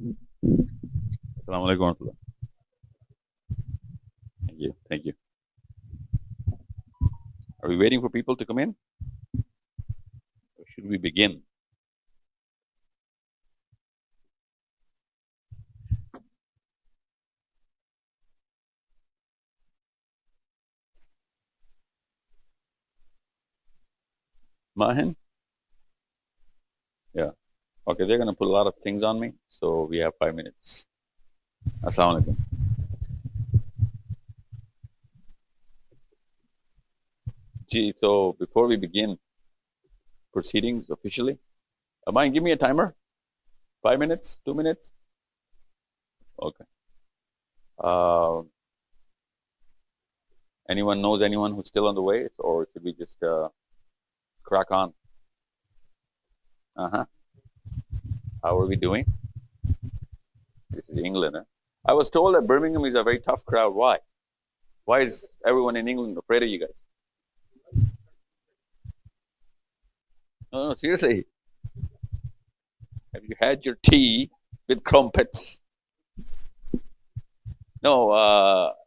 Assalamu alaikum warahmatullah. Thank you. Thank you. Are we waiting for people to come in? Or should we begin? Mahin? Yeah. Okay, they're going to put a lot of things on me, so we have 5 minutes. Assalamu alaikum. Gee, so before we begin proceedings officially, Mahin, give me a timer. 5 minutes? 2 minutes? Okay. Uh, anyone knows anyone who's still on the way, or should we just crack on? Uh-huh. How are we doing? This is England, huh? I was told that Birmingham is a very tough crowd. Why? Why is everyone in England afraid of you guys? No, no, seriously. Have you had your tea with crumpets? No,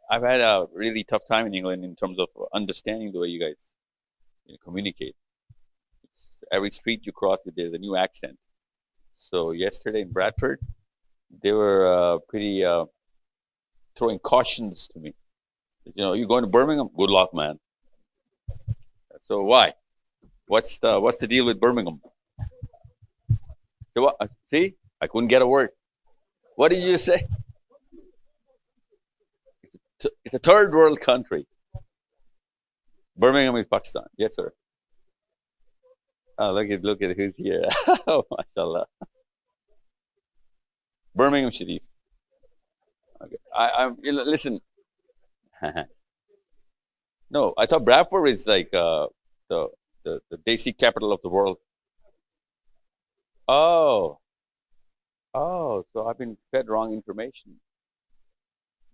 I've had a really tough time in England in terms of understanding the way you guys communicate. Every street you cross, there's a new accent. So yesterday in Bradford, they were pretty throwing cautions to me. You going to Birmingham? Good luck, man. So why? What's the deal with Birmingham? So what? See, I couldn't get a word. What did you say? It's a third world country. Birmingham is Pakistan. Yes, sir. Oh, look at who's here. Oh, mashallah. Birmingham Sharif. Okay. Listen. No, I thought Bradford is like the the Desi capital of the world. Oh, oh, so I've been fed wrong information.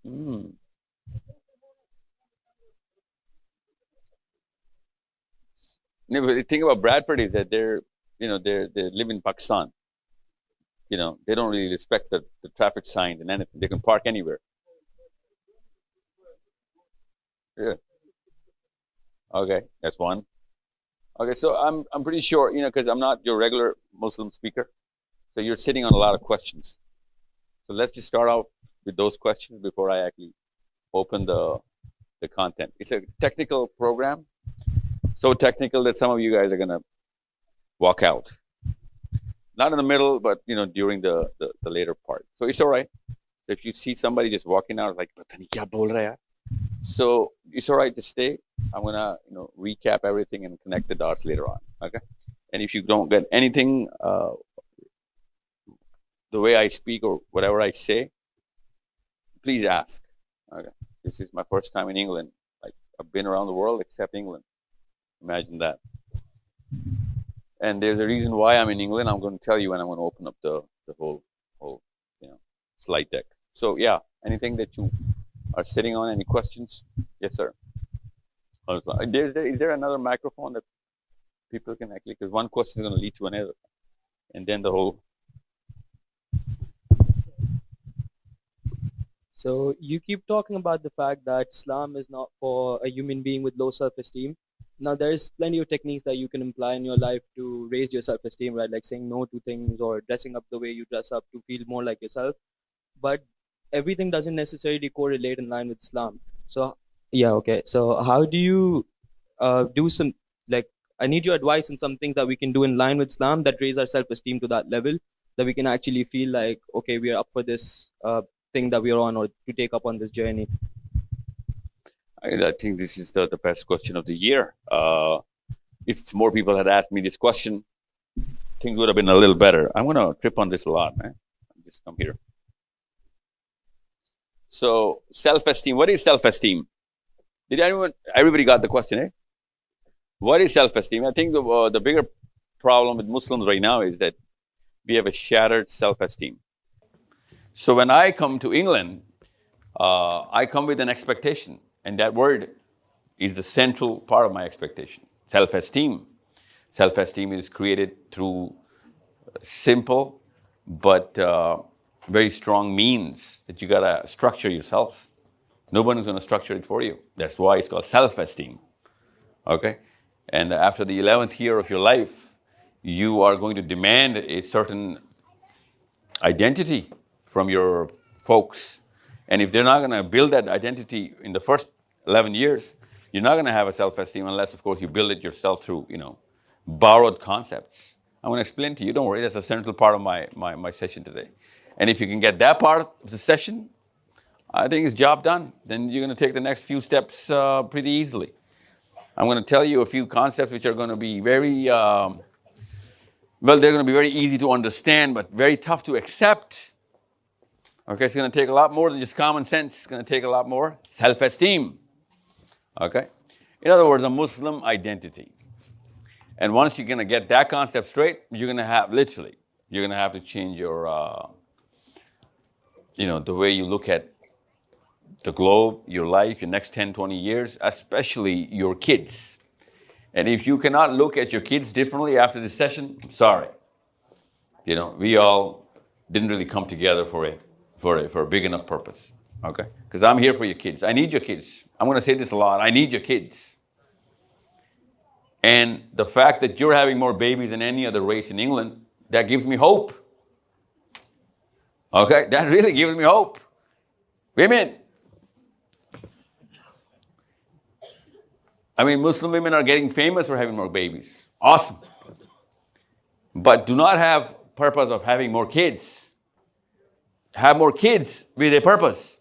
Hmm. No, but the thing about Bradford is that they live in Pakistan. They don't really respect the traffic signs and anything. They can park anywhere. Yeah. Okay, that's one. Okay, so I'm pretty sure, because I'm not your regular Muslim speaker. So you're sitting on a lot of questions. So let's just start out with those questions before I actually open the content. It's a technical program, so technical that some of you guys are gonna walk out. Not in the middle, but during the later part. So it's all right. If you see somebody just walking out like, "Pata nahi kya bol raha hai," so it's all right to stay. I'm gonna recap everything and connect the dots later on. Okay. And if you don't get anything, the way I speak or whatever I say, please ask. Okay. This is my first time in England. Like, I've been around the world except England. Imagine that. And there's a reason why I'm in England. I'm going to tell you when I'm going to open up the whole slide deck. So yeah, anything that you are sitting on, any questions? Yes, sir. Is there another microphone that people can actually? Because one question is going to lead to another, and then the whole. So you keep talking about the fact that Islam is not for a human being with low self-esteem. Now there's plenty of techniques that you can apply in your life to raise your self-esteem, right? Like saying no to things or dressing up the way you dress up to feel more like yourself. But everything doesn't necessarily correlate in line with Islam. So yeah, okay. So how do you do some like I need your advice on some things that we can do in line with Islam that raise our self-esteem to that level that we can actually feel like okay, we are up for this thing that we are on or to take up on this journey. I think this is the best question of the year. If more people had asked me this question, things would have been a little better. I'm going to trip on this a lot, man. Just come here. So, self-esteem. What is self-esteem? Everybody got the question, eh? What is self-esteem? I think the bigger problem with Muslims right now is that we have a shattered self-esteem. So when I come to England, I come with an expectation, and that word is the central part of my expectation. Self-esteem. Self-esteem is created through simple but very strong means that you got to structure yourself. Nobody's going to structure it for you. That's why it's called self-esteem. Okay? And after the 11th year of your life, you are going to demand a certain identity from your folks. And if they're not going to build that identity in the first 11 years, you're not going to have a self-esteem unless, of course, you build it yourself through, borrowed concepts. I'm going to explain to you. Don't worry, that's a central part of my session today. And if you can get that part of the session, I think it's job done. Then you're going to take the next few steps pretty easily. I'm going to tell you a few concepts which are going to be very, they're going to be very easy to understand, but very tough to accept. Okay, it's going to take a lot more than just common sense. It's going to take a lot more self-esteem. Okay? In other words, a Muslim identity. And once you're going to get that concept straight, you're going to have, literally, you're going to have to change your, the way you look at the globe, your life, your next 10, 20 years, especially your kids. And if you cannot look at your kids differently after this session, I'm sorry. We all didn't really come together for a big enough purpose. Okay? Because I'm here for your kids. I need your kids. I'm going to say this a lot. I need your kids. And the fact that you're having more babies than any other race in England, that gives me hope. Okay? That really gives me hope. Women. Muslim women are getting famous for having more babies. Awesome. But do not have purpose of having more kids. Have more kids with a purpose.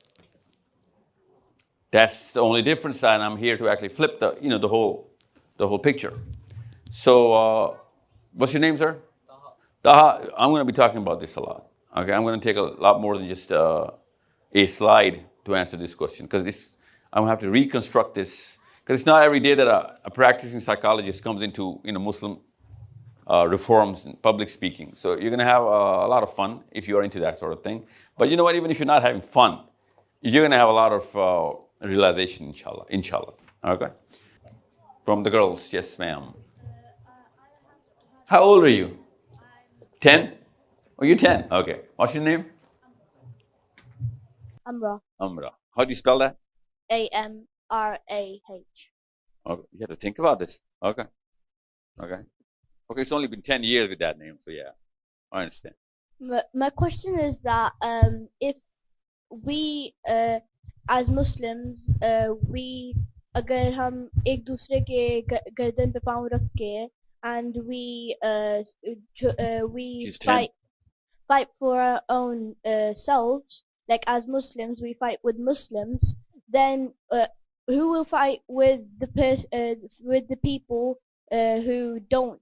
That's the only difference, and I'm here to actually flip the whole picture. So, what's your name, sir? Taha. I'm going to be talking about this a lot. Okay, I'm going to take a lot more than just a slide to answer this question, because I'm going to have to reconstruct this, because it's not every day that a practicing psychologist comes into Muslim reforms and public speaking. So you're going to have a lot of fun if you are into that sort of thing. But you know what? Even if you're not having fun, you're going to have a lot of realization, inshallah. Inshallah. Okay? From the girls, yes, ma'am. How old are you? 10? Oh, you're 10. Okay. What's your name? Amra. Amra. How do you spell that? Amrah. Okay. You have to think about this. Okay. Okay. Okay, it's only been 10 years with that name, so yeah, I understand. My question is that if we as Muslims we अगर हम एक दूसरे के गर्दन पे पाँव रख के and we fight for our own selves, like as Muslims we fight with Muslims, then who will fight with the people who don't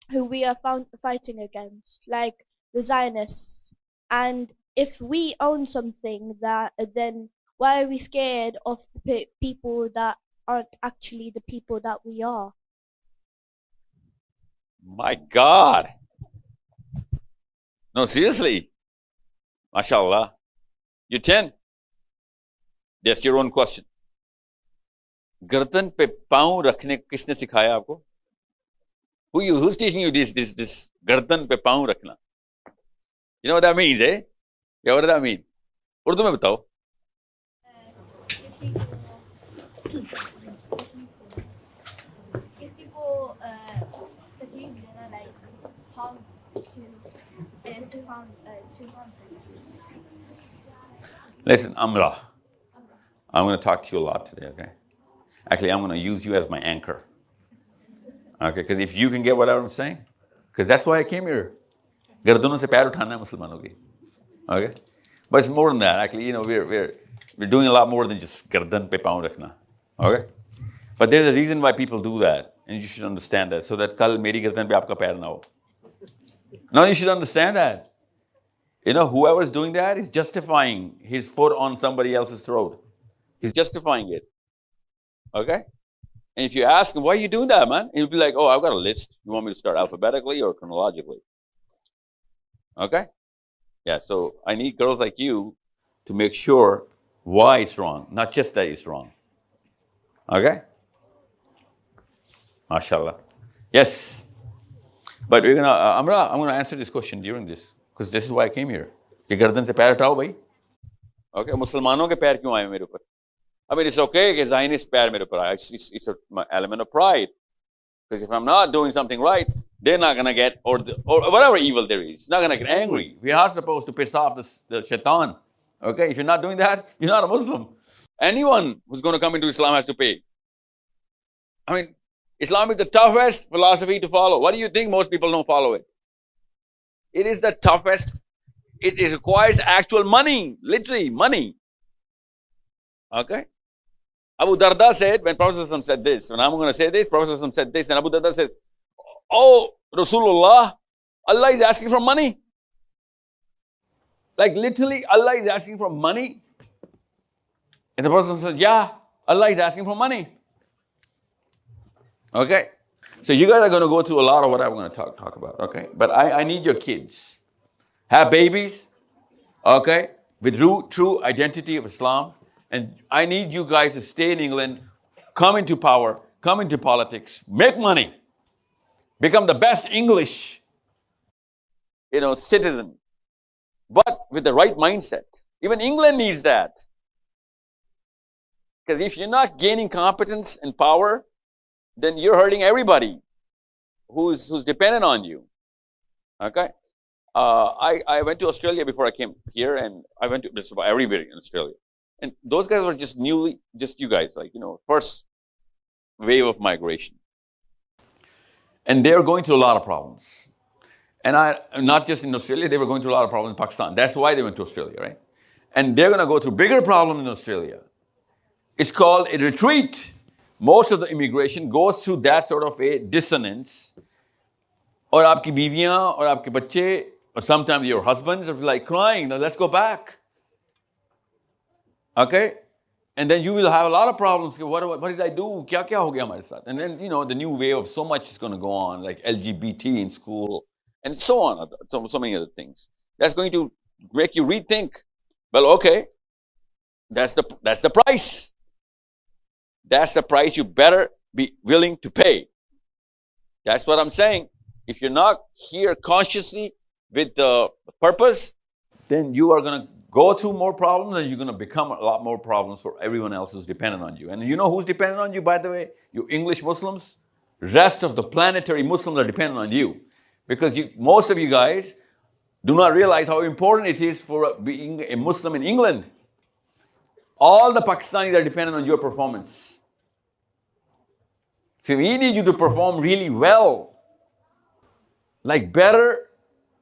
who we are fighting against, like the Zionists? And if we own something, that then why are we scared of the people that aren't actually the people that we are? My God. No, seriously. MashaAllah. You're 10. That's your own question. गर्दन पे पाँव रखने किसने सिखाया आपको? Who's teaching you this गर्दन पे पाँव रखना? You know what that means, eh? Yeah, what does that mean? Urdu में बताओ. किसी को तकलीफ देना, like harm to harm. Listen, Amra. I'm going to talk to you a lot today, okay? Actually, I'm going to use you as my anchor. Okay, because if you can get what I'm saying, because that's why I came here. गर्दनों से पैर उठाना है मुसलमानों की. Okay? But it's more than that. Actually, we're doing a lot more than just गर्दन पे पाँव रखना. Okay? But there's a reason why people do that, and you should understand that, so that कल मेरी गर्दन पे आपका पैर ना हो. No, you should understand that. Whoever's doing that is justifying his foot on somebody else's throat. He's justifying it. Okay? And if you ask him, why are you doing that, man? He'll be like, oh, I've got a list. You want me to start alphabetically or chronologically? Okay? Yeah, so I need girls like you to make sure why it's wrong, not just that it's wrong. Okay? MashaAllah. Yes. But I'm gonna answer this question during this. Because this is why I came here. कि गर्दन से पैर हटाओ भाई. Okay, मुसलमानों के पैर क्यों आए मेरे ऊपर? I mean, it's okay कि Zionist पैर मेरे ऊपर आए. It's an element of pride. Because if I'm not doing something right, they're not going to get, or whatever evil there is, it's not going to get angry. We are supposed to piss off the shaitan. Okay, if you're not doing that, you're not a Muslim. Anyone who's going to come into Islam has to pay. I mean, Islam is the toughest philosophy to follow. What do you think most people don't follow it? It is the toughest. It requires actual money, literally money. Okay? Abu Darda said, when Prophet said this, when I'm going to say this, Prophet said this, and Abu Darda says, oh, Rasulullah, Allah is asking for money. Like literally, Allah is asking for money. And the Prophet said, yeah, Allah is asking for money. Okay? So you guys are going to go through a lot of what I'm going to talk about, okay? But I need your kids. Have babies, okay? With true identity of Islam. And I need you guys to stay in England, come into power, come into politics, make money, become the best English, citizen, but with the right mindset. Even England needs that. Because if you're not gaining competence and power, then you're hurting everybody who's dependent on you. Okay? I went to Australia before I came here, and I went to just about everywhere in Australia. And those guys were just you guys, first wave of migration. And they were going through a lot of problems. And not just in Australia, they were going through a lot of problems in Pakistan. That's why they went to Australia, right? And they're going to go through bigger problems in Australia. It's called a retreat. Most of the immigration goes through that sort of a dissonance. Or aapki biwiyan, or aapke bacche, or sometimes your husbands are like crying, now let's go back. Okay? And then you will have a lot of problems. What did I do? Kya ho gaya hamare saath? And then, the new wave of so much is going to go on, like LGBT in school, and so on, so many other things. That's going to make you rethink. Well, okay, that's the price. That's the price you better be willing to pay. That's what I'm saying. If you're not here consciously with the purpose, then you are going to go through more problems, and you're going to become a lot more problems for everyone else who's dependent on you. And you know who's dependent on you, by the way? You English Muslims. Rest of the planetary Muslims are dependent on you. Because most of you guys do not realize how important it is for being a Muslim in England. All the Pakistanis are dependent on your performance. So we need you to perform really well. Like better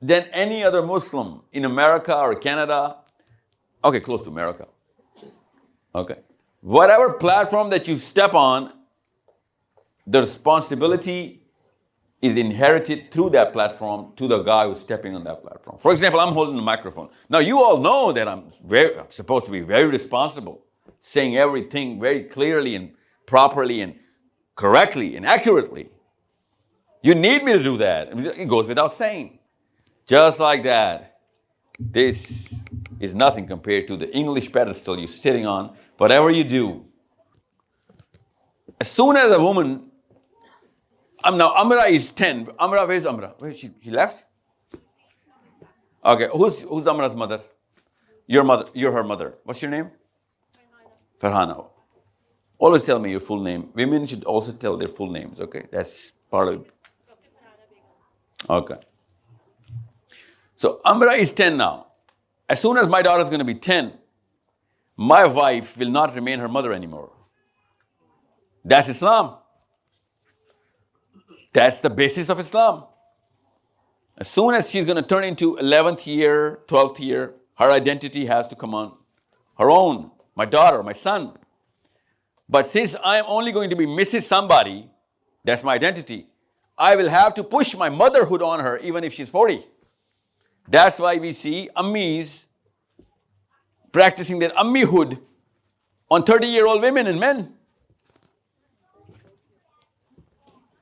than any other Muslim in America or Canada. Okay, close to America. Okay. Whatever platform that you step on, the responsibility is inherited through that platform to the guy who's stepping on that platform. For example, I'm holding the microphone. Now, you all know that I'm supposed to be very responsible, saying everything very clearly and properly and correctly and accurately. You need me to do that. It goes without saying. Just like that. This is nothing compared to the English pedestal you're sitting on. Whatever you do, as soon as a woman, now Amra is 10. Amra, where's Amra? Where she left? Okay, who's Amra's mother? Your mother. You're her mother. What's your name? Farhana. Always tell me your full name. Women should also tell their full names, okay? That's part of it. Okay. So Amra is 10 now. As soon as my daughter is going to be 10, my wife will not remain her mother anymore. That's Islam. That's the basis of Islam. As soon as she's going to turn into 11th year, 12th year, her identity has to come on her own. My daughter, my son. But since I'm only going to be Mrs. Somebody, that's my identity, I will have to push my motherhood on her even if she's 40. That's why we see ammis practicing their ammihood on 30-year-old women and men.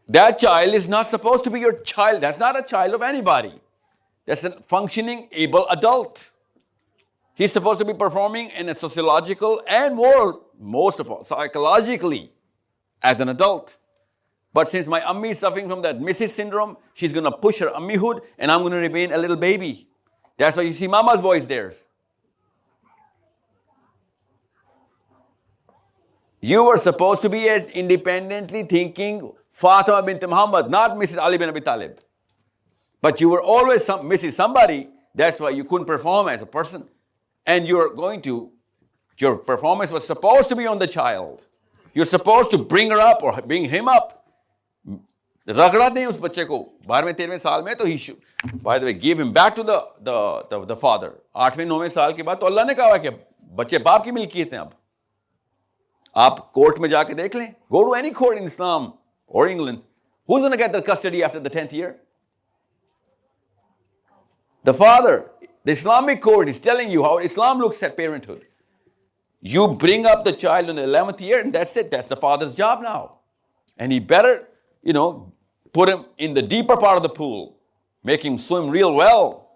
That child is not supposed to be your child. That's not a child of anybody. That's a functioning, able adult. He's supposed to be performing in a sociological and moral, most of all, psychologically, as an adult. But since my ammi is suffering from that Mrs. syndrome, she's going to push her ammihood and I'm going to remain a little baby. That's why you see mama's voice there. You were supposed to be as independently thinking Fatima bint Muhammad, not Mrs. Ali bin Abi Talib. But you were always Mrs. somebody. That's why you couldn't perform as a person. And your performance was supposed to be on the child. You're supposed to bring her up or bring him up. रगड़ा नहीं उस बच्चे को 12वें 13वें साल में तो he should, by the way, give him back to the father. 8वें 9वें साल के बाद तो अल्लाह ने कहा कि बच्चे बाप की मिल्कियत हैं अब. आप कोर्ट में जाके देख लें. Go to any court in Islam or England. Who's going to get the custody after the 10th year? The father. The Islamic court is telling you how Islam looks at parenthood. You bring up the child in the 11th year and that's it. That's the father's job now. And he better, put him in the deeper part of the pool. Make him swim real well.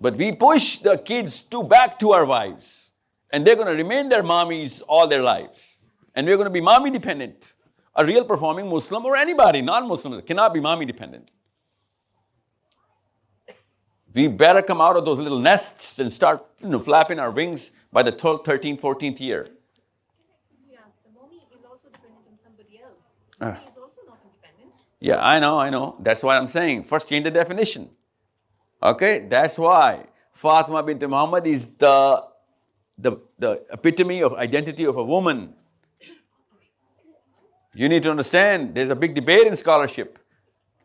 But we push the kids back to our wives. And they're going to remain their mommies all their lives. And we're going to be mommy dependent. A real performing Muslim or anybody, non-Muslim, cannot be mommy dependent. We better come out of those little nests and start flapping our wings by the 12th, 13th, 14th year. Yes, the mommy is also dependent on somebody else. Mommy is also not independent. Yeah, I know. That's why I'm saying. First change the definition. Okay, that's why Fatima bint Muhammad is the epitome of identity of a woman. You need to understand, there's a big debate in scholarship.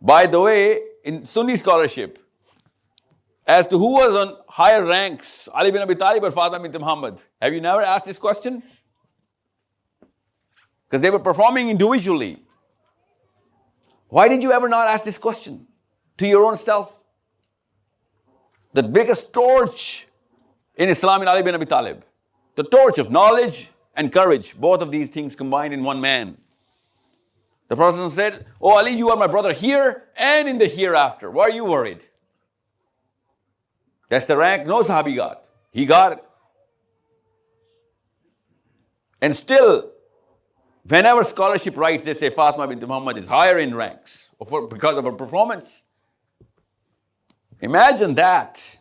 By the way, in Sunni scholarship, as to who was on higher ranks, Ali bin Abi Talib or Fatima bint Muhammad. Have you never asked this question? Because they were performing individually. Why did you ever not ask this question to your own self? The biggest torch in Islam is Ali bin Abi Talib. The torch of knowledge and courage, both of these things combined in one man. The Prophet said, "Oh Ali, you are my brother here and in the hereafter. Why are you worried?" That's the rank no Sahabi got. He got it. And still, whenever scholarship writes, they say Fatima bint Muhammad is higher in ranks because of her performance. Imagine that.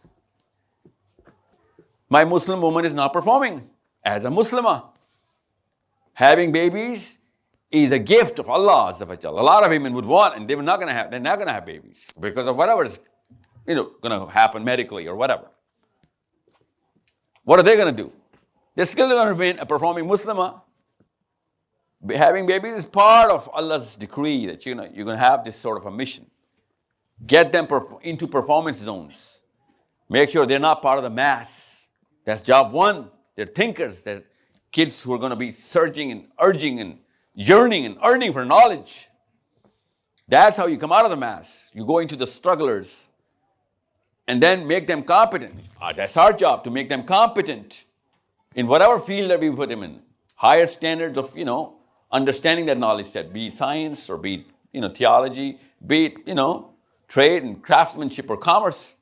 My Muslim woman is not performing as a Muslimah. Having babies is a gift of Allah. A lot of women would want, and they're not going to have babies because of whatever is going to happen medically or whatever. What are they going to do? They're still going to remain a performing Muslimah. Having babies is part of Allah's decree that you're going to have this sort of a mission. Get them into performance zones. Make sure they're not part of the mass. That's job one. They're thinkers. They're kids who are going to be surging and urging and yearning and earning for knowledge. That's how you come out of the mass. You go into the strugglers and then make them competent. That's our job, to make them competent in whatever field that we put them in. Higher standards of, understanding that knowledge set, be it science or be it, theology, be it, trade and craftsmanship or commerce.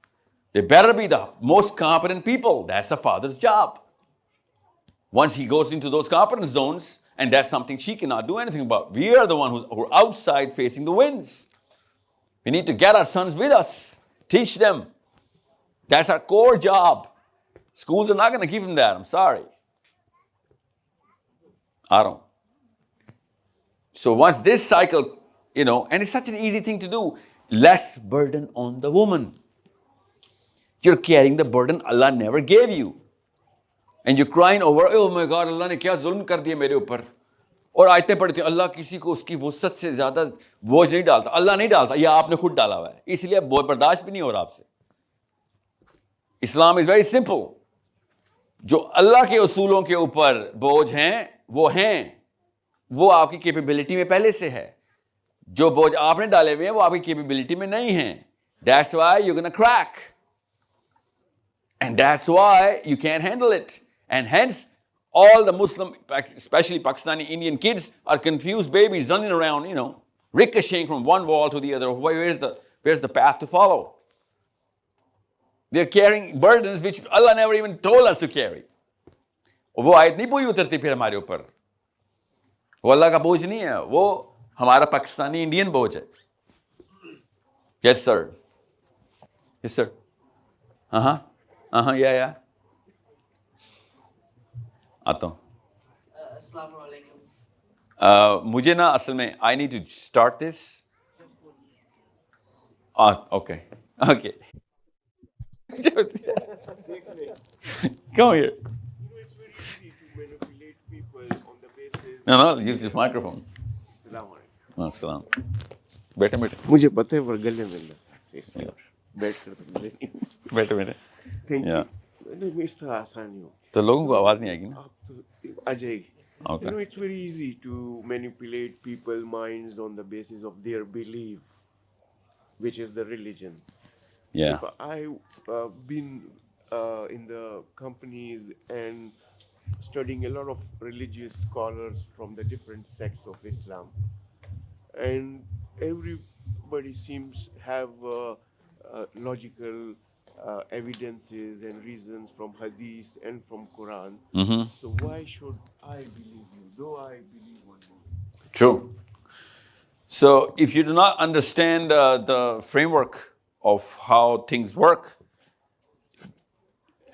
They better be the most competent people. That's the father's job. Once he goes into those competence zones, and that's something she cannot do anything about. We are the ones who are outside facing the winds. We need to get our sons with us, teach them. That's our core job. Schools are not going to give them that. I'm sorry. I don't. So once this cycle, and it's such an easy thing to do, less burden on the woman. You're carrying the burden Allah never gave you. And you're crying over, oh my God, Allah ने क्या जुल्म कर दिया मेरे ऊपर. और आयतें पढ़ती हैं, अल्लाह किसी को उसकी वुसअत से ज़्यादा बोझ नहीं डालता. अल्लाह नहीं डालता, यह आपने खुद डाला हुआ है. इसलिए बहुत बर्दाश्त भी नहीं हो रहा आपसे. इस्लाम इज़ वेरी सिंपल. जो अल्लाह के उसूलों के ऊपर बोझ हैं, वो आपकी कैपेबिलिटी में पहले से है. जो बोझ आपने डाले हुए हैं, वो आपकी कैपेबिलिटी में नहीं हैं. That's why you're gonna crack. And that's why you can't handle it. And hence, all the Muslim, especially Pakistani Indian kids, are confused babies running around, ricocheting from one wall to the other. Where's the path to follow? They're carrying burdens which Allah never even told us to carry. वो आयत नहीं पूरी उतरती फिर हमारे ऊपर. वो अल्लाह का बोझ नहीं है, वो हमारा पाकिस्तानी इंडियन बोझ है. Yes, sir. Yes, sir. Yeah. आता हूँ. मुझे ना असल में I need to start this. Okay. Come here. It's very easy to manipulate people on the basis. No, use this microphone. Assalamu alaikum. बैठे. मुझे पता है पर गले में लगा बैठ कर तो गले नहीं बैठे. Thank Yeah. यू मैं इस तरह आसान नहीं हूँ तो लोगों को आवाज नहीं आएगी ना. आप तो आ जाएगी. Okay. It's very easy to manipulate people's minds on the basis of their belief, which is the religion. Yeah. So I've been in the companies and studying a lot of religious scholars from the different sects of Islam, and everybody seems have logical evidences and reasons from Hadith and from Quran. So why should I believe you? Though I believe one more. True. So if you do not understand the framework of how things work,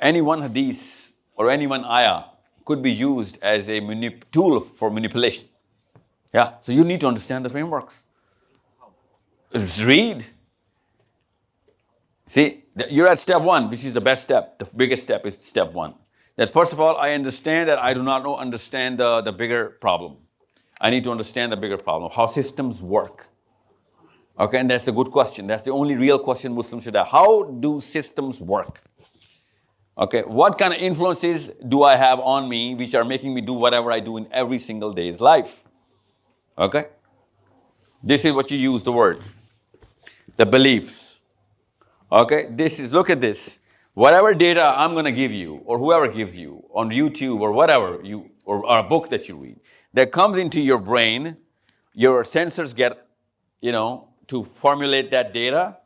any one hadith or any one ayah could be used as a tool for manipulation. Yeah. So you need to understand the frameworks. Just read. See, you're at step one, which is the best step. The biggest step is step one. That first of all, I understand that I do not understand the bigger problem. I need to understand the bigger problem, how systems work. Okay, and that's a good question. That's the only real question Muslims should have. How do systems work? Okay, what kind of influences do I have on me which are making me do whatever I do in every single day's life? Okay, this is what you use the word. The beliefs. Okay, look at this. Whatever data I'm going to give you, or whoever gives you on YouTube or whatever, or a book that you read, that comes into your brain, your sensors get, to formulate that data,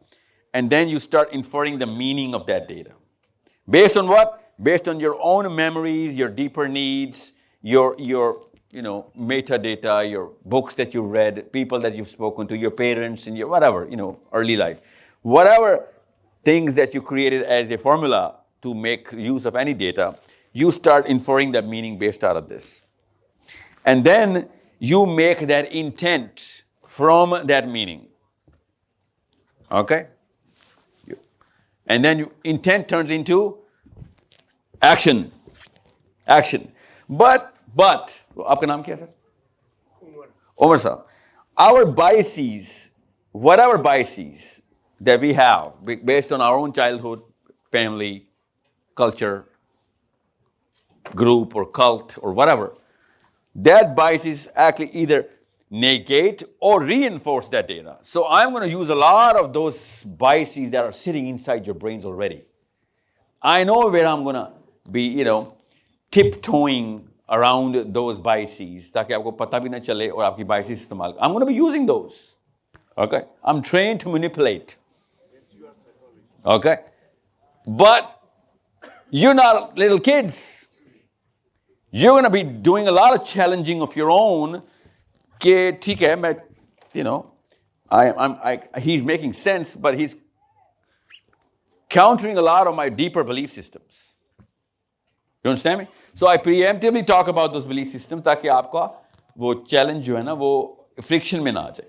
and then you start inferring the meaning of that data. Based on what? Based on your own memories, your deeper needs, your metadata, your books that you read, people that you've spoken to, your parents, and your whatever, early life. Whatever things that you created as a formula to make use of any data, you start inferring that meaning based out of this. And then you make that intent from that meaning. Okay? And then intent turns into action. But, आपका नाम क्या है? Umar sir. Our biases, whatever biases that we have based on our own childhood, family, culture, group or cult or whatever, that biases actually either negate or reinforce that data. So I'm going to use a lot of those biases that are sitting inside your brains already. I know where I'm going to be, tiptoeing around those biases ताकि आपको पता भी ना चले और आपकी biases इस्तेमाल. I'm going to be using those. Okay? I'm trained to manipulate. Okay? But you're not little kids. You're going to be doing a lot of challenging of your own. कि ठीक है मैं, he's making sense, but he's countering a lot of my deeper belief systems. You understand me? So I preemptively talk about those belief systems ताकि आपका वो challenge जो है ना वो friction में ना आ जाए.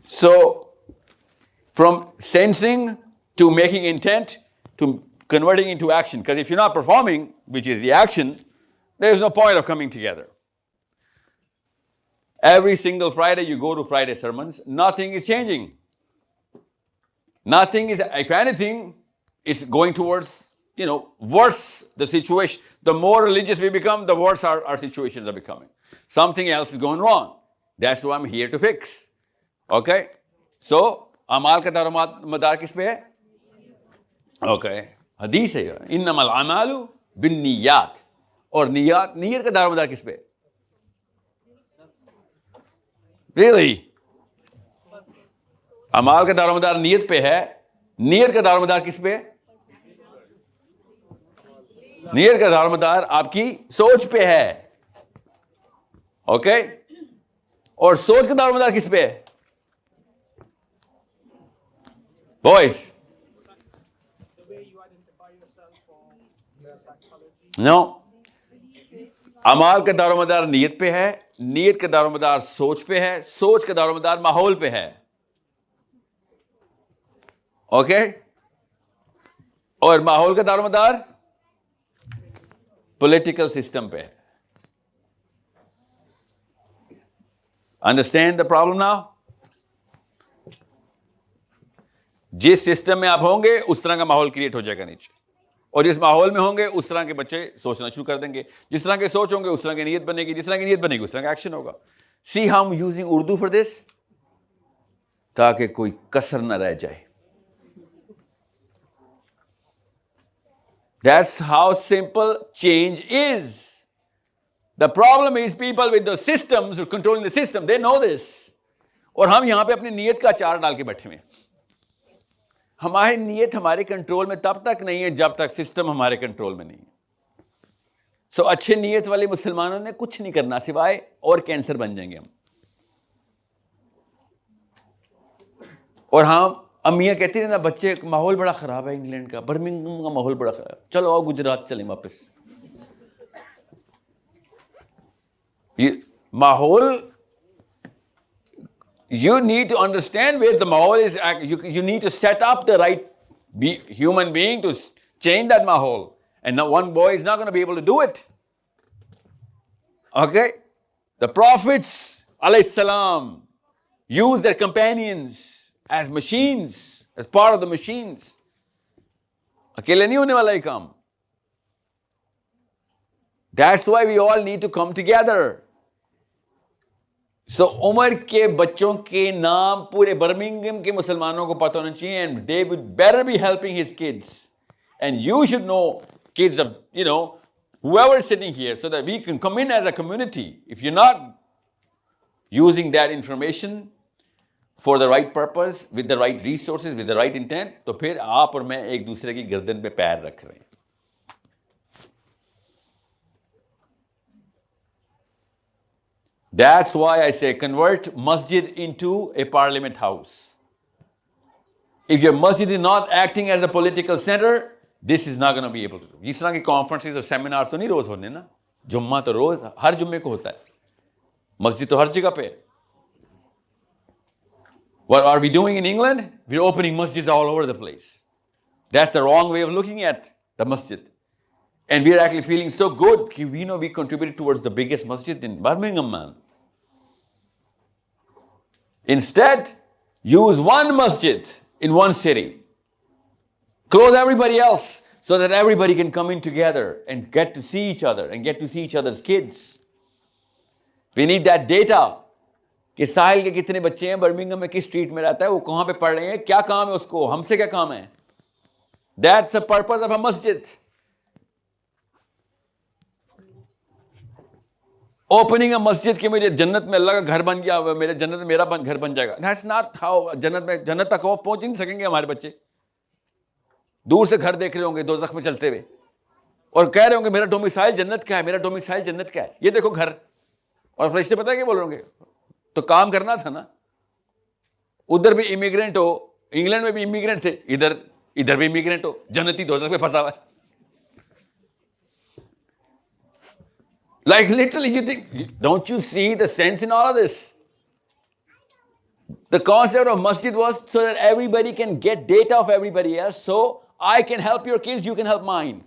So from sensing to making intent to converting into action, because if you're not performing, which is the action, there's no point of coming together. Every single Friday you go to Friday sermons, nothing is changing. Nothing is, if anything, it's going towards, worse the situation. The more religious we become, the worse our situations are becoming. Something else is going wrong. That's what I'm here to fix. Okay? So, amal ka daromadar kis pe hai? Okay. Hadith hai. Innamal amalu bin niyat. Or niyat ka daromadar kis pe hai? Really? अमाल का दारोमदार नीयत पे है. नीयत का दारोमदार किस पे? नीयत का दारोमदार आपकी सोच पे है. ओके? और सोच का दारोमदार किस पे है? बॉयज, नो, अमाल का दारोमदार नीयत पे है, नीयत का दारोमदार सोच पे है, सोच का दारोमदार माहौल पे है. ओके? और माहौल का दारोमदार पॉलिटिकल सिस्टम पे है. Understand the problem now? जिस सिस्टम में आप होंगे उस तरह का माहौल क्रिएट हो जाएगा नीचे, और जिस माहौल में होंगे उस तरह के बच्चे सोचना शुरू कर देंगे. जिस तरह के सोच होंगे उस तरह की नीयत बनेगी, जिस तरह की नीयत बनेगी उस तरह का एक्शन होगा. See how I am using Urdu for this, ताकि कोई कसर न रह जाए. That's how simple change is. The problem is people with the systems, controlling the system, they know this. और हम यहां पे अपनी नीयत का अचार डाल के बैठे हुए हैं. हमारी नीयत हमारे कंट्रोल में तब तक नहीं है जब तक सिस्टम हमारे कंट्रोल में नहीं है. सो अच्छे नीयत वाले मुसलमानों ने कुछ नहीं करना सिवाय और कैंसर बन जाएंगे हम. और हम अम्मियां कहती है ना, बच्चे माहौल बड़ा खराब है इंग्लैंड का, बर्मिंघम का माहौल बड़ा खराब, चलो आओ गुजरात चलें वापस. ये माहौल, you need to understand where the mahal is. You need to set up the right human being to change that mahal, and now one boy is not going to be able to do it. Okay? The prophets alayhi salam use their companions as machines, as part of the machines. अकेले नहीं होने वाला ये काम. That's why we all need to come together. So Umar के बच्चों के नाम पूरे बर्मिंघम के मुसलमानों को पता होना चाहिए, and they would better be helping his kids, and you should know kids of, whoever is sitting here, so that we can come in as a community. If you're not using that information for the right purpose, with the right resources, with the right intent, तो फिर आप और मैं एक दूसरे की गर्दन पे पैर रख रहे हैं. That's why I say convert masjid into a parliament house. If your masjid is not acting as a political center, this is not going to be able to do. इस तरह की conferences और seminars तो नहीं रोज होने ना. जुम्मा तो रोज हर जुम्मे को होता है. मस्जिद तो हर जगह पे है. What are we doing in England? We're opening masjids all over the place. That's the wrong way of looking at the masjid. And we're actually feeling so good. We contributed towards the biggest masjid in Birmingham, man. Instead, use one masjid in one city. Close everybody else so that everybody can come in together and get to see each other and get to see each other's kids. We need that data. कि साहिल के कितने बच्चे हैं, Birmingham में किस street में रहता है, वो कहां पे पढ़ रहे हैं, क्या काम है उसको, हमसे क्या काम है. That's the purpose of a masjid. Opening a masjid कि मुझे जन्नत में अल्लाह का घर बन गया, मेरे जन्नत में मेरा घर बन जाएगा. That's not how. जन्नत तक पहुंच ही नहीं सकेंगे हमारे बच्चे. दूर से घर देख रहे होंगे दोज़ख में चलते हुए और कह रहे होंगे मेरा डोमिसाइल जन्नत का है, मेरा डोमिसाइल जन्नत का है, ये देखो घर. और फरिश्ते पता है क्या बोल रहे होंगे, तो काम करना था ना. उधर भी इमिग्रेंट हो, इंग्लैंड में भी इमिग्रेंट थे, इधर भी इमिग्रेंट हो, जन्नती दोज़ख में फंसा हुआ है. Like literally, you think, don't you see the sense in all of this? The concept of masjid was so that everybody can get data of everybody else, so I can help your kids, you can help mine,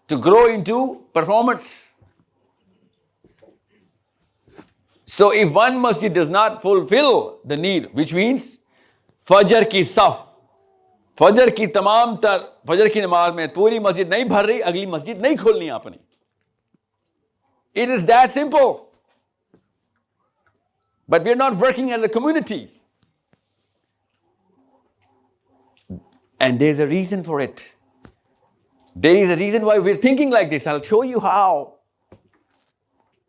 to grow into performance. So if one masjid does not fulfill the need, which means फजर की सफ, फजर की तमाम तर फजर की नमाज में पूरी मस्जिद नहीं भर रही, अगली मस्जिद नहीं खोलनी आपने. It is that simple. But we are not working as a community. And there is a reason for it. There is a reason why we are thinking like this. I'll show you how.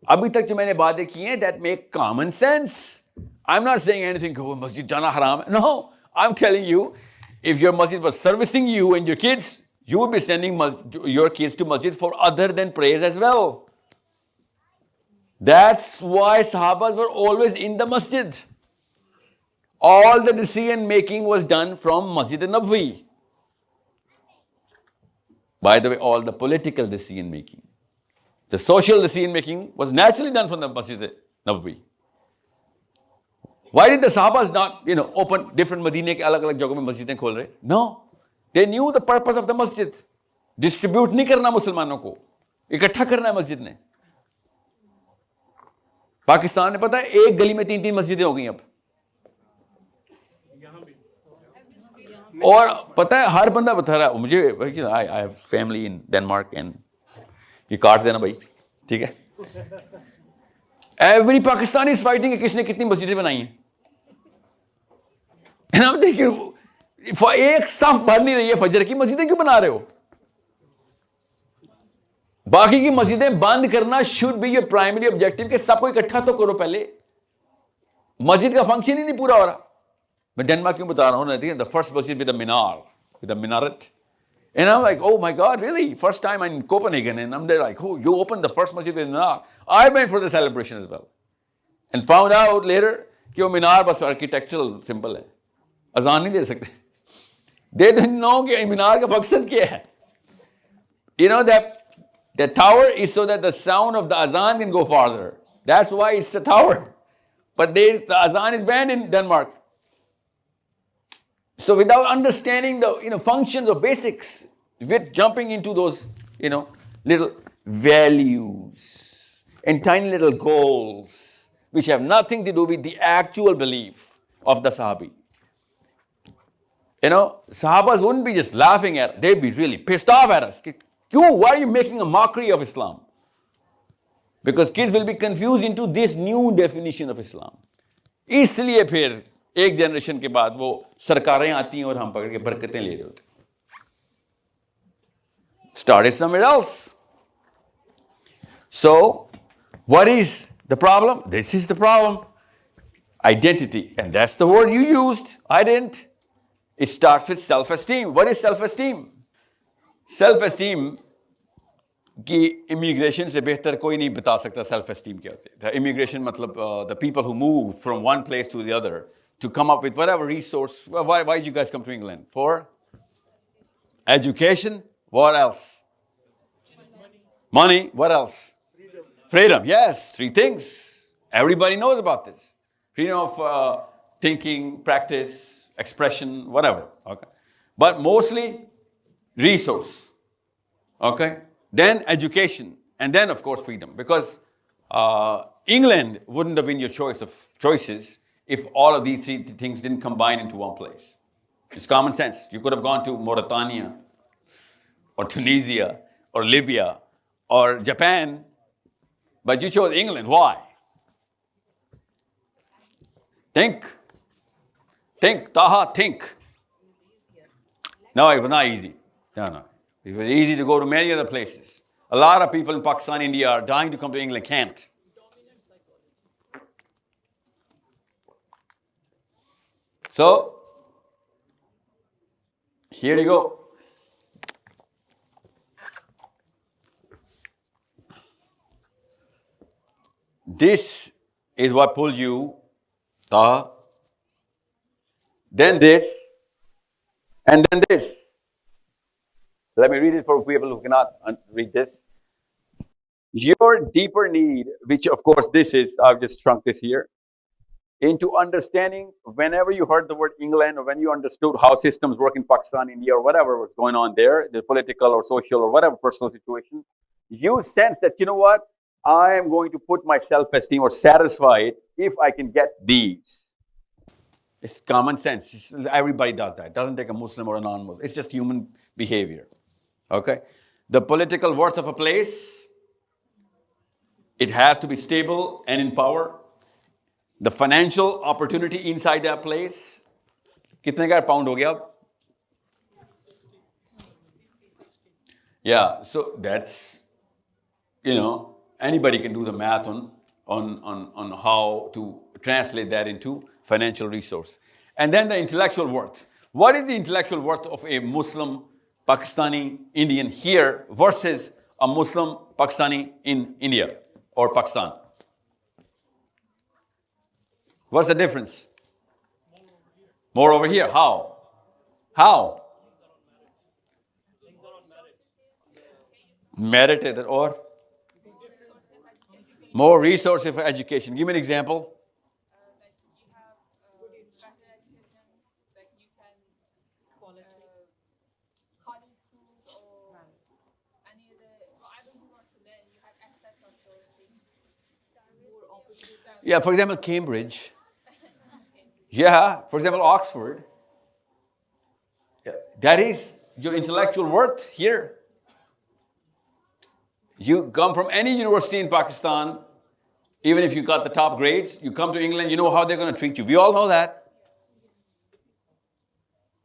अभी तक जो मैंने बातें की हैं, that make common sense. I'm not saying anything, oh, masjid jana haram. No, I'm telling you, if your masjid was servicing you and your kids, you would be sending your kids to masjid for other than prayers as well. That's why Sahabas were always in the masjid. All the decision making was done from Masjid al-Nabawi. By the way, all the political decision making, the social decision making was naturally done from the Masjid Nabawi. Why did the Sahabas not, open different Madine ke alag alag jagahon mein masjidein khol rahe? No. They knew the purpose of the masjid. Distribute नहीं करना मुसलमानों को, इकट्ठा करना है मस्जिद ने. पाकिस्तान में पता है एक गली में 3-3 मस्जिदें हो गई अब. और पता है हर बंदा बता रहा है मुझे, I have family in Denmark and ये काट देना भाई, ठीक है. एवरी पाकिस्तानी इज फाइटिंग किसने कितनी मस्जिदें बनाई हैं. देखिए एक सफ भर नहीं रही है फजर की, मस्जिदें क्यों बना रहे हो? बाकी की मस्जिदें बंद करना should be your primary objective, कि सबको इकट्ठा तो करो पहले. मस्जिद का फंक्शन ही नहीं पूरा हो रहा. मैं डेनमार्क क्यों बता रहा हूं? द फर्स्ट मस्जिद with a minaret. And I'm like, oh my God, really? First time I'm in Copenhagen, and I'm there like, oh, you opened the first masjid with minar. I went for the celebration as well. And found out later कि वो मीनार बस architectural symbol है, अजान नहीं दे सकते. They didn't know कि मीनार का मकसद क्या है. You know that the tower is so that the sound of the azan can go farther. That's why it's a tower. But the azan is banned in Denmark. So without understanding the functions or basics, with jumping into those little values and tiny little goals which have nothing to do with the actual belief of the Sahabi. Sahabas wouldn't be just laughing at us, they'd be really pissed off at us. Why are you making a mockery of Islam? Because kids will be confused into this new definition of Islam. इसलिए फिर एक generation के बाद वो सरकारें आती हैं और हम पकड़ के बरकतें ले रहे होते. Started somewhere else. So, what is the problem? This is the problem. Identity. And that's the word you used. I didn't. It starts with self-esteem. What is self-esteem? Self-esteem की immigration से बेहतर कोई नहीं बता सकता self-esteem क्या होता है. The immigration मतलब the people who move from one place to the other to come up with whatever resource. Why did you guys come to England? For education. What else? Money. What else? Freedom. Yes, 3 things. Everybody knows about this. Freedom of thinking, practice, expression, whatever. Okay. But mostly resource. Okay. Then education. And then, of course, freedom. Because England wouldn't have been your choice of choices if all of these 3 things didn't combine into one place. It's common sense. You could have gone to Mauritania or Tunisia or Libya or Japan, but you chose England. Why? Think. Think, Taha, think. No, it was not easy. No. It was easy to go to many other places. A lot of people in Pakistan, India are dying to come to England, can't. So, here you go. This is what pulled you, Taha. Then this, and then this. Let me read it for people who cannot read this. Your deeper need, which of course this is, I've just shrunk this here, into understanding whenever you heard the word England or when you understood how systems work in Pakistan, India, or whatever was going on there, the political or social or whatever personal situation, you sense that, you know what, I am going to put my self-esteem or satisfy it if I can get these. It's common sense. Everybody does that. It doesn't take a Muslim or a non-Muslim. It's just human behavior. Okay? The political worth of a place, it has to be stable and in power. The financial opportunity inside that place. कितने का pound हो गया अब? Yeah, so that's, anybody can do the math on how to translate that into financial resource. And then the intellectual worth. What is the intellectual worth of a Muslim Pakistani Indian here versus a Muslim Pakistani in India or Pakistan? What's the difference? More over here. How? Meditated or more resources for education. Give me an example. Like you have better education, like you can college schools or any other whatever you want to learn, you have access of those things. More opportunities. Yeah, for example, Cambridge. Yeah, for example, Oxford. Yeah, that is your intellectual worth here. You come from any university in Pakistan, even if you got the top grades, you come to England, you know how they're going to treat you. We all know that.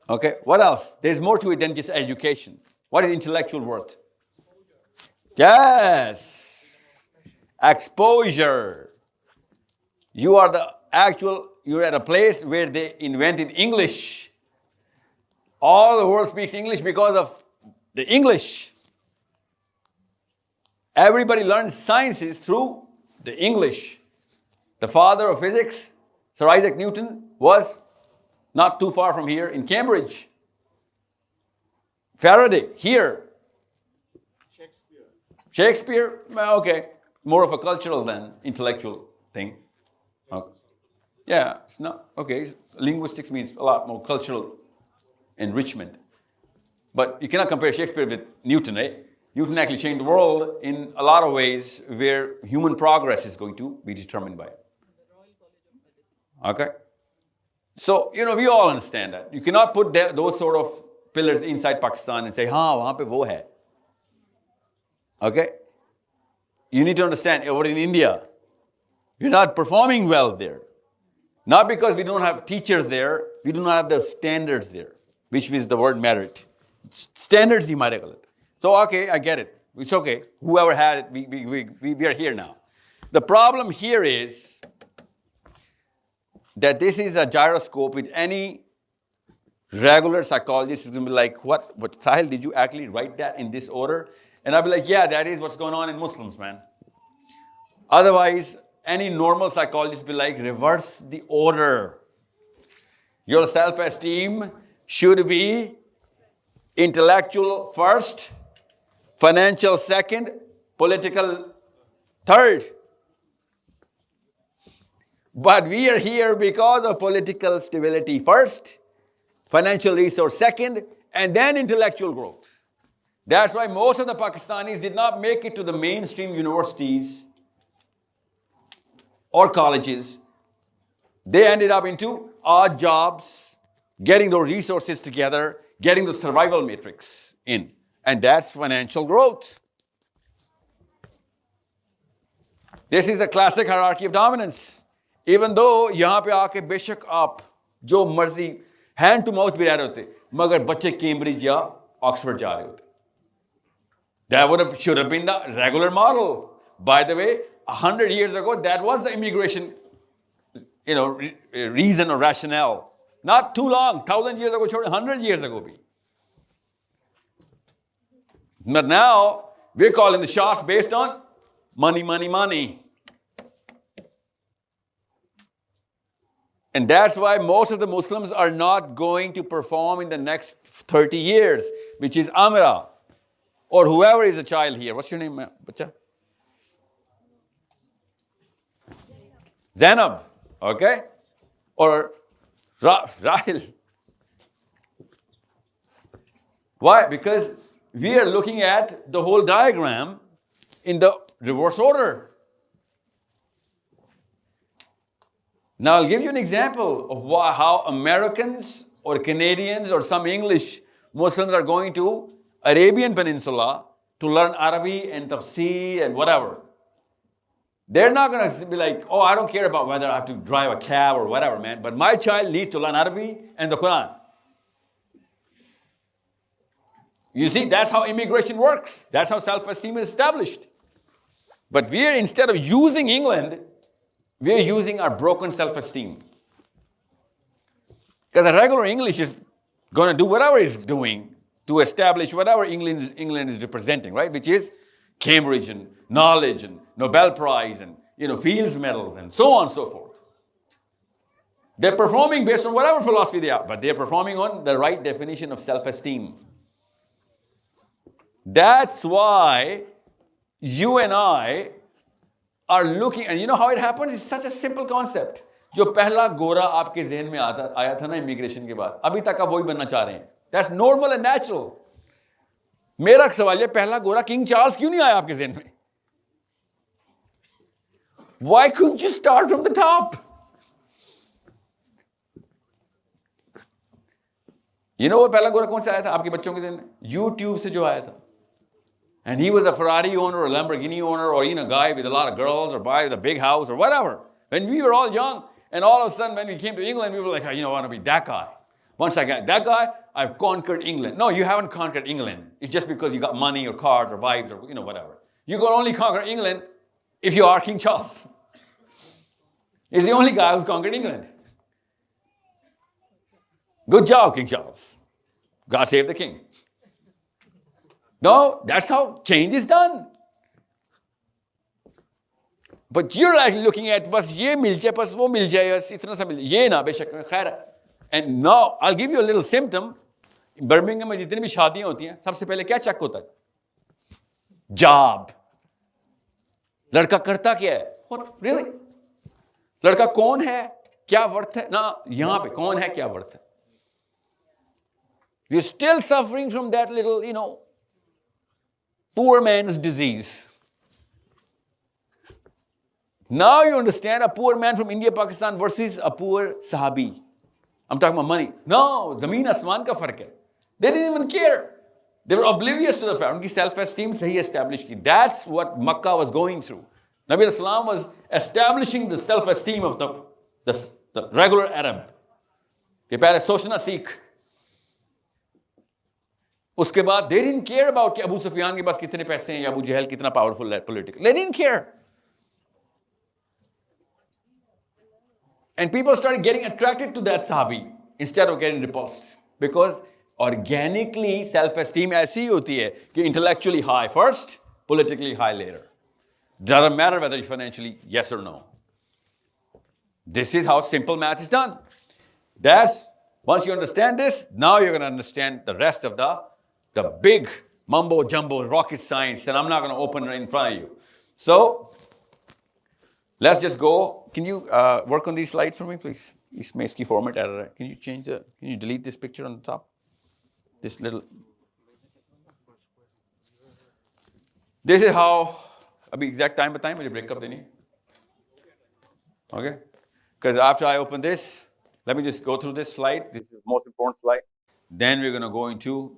Okay, what else? There's more to it than just education. What is intellectual worth? Yes. Exposure. You're at a place where they invented English. All the world speaks English because of the English. Everybody learns sciences through the English. The father of physics, Sir Isaac Newton, was not too far from here in Cambridge. Faraday, here. Shakespeare, well, okay, more of a cultural than intellectual thing. Okay. Yeah, it's not, okay, linguistics means a lot more cultural enrichment. But you cannot compare Shakespeare with Newton, eh? Newton actually changed the world in a lot of ways where human progress is going to be determined by it. Okay? So, we all understand that. You cannot put those sort of pillars inside Pakistan and say, wahan pe wo hai. Okay? You need to understand, over in India, you're not performing well there. Not because we don't have teachers there, we do not have the standards there, which is the word merit. Standards ही हमारे गलत. So, okay, I get it. It's okay. Whoever had it, we are here now. The problem here is that this is a gyroscope with any regular psychologist is going to be like, what, Sahil, did you actually write that in this order? And I'll be like, yeah, that is what's going on in Muslims, man. Otherwise, any normal psychologist will be like, reverse the order. Your self-esteem should be intellectual first, financial second, political third. But we are here because of political stability first, financial resource second, and then intellectual growth. That's why most of the Pakistanis did not make it to the mainstream universities or colleges. They ended up into odd jobs, getting those resources together, getting the survival matrix in. And that's financial growth. This is the classic hierarchy of dominance. Even though यहाँ पे आके बेशक आप जो मर्जी hand to mouth भी रह रहे होते, मगर बच्चे Cambridge या Oxford जा रहे होते. That should have been the regular model. By the way, 100 years ago, that was the immigration, reason or rationale. Not too long, 1,000 years ago, 100 years ago. But now, we're calling the shots based on money, money, money. And that's why most of the Muslims are not going to perform in the next 30 years, which is Amira, or whoever is a child here. What's your name, bacha? Zainab, okay? Or Rahil. Why? Because we are looking at the whole diagram in the reverse order. Now, I'll give you an example of how Americans or Canadians or some English Muslims are going to Arabian Peninsula to learn Arabic and tafsir and whatever. They're not going to be like, oh, I don't care about whether I have to drive a cab or whatever, man. But my child needs to learn Arabic and the Quran. You see, that's how immigration works. That's how self-esteem is established. But we're, instead of using England, we're using our broken self-esteem. Because the regular English is going to do whatever it's doing to establish whatever England is representing, right? Which is Cambridge and knowledge and Nobel Prize and, Fields medals and so on and so forth. They're performing based on whatever philosophy they are, but they're performing on the right definition of self-esteem. That's why you and I are looking, and you know how it happens? It's such a simple concept. जो पहला गोरा आपके ज़हन में आया था ना immigration के बाद, अभी तक आप वही बनना चाह रहे हैं. That's normal and natural. मेरा सवाल है, पहला गोरा किंग चार्ल्स क्यों नहीं आया आपके ज़हन में? Why couldn't you start from the top? You know वो पहला गोरा कौन से आया था आपके बच्चों के ज़हन में? YouTube से जो आया था. And he was a Ferrari owner or a Lamborghini owner or a guy with a lot of girls or buy with a big house or whatever. When we were all young, and all of a sudden when we came to England, we were like, I want to be that guy. Once I get that guy, I've conquered England. No, you haven't conquered England. It's just because you got money or cars or wives or whatever. You can only conquer England if you are King Charles. He's the only guy who's conquered England. Good job, King Charles. God save the king. No, that's how change is done. But you're like looking at बस ये मिल जाए, बस वो मिल जाए, बस इतना सा मिल जाए, ये ना बेशक खैर. And now I'll give you a little symptom. Birmingham में जितनी भी शादियां होती हैं, सबसे पहले क्या चेक होता है? Job. लड़का करता क्या है? What? Really? लड़का कौन है? क्या वर्थ है? ना यहाँ पे कौन है? क्या वर्थ है? You're still suffering from that little, poor man's disease. Now you understand a poor man from India, Pakistan versus a poor Sahabi. I'm talking about money. No, zameen asman ka fark hai. They didn't even care. They were oblivious to the fact. Unki self-esteem sahi established ki. That's what Makkah was going through. Nabi Islam was establishing the self-esteem of the regular Arab. Ke pehle sochna seekh. उसके बाद they didn't care about कि अबू सुफियान के पास कितने पैसे हैं या अबू जहल कितना powerful है political. They didn't care. And people started getting attracted to that sahabi instead of getting repulsed. Because organically self-esteem ऐसी होती है कि intellectually high first, politically high later. Doesn't matter whether you're financially yes or no. This is how simple math is done. Once you understand this, now you're going to understand the rest of the big mumbo jumbo rocket science that I'm not going to open in front of you. So let's just go. Can you work on these slides for me, please? इसमें इसकी format error है. Can you delete this picture on the top? This is how, अभी exact time बताएं, मुझे break up देनी है. Okay? Because after I open this, let me just go through this slide. This is the most important slide. Then we're going to go into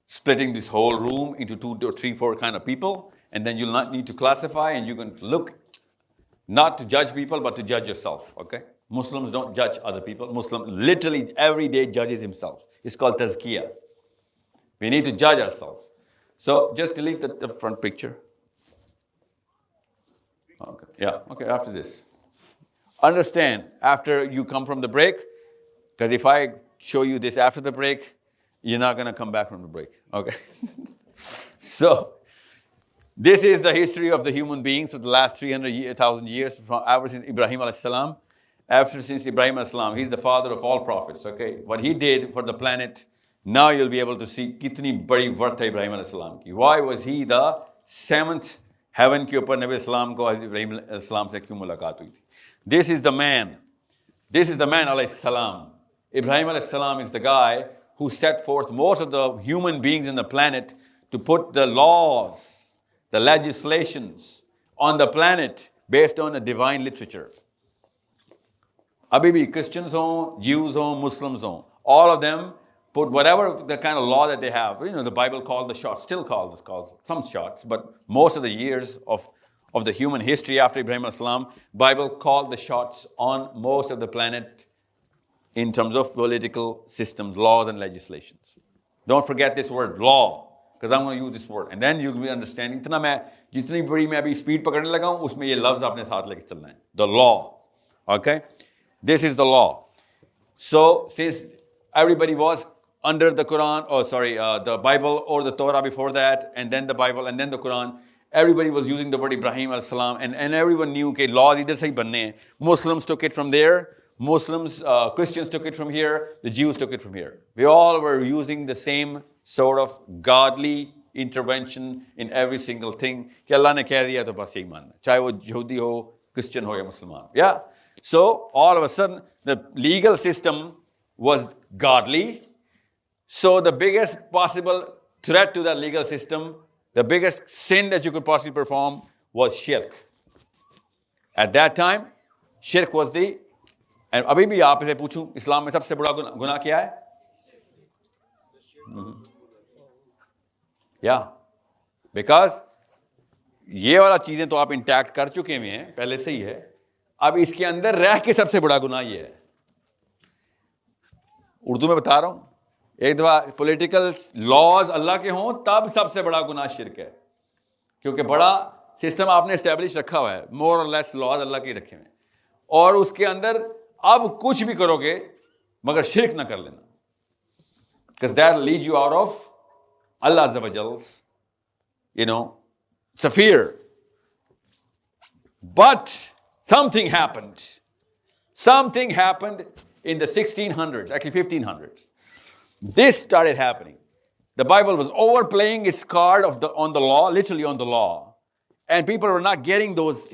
splitting this whole room into 2 or 3, 4 kind of people. And then you'll not need to classify and you're going to look not to judge people, but to judge yourself. Okay? Muslims don't judge other people. Muslim literally every day judges himself. It's called tazkiyah. We need to judge ourselves. So just delete the front picture. Okay. Yeah. Okay. After this. Understand, after you come from the break, because if I show you this after the break, you're not going to come back from the break. Okay? So, this is the history of the human beings for the last 300,000 years, from ever since Ibrahim alayhi salam. Since Ibrahim alayhi salam, he's the father of all prophets. Okay? What he did for the planet, now you'll be able to see kitni badi worth hai Ibrahim alayhi salam ki. Why was he the 7th heaven ke upar Nabi salam ko Ibrahim alayhi salam se kyun mulaqat hui thi? This is the man. This is the man, alayhi salam. Ibrahim alayhi salam is the guy who set forth most of the human beings in the planet to put the laws, the legislations on the planet based on a divine literature. Abhi bhi Christians ho, Jews ho, Muslims ho, all of them put whatever the kind of law that they have. The Bible called the shots, still calls some shots, but most of the years of the human history after Ibrahim alayhi salam, Bible called the shots on most of the planet in terms of political systems, laws and legislations. Don't forget this word, law, because I'm going to use this word. And then you'll be understanding, इतना मैं जितनी बड़ी मैं अभी speed पकड़ने लगा हूँ, उसमें ये लफ्ज़ आपने साथ लेके चलना है. The law. Okay? This is the law. So, since everybody was under the Quran, the Bible or the Torah before that, and then the Bible, and then the Quran, everybody was using the word Ibrahim alayhi salam, and everyone knew that laws idhar se hi banne hain. Muslims took it from there. Christians took it from here. The Jews took it from here. We all were using the same sort of godly intervention in every single thing कि अल्लाह ने कह दिया तो बस यही मानना, चाहे वो यहूदी हो, क्रिश्चियन हो या मुसलमान. Yeah. So all of a sudden the legal system was godly. So the biggest possible threat to that legal system, the biggest sin that you could possibly perform was shirk. At that time, shirk was the, and अभी भी आपसे पूछूं, इस्लाम में सबसे बड़ा गुनाह क्या है? या बिकॉज ये वाला चीजें तो आप इंटैक्ट कर चुके हुए हैं पहले से ही है, अब इसके अंदर रह के सबसे बड़ा गुनाह ये है. उर्दू में बता रहा हूं, एक दफा पॉलिटिकल लॉज अल्लाह के हों तब सबसे बड़ा गुनाह शिर्क है, क्योंकि बड़ा सिस्टम आपने एस्टेब्लिश रखा हुआ है, मोर और लेस लॉज अल्लाह के रखे हुए हैं, और उसके अंदर अब कुछ भी करोगे मगर शिर्क ना कर लेना, because that leads you out of Allah Azza wa Jal's, sphere. But something happened. Something happened in the 1600s, actually 1500s. This started happening. The Bible was overplaying its card on the law, literally on the law. And people were not getting those,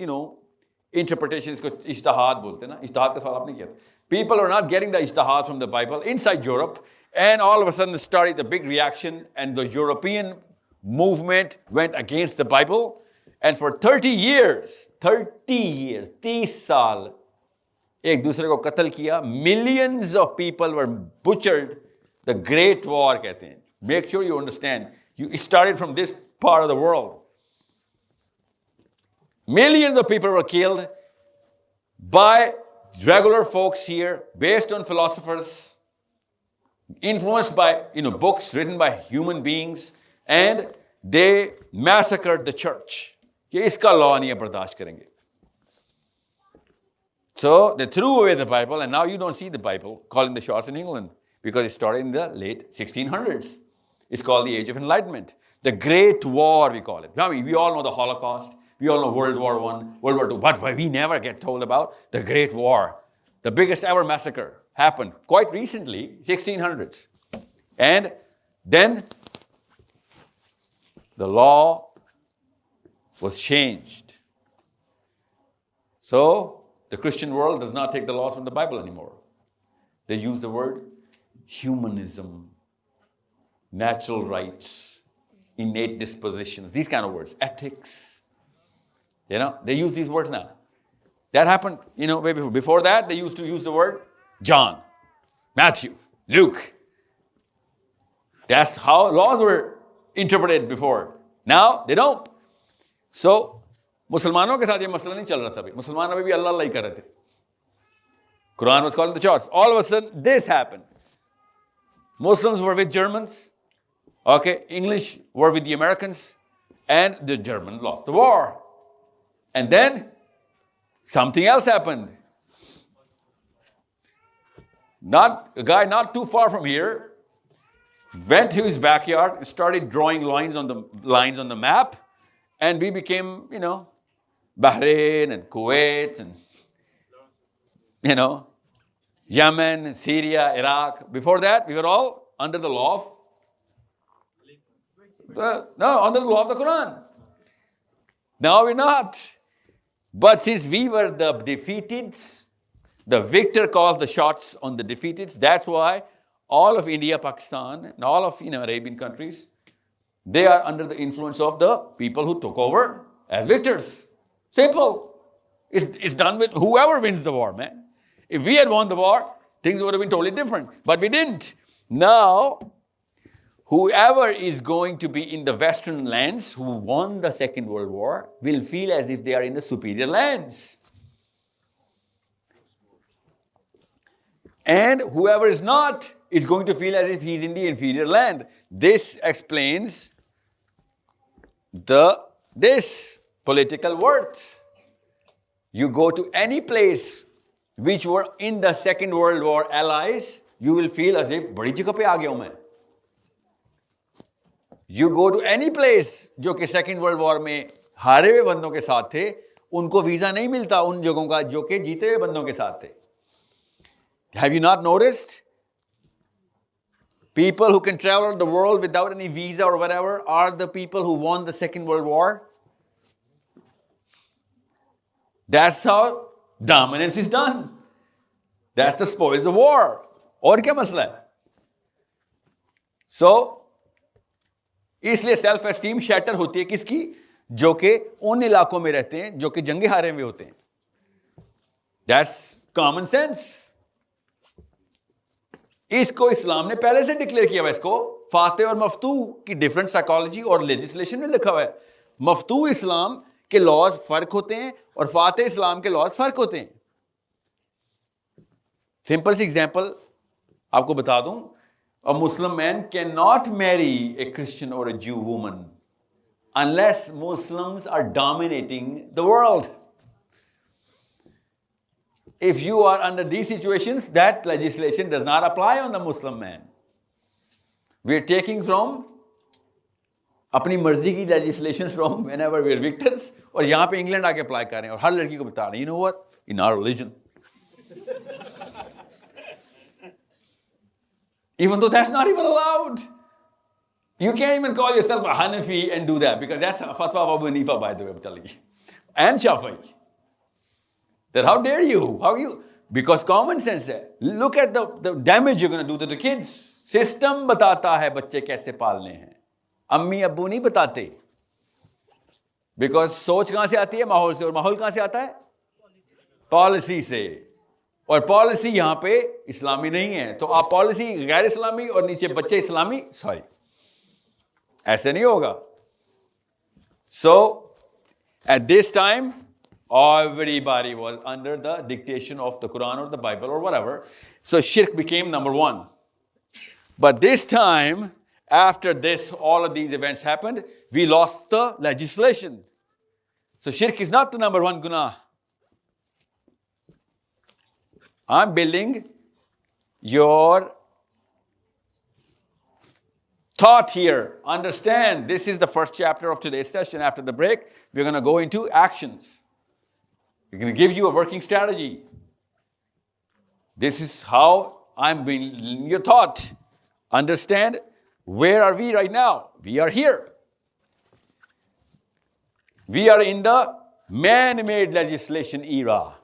interpretations. Ijtihad bolte na, ijtihad ka sawal aapne kiya. People were not getting the ijtihad from the Bible inside Europe. And all of a sudden started the big reaction, and the European movement went against the Bible. And for 30 years, 30 साल एक दूसरे को कत्ल किया. Millions of people were butchered. The Great War कहते हैं. Make sure you understand. You started from this part of the world. Millions of people were killed by regular folks here, based on philosophers, influenced by books written by human beings, and they massacred the church. कि इसका law नहीं है, बर्दाश्त करेंगे. So they threw away the Bible, and now you don't see the Bible calling the shots in England, because it started in the late 1600s. It's called the Age of Enlightenment. The Great War, we call it. I mean, we all know the Holocaust. We all know World War I, World War II. But we never get told about the Great War. The biggest ever massacre happened quite recently, 1600s. And then the law was changed. So the Christian world does not take the laws from the Bible anymore. They use the word humanism, natural rights, innate dispositions, these kind of words, ethics. They use these words now. That happened, way before. Before that, they used to use the word John, Matthew, Luke. That's how laws were interpreted before. Now, they don't. So, मुसलमानों के साथ ये मसला नहीं चल रहा था अभी. मुसलमान अभी भी अल्लाह अल्लाह ही कर रहे थे. Quran was calling the shots. All of a sudden, this happened. Muslims were with Germans. Okay, English were with the Americans. And the Germans lost the war. And then, something else happened. A guy not too far from here went to his backyard, started drawing lines on the map, and we became, Bahrain and Kuwait and, Yemen, Syria, Iraq. Before that, we were all under the law under the law of the Quran. Now we're not. But since we were the defeated, the victor calls the shots on the defeated. That's why all of India, Pakistan, and all of Arabian countries, they are under the influence of the people who took over as victors. Simple. It's done with whoever wins the war, man. If we had won the war, things would have been totally different. But we didn't. Now, whoever is going to be in the Western lands who won the Second World War will feel as if they are in the superior lands. And whoever is not is going to feel as if he's in the inferior land. This explains this political worth. You go to any place which were in the Second World War allies, you will feel as if बड़ी जगह पे आ गया हूं मैं. You go to any place जो कि Second World War में हारे हुए बंदों के साथ थे, उनको वीजा नहीं मिलता उन जगहों का जो कि जीते हुए बंदों के साथ थे. Have you not noticed? People who can travel the world without any visa or whatever are the people who won the Second World War. That's how dominance is done. That's the spoils of war. और क्या मसला है? So, इसलिए self esteem shatter होती है किसकी? जो कि उन इलाकों में रहते हैं जो कि जंगे हारे हुए होते हैं. That's common sense. इसको इस्लाम ने पहले से डिक्लेयर किया हुआ है. इसको फाते और मफ्तू की डिफरेंट साइकोलॉजी और लेजिस्लेशन में लिखा हुआ है. मफ्तू इस्लाम के लॉज फर्क होते हैं और फाते इस्लाम के लॉज फर्क होते हैं. सिंपल सी एग्जांपल आपको बता दूं. A Muslim man cannot marry a Christian or a Jew woman unless Muslims are dominating the world. If you are under these situations, that legislation does not apply on the Muslim man. We are taking from अपनी मर्जी की legislations from whenever we are victims और यहाँ पे England आके apply कर रहे हैं और हर लड़की को बता रहे हैं, you know what? In our religion. Even though that's not even allowed. You can't even call yourself a Hanafi and do that because that's a fatwa of Abu Hanifa, by the way, I'm telling you. And Shafi'i. That how dare you? How you? Because common sense है. Look at the damage you're going to do to the kids. System बताता है बच्चे कैसे पालने हैं. अम्मी अब्बू नहीं बताते. Because सोच कहाँ से आती है? माहौल से. और माहौल कहाँ से आता है? पॉलिसी से. और पॉलिसी यहां पे इस्लामी नहीं है तो आप पॉलिसी गैर इस्लामी और नीचे बच्चे इस्लामी, सॉरी, ऐसे नहीं होगा. So at this time everybody was under the dictation of the Quran or the Bible or whatever. So shirk became number one. But this time, after this, all of these events happened, we lost the legislation. So shirk is not the number one guna. I'm building your thought here. Understand, this is the first chapter of today's session. After the break, we're going to go into actions. We're going to give you a working strategy. This is how I'm building your thought. Understand, where are we right now? We are here. We are in the man-made legislation era.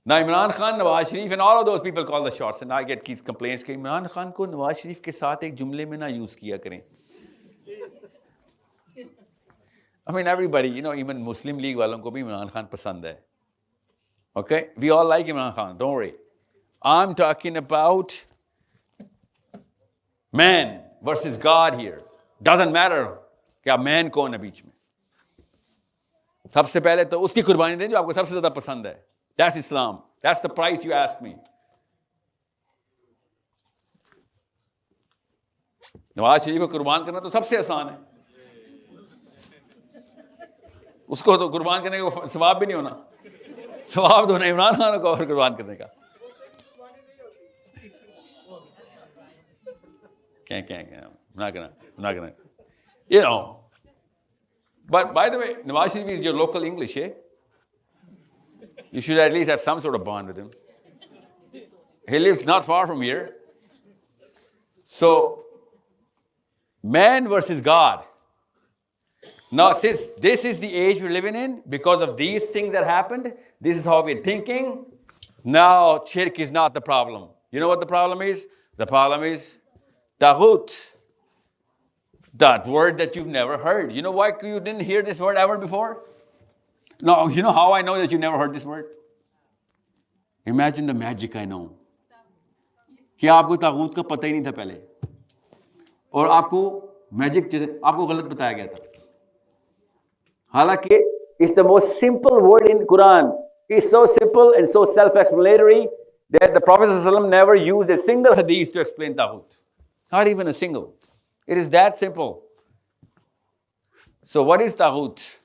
Now Imran Khan, Nawaz Sharif and all of those people call the shots and I get these complaints कि इमरान खान को नवाज शरीफ के साथ एक जुमले में ना use किया करें. I mean everybody, you know, even Muslim League वालों को भी इमरान खान पसंद है. Okay, we all like Imran Khan, don't worry. I'm talking about man versus God here. Doesn't matter क्या man कौन है बीच में. सबसे पहले तो उसकी कुर्बानी दें जो आपको सबसे ज्यादा पसंद है. That's Islam. That's the price you ask me. Nawaz Sharif को कुर्बान करना तो सबसे आसान है. उसको तो कुर्बान करने का सवाब भी नहीं होना. सवाब तो होना इमरान खान को और कुर्बान करने का. क्या ना करना. You know. But by the way, Nawaz Sharif is your local English, eh? You should at least have some sort of bond with him. He lives not far from here. So, man versus God. Now, since this is the age we're living in, because of these things that happened, this is how we're thinking. Now, shirk is not the problem. You know what the problem is? The problem is taghut. That word that you've never heard. You know why you didn't hear this word ever before? No, you know how I know that you never heard this word? Imagine the magic I know. कि आपको तागूत का पता ही नहीं था पहले और आपको magic आपको गलत बताया गया था. हालांकि it's the most simple word in Quran. It's so simple and so self-explanatory that the Prophet ﷺ never used a single hadith to explain taghut. Not even a single. It is that simple. So what is taghut?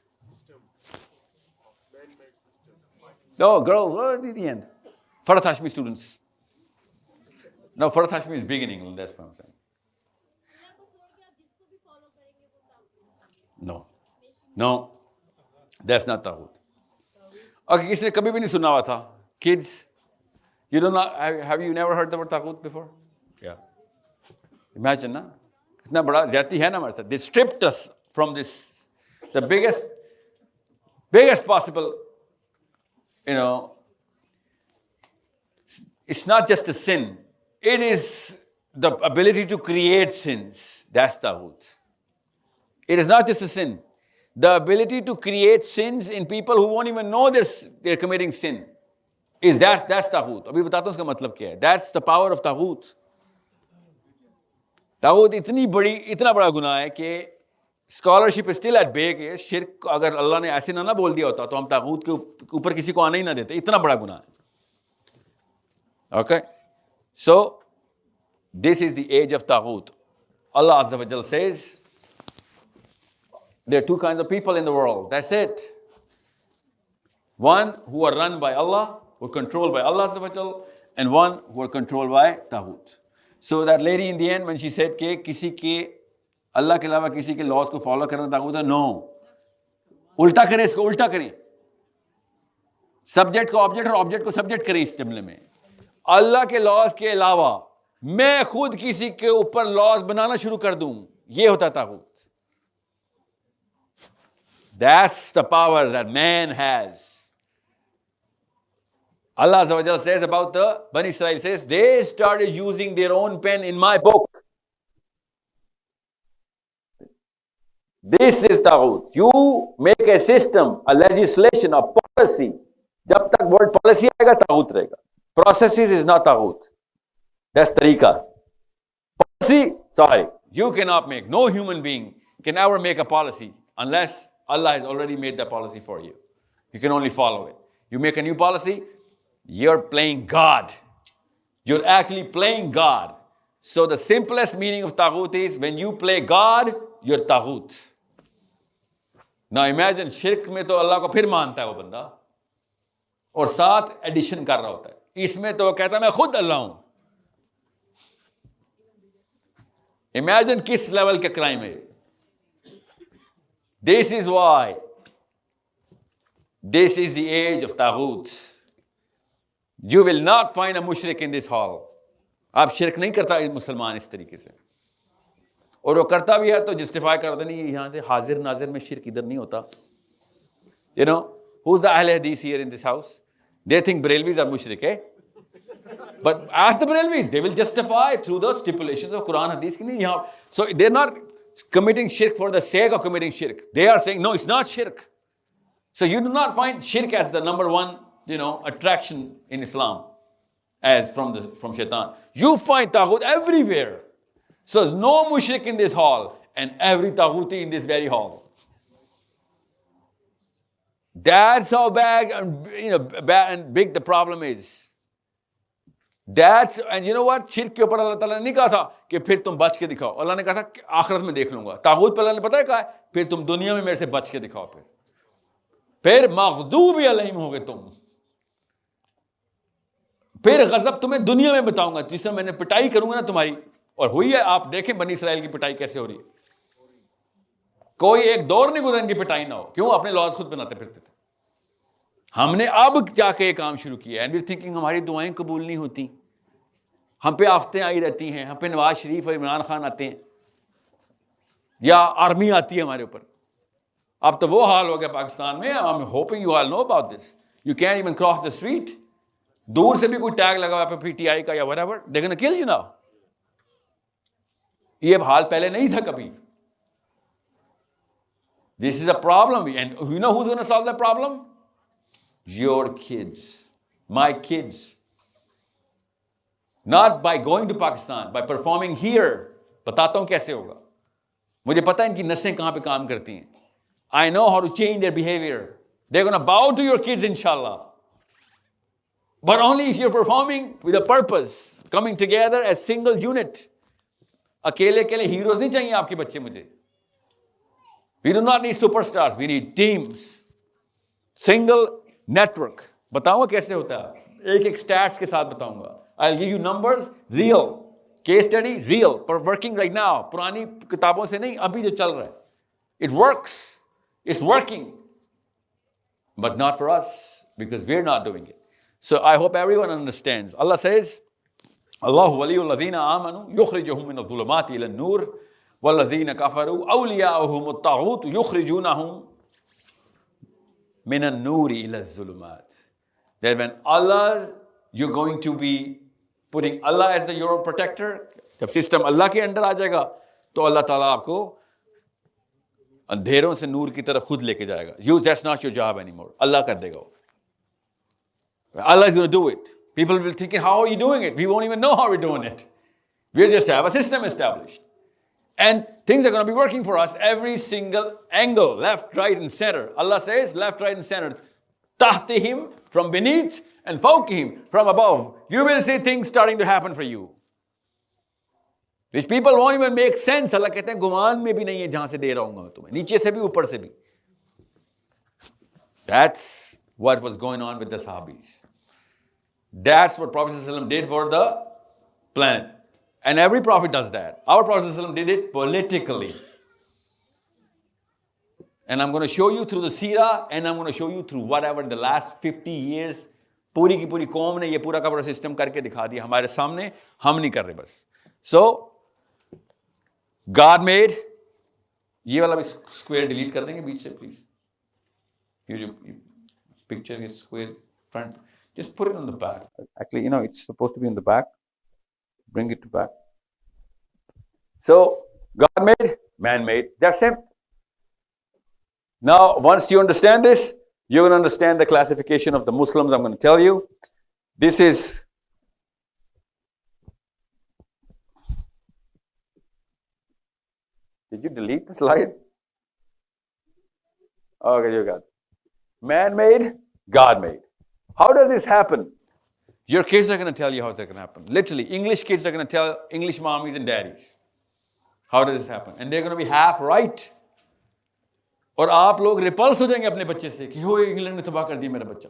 No, girls, at the end. Farhat Hashmi students. No, Farhat Hashmi is big in England, that's what I'm saying. No, that's not taghut. Okay, किसने कभी भी नहीं सुना हुआ था? Kids, you don't know, have you never heard the word taghut before? Yeah. Imagine, na? कितना बड़ा ज़्यादती है ना हमारे साथ. They stripped us from this, the biggest possible, it's not just a sin. It is the ability to create sins. That's taghut. It is not just a sin. The ability to create sins in people who won't even know they're committing sin. That's taghut. अभी बताता हूँ उसका मतलब क्या है. That's the power of taghut. तागूत इतना बड़ा गुनाह है कि स्कॉलरशिप स्टिल एट बे के शिर्क अगर अल्लाह ने ऐसे ना बोल दिया होता तो हम तागूत के ऊपर किसी को आने ही ना देते. इतना बड़ा गुनाह है. Okay, so this is the age of taghut. Allah Azza wa Jal says there are two kinds of people in the world. That's it. One who are run by Allah, who are controlled by Allah Azza wa Jal, and one who are controlled by taghut. So that lady in the end when she said कि किसी के अल्लाह के अलावा किसी के laws को follow करना तागूत है, नो, उल्टा करें, इसको उल्टा करें. सब्जेक्ट को ऑब्जेक्ट और ऑब्जेक्ट को सब्जेक्ट करें. इस जमले में अल्लाह के लॉज के अलावा मैं खुद किसी के ऊपर लॉज बनाना शुरू कर दूं, ये होता तागूत. That's the power that man has. Allah Azza wa Jalla says about the Bani Israel, says they started using their own pen in my book. This is taghut. You make a system, a legislation, a policy. जब तक word policy आएगा तागूत रहेगा. Processes is not taghut. That's tariqa. Policy, sorry, you cannot make. No human being can ever make a policy unless Allah has already made that policy for you. You can only follow it. You make a new policy, you're playing God. You're actually playing God. So the simplest meaning of taghut is when you play God, you're taghut. Now imagine shirk में तो अल्लाह को फिर मानता है वो बंदा और साथ एडिशन कर रहा होता है. इसमें तो वो कहता है मैं खुद अल्लाह हूं. Imagine किस लेवल का क्राइम है. This is why this is the age of taghut. You will not find a mushrik in this hall. आप शिरक नहीं करता मुसलमान इस तरीके से, और वो करता भी है तो जस्टिफाई करता नहीं, यहां से हाजिर नाजिर में शिरक इधर नहीं होता. You know, who's the Ahl Hadith here in this house? They think Barelvis are mushrik, eh? But ask the Barelvis, they will justify through the stipulations of Quran Hadith. So they're not committing shirk for the sake of committing shirk. They are saying, no, it's not shirk. So you do not find shirk as the number one, attraction in Islam, as from shaitan. You find taghut everywhere. So there's no mushrik in this hall, and every taghuti in this very hall. That's how bad and big the problem is. And you know what? शिर्क के ऊपर अल्लाह ताला ने नहीं कहा था कि फिर तुम बच के दिखाओ. अल्लाह ने कहा था कि आखिरत में देख लूंगा. तागूत पर अल्लाह ने पता है कहा है, फिर तुम दुनिया में मेरे से बच के दिखाओ. फिर मग़दूब अलैहिम होगे तुम. फिर गजब तुम्हें दुनिया में बताऊंगा जिसमें मैंने पिटाई करूंगा ना तुम्हारी. और हुई है. आप देखें बनी इसराइल की पिटाई कैसे हो रही है. कोई एक दौर नहीं गुजरा इनकी पिटाई ना हो. क्यों? अपने लॉज खुद बनाते फिरते थे. हमने अब जाके ये काम शुरू किया. एंड वी आर थिंकिंग हमारी दुआएं कबूल नहीं होती, हम पे आफतें आई रहती हैं, हम पे नवाज शरीफ और इमरान खान आते हैं या आर्मी आती है हमारे ऊपर. अब तो वो हाल हो गया पाकिस्तान में. I am hoping you all know about this. You can even cross the street. दूर से भी कोई टैग लगा हुआ है पीटीआई का या whatever, they gonna kill you now. ये हाल पहले नहीं था कभी. This is a problem. And you know who is gonna solve the problem? Your kids, my kids. Not by going to Pakistan, by performing here. बताता हूं कैसे होगा. मुझे पता है इनकी नसें कहां पे काम करती हैं. I know how to change their behavior. They're going to bow to your kids, inshallah. But only if you're performing with a purpose, coming together as single unit. अकेले अकेले heroes नहीं चाहिए आपके बच्चे मुझे. We do not need superstars. We need teams. Single network. बताऊंगा कैसे होता है. एक एक स्टैट्स के साथ बताऊंगा. I'll give you numbers, real. Case study, real. पर working right now. पुरानी किताबों से नहीं, अभी जो चल रहा है. It works. It's working. But not for us, because we're not doing it. So I hope everyone understands. Allah says, Allahu waliyul ladhina amanu yukhrijuhum min adh-dhulumati ila an-nur wal ladhina kafaru awliya'uhum at-taghut yukhrijunahum min an-nuri ila adh-dhulumat. That when Allah, you're going to be putting Allah as your protector. जब system अल्लाह के under आ जाएगा तो अल्लाह ताला आपको अंधेरों से नूर की तरफ खुद लेके जाएगा. That's not your job anymore. Allah कर देगा वो. Allah is going to do it. People will be thinking, how are you doing it? We won't even know how we're doing it. We'll just have a system established. And things are going to be working for us every single angle, left, right, and center. Allah says left, right, and center. Tahtihim, from beneath, and fawqihim, from above. You will see things starting to happen for you. Which people won't even make sense. Allah कहते हैं गुमान में भी नहीं है जहां से दे रहा हूं मैं तुम्हें, नीचे से भी ऊपर से भी. That's what was going on with the Sahabis. That's what Prophet ﷺ did for the planet. And every Prophet does that. Our Prophet ﷺ did it politically. And I'm going to show you through the seerah, and I'm going to show you through whatever the last 50 years, पूरी की पूरी कौम ने ये पूरा का पूरा system करके दिखा दिया हमारे सामने, हम नहीं कर रहे बस. So, God made, ये वाला भी square delete कर देंगे बीच से please. You picture is square front. Just put it on the back. Actually, it's supposed to be in the back. Bring it to back. So, God made, man made. That's it. Now, once you understand this, you're going to understand the classification of the Muslims. I'm going to tell you. This is Did you delete the slide? Okay, you got it. Man made, God made. How does this happen? Your kids are going to tell you how it's going to happen. Literally, English kids are going to tell English mommies and daddies. How does this happen? And they're going to be half right. और आप लोग ripples हो जाएंगे अपने बच्चे से कि हो इंग्लैंड ने तबाह कर दिया मेरा बच्चा.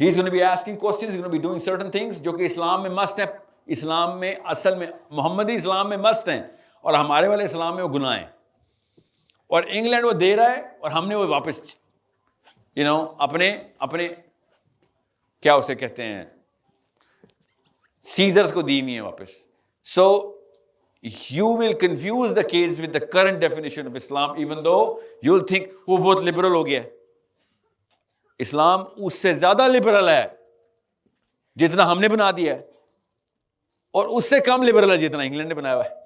He's going to be asking questions, he's going to be doing certain things जो कि इस्लाम में मस्ट है. इस्लाम में असल में मोहम्मदी इस्लाम में मस्ट हैं और हमारे वाले इस्लाम में वो गुनाह हैं. और इंग्लैंड वो दे रहा है और हमने वो वापस अपने क्या उसे कहते हैं सीजर्स को दी हुई है वापस. So you will confuse the kids with the current definition of Islam, even though you'll think वो बहुत लिबरल हो गया. इस्लाम उससे ज्यादा लिबरल है जितना हमने बना दिया है और उससे कम लिबरल है जितना इंग्लैंड ने बनाया हुआ है.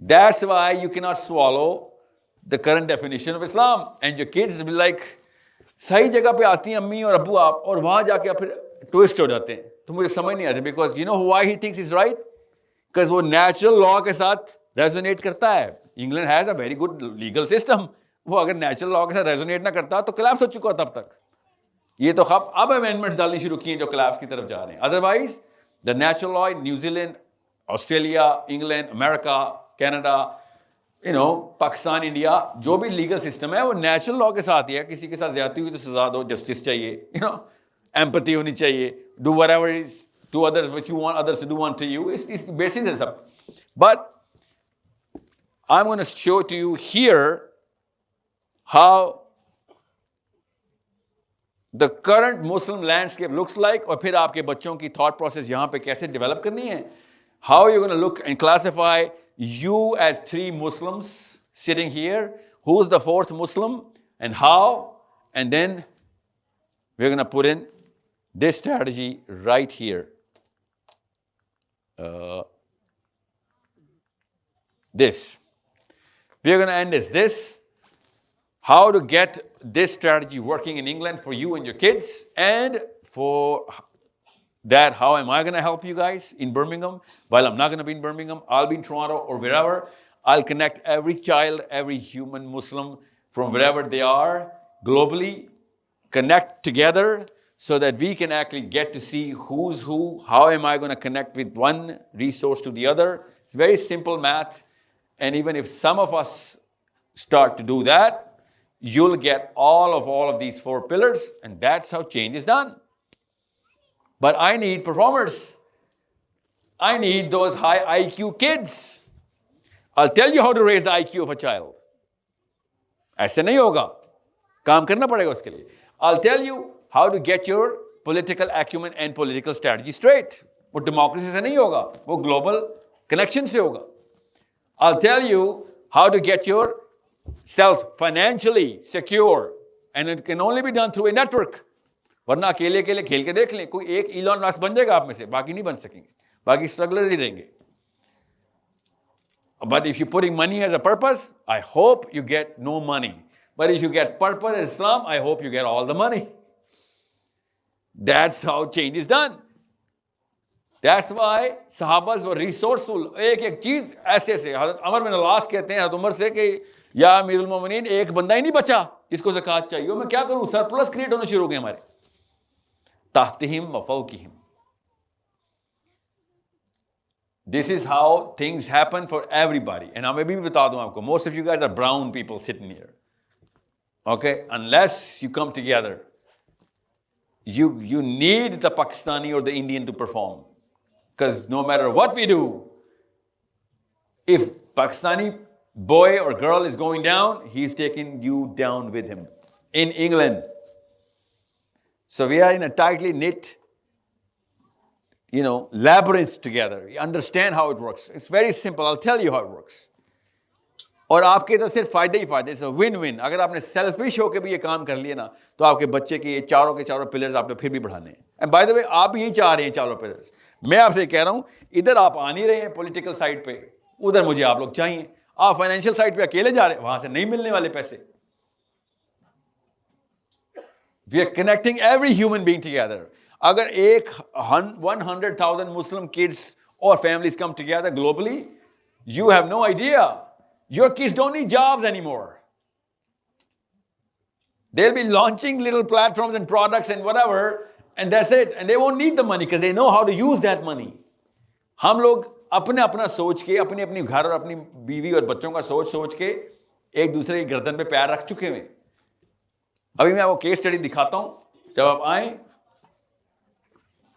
That's why you cannot swallow the current definition of Islam. And your kids will be like, सही जगह पे आती हैं अम्मी और अब्बू आप और वहां जाके फिर ट्विस्ट हो जाते हैं. तो मुझे समझ नहीं आता because you know why he thinks he's right? Because वो नेचुरल लॉ के साथ रेजोनेट करता है. England has a very good legal system. वो अगर नेचुरल लॉ के साथ रेजोनेट ना करता तो कोलैप्स हो चुका तब तक. ये तो अब अमेंडमेंट डालनी शुरू की हैं जो कोलैप्स की तरफ जा रहे हैं. Otherwise the natural law in New Zealand, Australia, England, America, Canada, Pakistan, India, जो भी लीगल सिस्टम है वो नेचुरल लॉ के साथ ही है. किसी के साथ ज्यादती हुई तो सजा दो, जस्टिस चाहिए, एम्पैथी होनी चाहिए, do whatever is to others which you want others to do unto you. It's basis and stuff. But I'm going to show to you here how the current Muslim landscape looks like, और फिर आपके बच्चों की thought process यहाँ पे कैसे develop करनी है. How you're going to look and classify you as 3 Muslims sitting here. Who's the 4th Muslim and how? And then we're going to put in this strategy right here. This. We're going to end this. How to get this strategy working in England for you and your kids. And for that, how am I going to help you guys in Birmingham? While I'm not going to be in Birmingham, I'll be in Toronto or wherever. I'll connect every child, every human Muslim from wherever they are globally, connect together so that we can actually get to see who's who. How am I going to connect with one resource to the other? It's very simple math. And even if some of us start to do that, you'll get all of these 4 pillars, and that's how change is done. But I need performers. I need those high IQ kids. I'll tell you how to raise the IQ of a child. ऐसे नहीं होगा. काम करना पड़ेगा उसके लिए. I'll tell you how to get your political acumen and political strategy straight. वो democracy से नहीं होगा, वो ग्लोबल कनेक्शन से होगा. I'll tell you how to get yourself financially secure, and it can only be done through a network. वरना अकेले अकेले खेल के देख लें, कोई एक इलॉन मस्क बन जाएगा आप में से, बाकी नहीं बन सकेंगे, बाकी स्ट्रगलर्स ही रहेंगे. But if you're putting money as a purpose, I hope you get no money. But if you get purpose in Islam, I hope you get all the money. That's how change is done. That's why Sahabas were resourceful. एक एक चीज ऐसे ऐसे अमर बिन alas कहते हैं हज़रत उमर से कि या अमीरुल मोमिनीन, एक बंदा ही नहीं बचा जिसको ज़कात चाहिए, मैं क्या करूं, सरप्लस क्रिएट होने शुरू हो गए हमारे. ताहतिहिम व फौकिहिम. This is how things happen for everybody. And मैं भी बता दूं आपको, most of you guys are brown people sitting here. Okay, unless you come together, you need the Pakistani or the Indian to perform. Because no matter what we do, if Pakistani boy or girl is going down, he's taking you down with him in England. So we are in a tightly knit, labyrinth together. You understand how it works. It's very simple. I'll tell you how it works. और आपके तो सिर्फ फायदे ही फायदे. सो win win. अगर आपने selfish होकर भी ये काम कर लिया ना, तो आपके बच्चे के ये चारों के चारों पिलर्स आपने फिर भी बढ़ाने हैं. एंड बाय द वे, आप यही चाह रहे हैं चारों पिलर्स. मैं आपसे कह रहा हूं, इधर आप आ नहीं रहे हैं पॉलिटिकल साइड पे, उधर मुझे आप लोग चाहिए. आप फाइनेंशियल साइड पे अकेले जा रहे हैं, वहां से नहीं मिलने वाले पैसे. We are connecting every human being together. अगर 100,000 Muslim kids or families come together globally, you have no idea. Your kids don't need jobs anymore. They'll be launching little platforms and products and whatever, and that's it. And they won't need the money because they know how to use that money. हम लोग अपने अपना सोच के, अपने अपने घर और अपनी बीवी और बच्चों का सोच के एक दूसरे की गर्दन पे पैर रख चुके हैं. अभी मैं आपको केस स्टडी दिखाता हूं.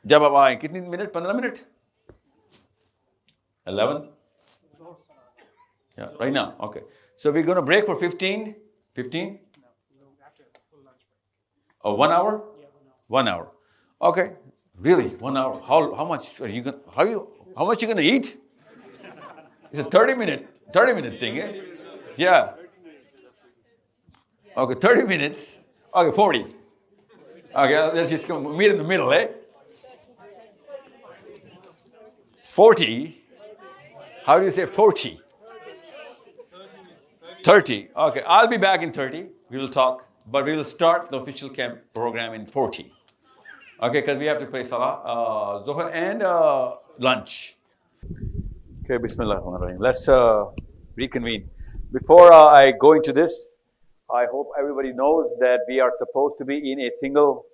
जब आप आए कितनी minute, 15 minute, 11. Yeah, right now. Okay. So we're going to break for 15. No, after the full lunch break. Oh, 1 hour? Yeah, 1 1 hour. hour. Okay. Really? 1 hour. How much are you going? How much you going to eat? It's a 30 minute thing, eh? Yeah. Okay, 30 minutes. Okay, 40. Okay, let's just go meet in the middle, eh? 40. How do you say 40? 30. Okay, I'll be back in 30. We will talk, but we will start the official camp program in 40. Okay, because we have to pray Salah, Zuhr, and lunch. Okay, Bismillahirrahmanirrahim. Let's reconvene. Before I go into this, I hope everybody knows that we are supposed to be in a single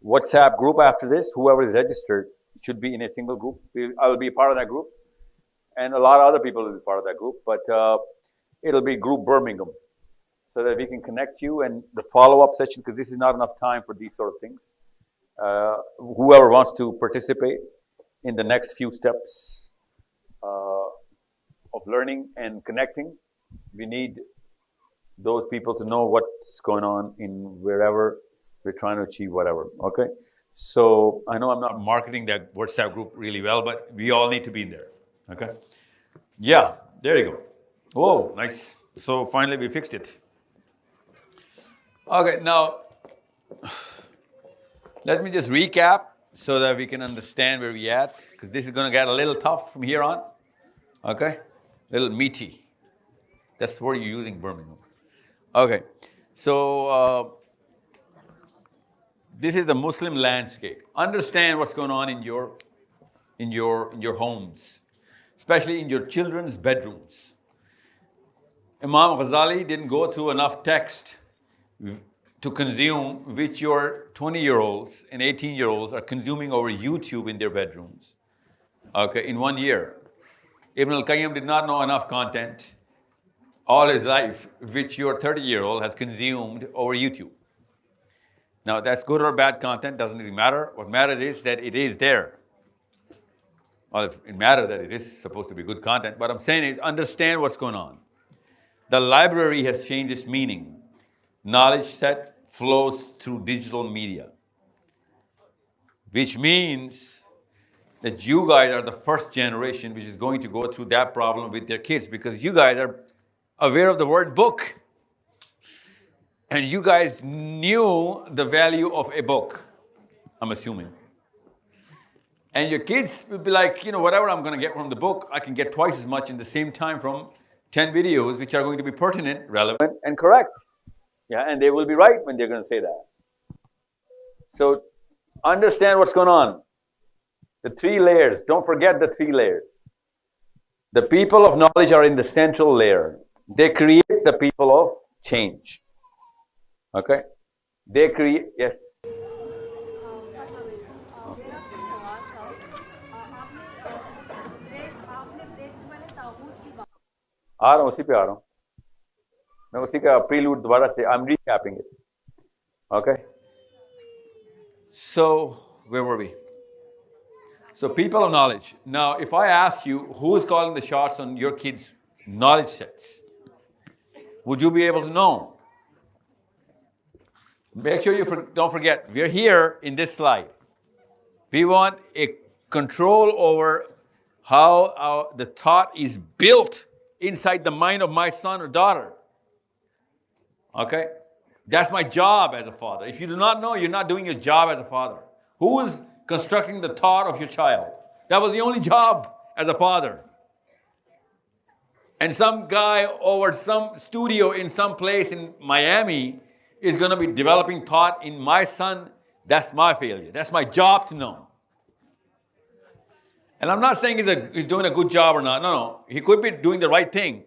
WhatsApp group after this. Whoever is registered should be in a single group. I will be a part of that group, and a lot of other people will be part of that group, but it'll be group Birmingham, so that we can connect you and the follow-up session, because this is not enough time for these sort of things. Whoever wants to participate in the next few steps of learning and connecting, we need those people to know what's going on in wherever we're trying to achieve whatever. Okay? So I know I'm not marketing that WhatsApp group really well, but we all need to be in there. Okay? Yeah, there you go. Whoa, nice. So finally we fixed it. Okay, now let me just recap so that we can understand where we're at, because this is going to get a little tough from here on. Okay? A little meaty. That's the word you're using, Birmingham. Okay, so this is the Muslim landscape. Understand what's going on in your homes, especially in your children's bedrooms. Imam Ghazali didn't go through enough text to consume, which your 20-year-olds and 18-year-olds are consuming over YouTube in their bedrooms. Okay, in 1 year. Ibn al-Qayyim did not know enough content all his life, which your 30-year-old has consumed over YouTube. Now, that's good or bad content, doesn't really matter. What matters is that it is there. Well, it matters that it is supposed to be good content. What I'm saying is, understand what's going on. The library has changed its meaning. Knowledge set flows through digital media, which means that you guys are the first generation which is going to go through that problem with their kids, because you guys are aware of the word book. And you guys knew the value of a book, I'm assuming. And your kids will be like, whatever I'm going to get from the book, I can get twice as much in the same time from 10 videos, which are going to be pertinent, relevant, and correct. Yeah, and they will be right when they're going to say that. So understand what's going on. The 3 layers. Don't forget the 3 layers. The people of knowledge are in the central layer. They create the people of change. Okay? They create, yes. आ रहा हूँ उसी पे आ रहा हूँ मैं उसी का prelude दोबारा से I'm recapping it. Okay? So, where were we? So, people of knowledge. Now, if I ask you who's calling the shots on your kids' knowledge sets, would you be able to know? Make sure you don't forget, we're here in this slide. We want a control over how the thought is built inside the mind of my son or daughter. Okay? That's my job as a father. If you do not know, you're not doing your job as a father. Who is constructing the thought of your child? That was the only job as a father. And some guy over some studio in some place in Miami is going to be developing thought in my son. That's my failure. That's my job to know. And I'm not saying he's doing a good job or not. No. He could be doing the right thing.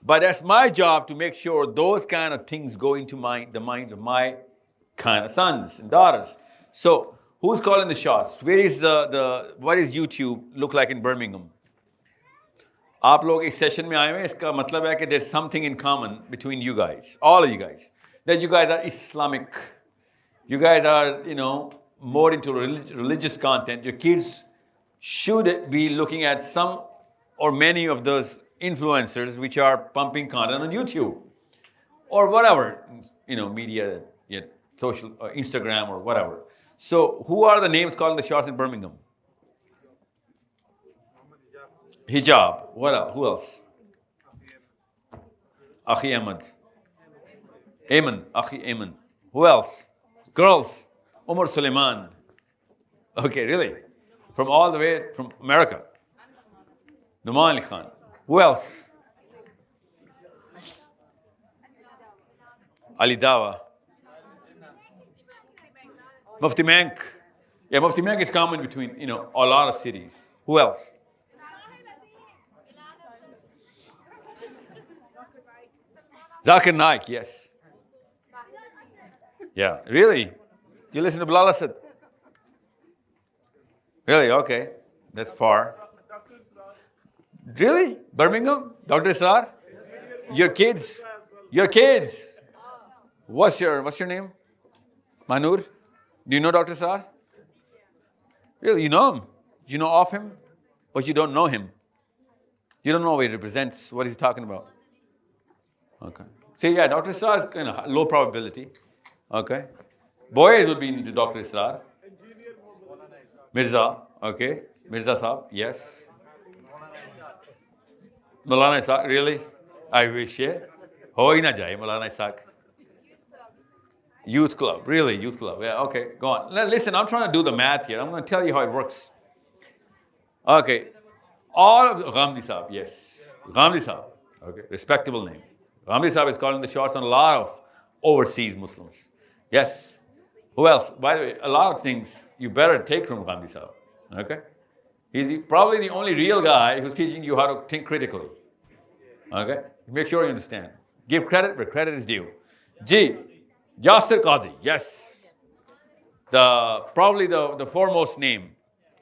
But that's my job to make sure those kind of things go into the minds of my kind of sons and daughters. So, who's calling the shots? Where is what is YouTube look like in Birmingham? आप लोग इस session में आए हैं, इसका मतलब है कि there's something in common between you guys, all of you guys. That you guys are Islamic. You guys are, more into religious content. Your kids should be looking at some or many of those influencers which are pumping content on YouTube or whatever, media, social, Instagram or whatever. So, who are the names calling the shots in Birmingham? Hijab. What else? Who else? Akhi Ahmed. Ayman. Akhi Ayman. Who else? Girls. Umar Suleiman. Okay, really? From all the way from America. Numan Ali Khan. Who else? Ali Dawa. Mufti Mank. Yeah, Mufti Mank is common between, a lot of cities. Who else? Zakir Naik, yes. Yeah, really? You listen to Bilal Asad? Really? Okay. That's far. Really? Birmingham? Dr. Israr? Your kids? Your kids? What's your name? Manur? Do you know Dr. Israr? Really? You know him? You know of him? But you don't know him. You don't know what he represents, what he's talking about. Okay. See, yeah, Dr. Israr is kind of low probability. Okay. Boys would be into Dr. Israr. Mirza. Okay. Mirza Saab. Yes. Maulana Ishaq. Really? I wish, yeah. Ho hi na jaye, Maulana Ishaq. Youth club. Really? Youth club. Yeah, okay. Go on. Listen, I'm trying to do the math here. I'm going to tell you how it works. Okay. All of Ghamdi Saab. Yes. Ghamdi Saab. Okay. Respectable name. Ghamdi Saab is calling the shots on a lot of overseas Muslims. Yes. Who else? By the way, a lot of things you better take from Ghamdi Saab. Okay? He's probably the only real guy who's teaching you how to think critically. Okay? Make sure you understand. Give credit where credit is due. G. Yasir Qadhi. Yes. Probably the foremost name.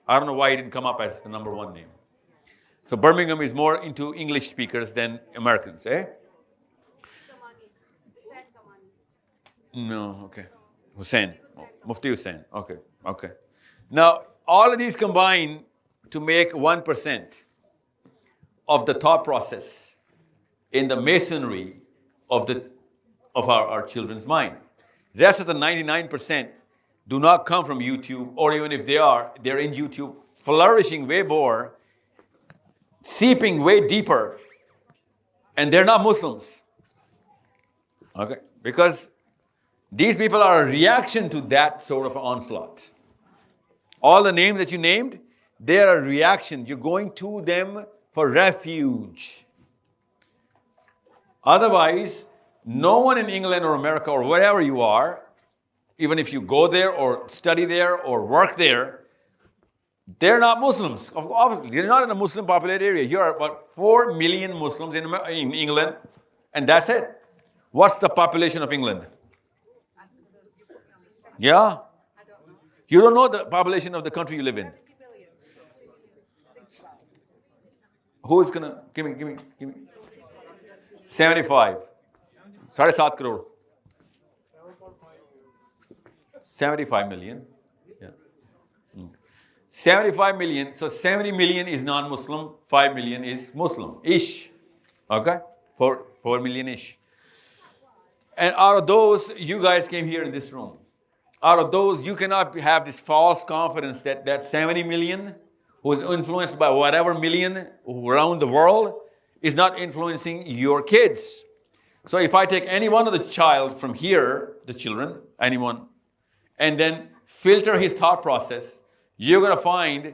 I don't know why he didn't come up as the number 1 name. So Birmingham is more into English speakers than Americans, eh? No, okay. Hussain. Oh, Mufti Hussain. Okay, okay. Now, all of these combine to make 1% of the thought process in the masonry of our children's mind. Rest of the 99% do not come from YouTube, or even if they are, they're in YouTube flourishing way more, seeping way deeper, and they're not Muslims. Okay? Because these people are a reaction to that sort of onslaught. All the names that you named, they are a reaction. You're going to them for refuge. Otherwise, no one in England or America or wherever you are, even if you go there or study there or work there, they're not Muslims. Obviously, you're not in a Muslim populated area. You're about 4 million Muslims in England, and that's it. What's the population of England? Yeah? You don't know the population of the country you live in. Who's gonna give me 75. 7.5 crore. 75 million. Yeah. 75 million. So 70 million is non-Muslim, 5 million is Muslim-ish. Okay? 4 million-ish. And out of those, you guys came here in this room. Out of those, you cannot have this false confidence that 70 million, who is influenced by whatever million around the world, is not influencing your kids. So if I take any one of the child from here, the children, anyone, and then filter his thought process, you're going to find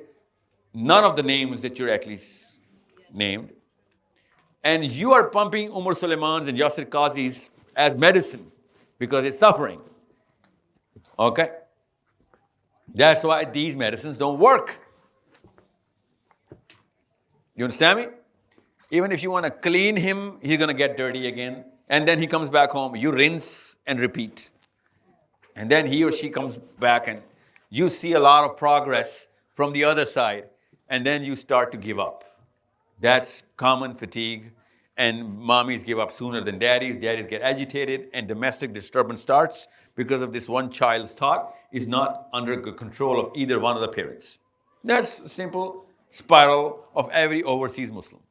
none of the names that you're actually named. And you are pumping Umar Suleimans and Yasir Qazis as medicine because it's suffering. Okay? That's why these medicines don't work. You understand me? Even if you want to clean him, he's going to get dirty again. And then he comes back home. You rinse and repeat. And then he or she comes back and you see a lot of progress from the other side. And then you start to give up. That's common fatigue. And mommies give up sooner than daddies. Daddies get agitated and domestic disturbance starts because of this one child's thought is not under control of either one of the parents. That's a simple spiral of every overseas Muslim.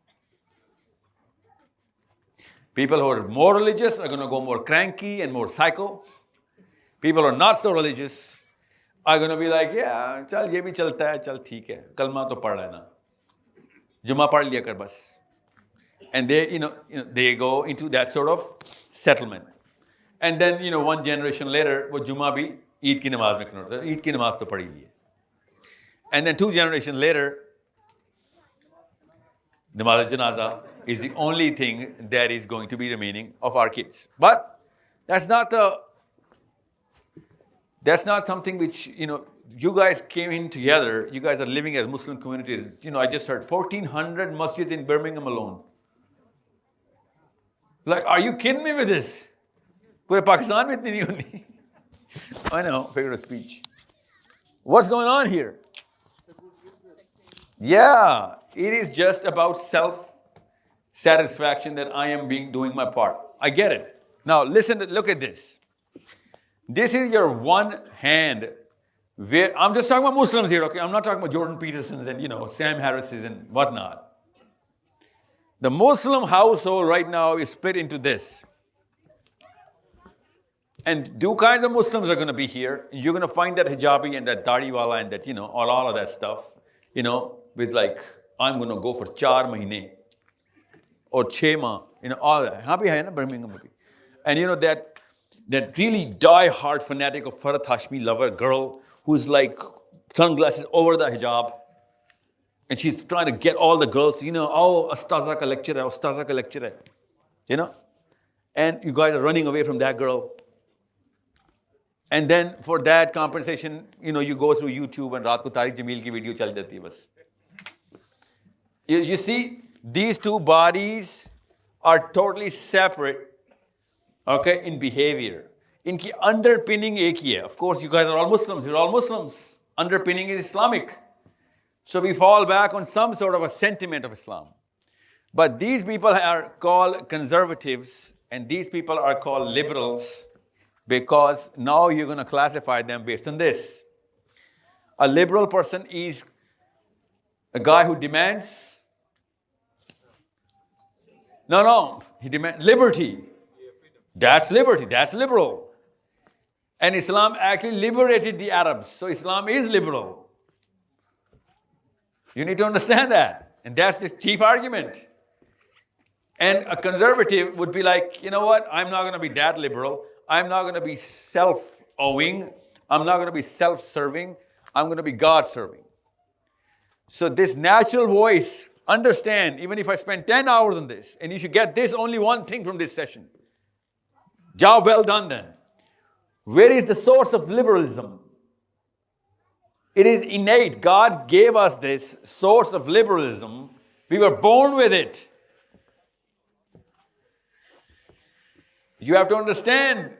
People who are more religious are going to go more cranky and more psycho. People who are not so religious are going to be like, yeah, chal ye bhi chalta hai, chal theek hai. Kalma to padh lena. Juma padh liya kar bas. And they, they go into that sort of settlement. And then, one generation later, wo Juma bhi Eid ki namaz mein convert. Eid ki namaz to padhi liye. And then 2 generations later, namaz janaza is the only thing that is going to be remaining of our kids. But that's not something which, you guys came in together. You guys are living as Muslim communities. I just heard 1,400 masjids in Birmingham alone. Like, are you kidding me with this? Pure Pakistan mein itni nahi honi. I know, figure of speech. What's going on here? Yeah, it is just about self-satisfaction that I am doing my part. I get it. Now, look at this. This is your one hand. I'm just talking about Muslims here, okay? I'm not talking about Jordan Petersons and, Sam Harris's and whatnot. The Muslim household right now is split into this. And 2 kinds of Muslims are going to be here. You're going to find that hijabi and that dadiwala and that, all of that stuff, with like, I'm going to go for 4 mahine or 6 mah, all that. Yahan bhi hai na, Birmingham mein bhi. And that really die-hard fanatic of Farhat Hashmi lover girl who's like sunglasses over the hijab. And she's trying to get all the girls, oh, Ustaza ka lecture hai, Ustaza ka lecture hai. And you guys are running away from that girl. And then for that compensation, you go through YouTube and Raat ko Tariq Jameel ki video chal jati hai bas. You see, these 2 bodies are totally separate, okay, in behavior. Inki underpinning ek hi hai. Of course, you guys are all Muslims. You're all Muslims. Underpinning is Islamic. So we fall back on some sort of a sentiment of Islam. But these people are called conservatives and these people are called liberals because now you're going to classify them based on this. A liberal person is a guy who demands... No, he demands liberty. That's liberty, that's liberal. And Islam actually liberated the Arabs. So Islam is liberal. You need to understand that. And that's the chief argument. And a conservative would be like, you know what? I'm not going to be that liberal. I'm not going to be self-owing. I'm not going to be self-serving. I'm going to be God-serving. So this natural voice, understand, even if I spend 10 hours on this, and you should get this only one thing from this session. Job well done then. Where is the source of liberalism? It is innate. God gave us this source of liberalism. We were born with it. You have to understand,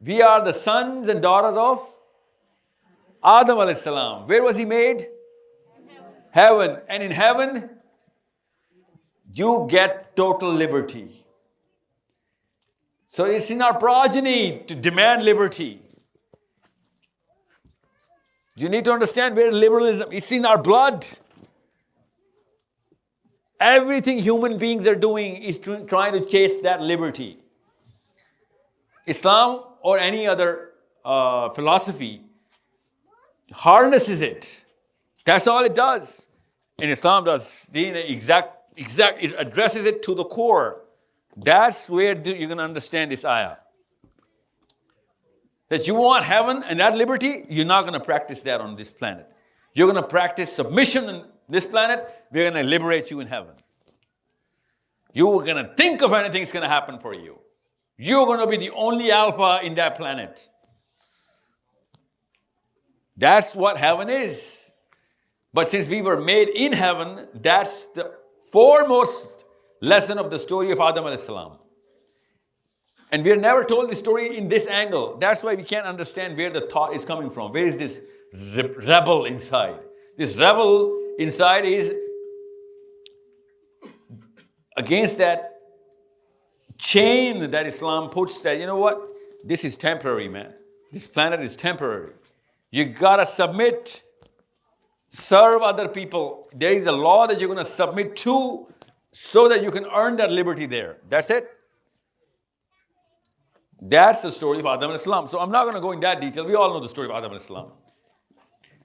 we are the sons and daughters of Adam alayhi salam. Where was he made? Heaven. And in heaven, you get total liberty. So it's in our progeny to demand liberty. You need to understand where liberalism, it's in our blood. Everything human beings are doing is trying to chase that liberty. Islam or any other philosophy harnesses it. That's all it does. And Islam does. Deen it addresses it to the core. That's where you're going to understand this ayah. That you want heaven and that liberty, you're not going to practice that on this planet. You're going to practice submission on this planet. We're going to liberate you in heaven. You're going to think of anything that's going to happen for you. You're going to be the only alpha in that planet. That's what heaven is. But since we were made in heaven, that's the foremost lesson of the story of Adam alayhi salam. And we are never told the story in this angle. That's why we can't understand where the thought is coming from. Where is this rebel inside? This rebel inside is against that chain that Islam puts, that, you know what? This is temporary, man. This planet is temporary. You gotta submit, serve other people. There is a law that you're gonna submit to so that you can earn that liberty there. That's it. That's the story of Adam alayhi salam. So I'm not gonna go in that detail. We all know the story of Adam alayhi salam.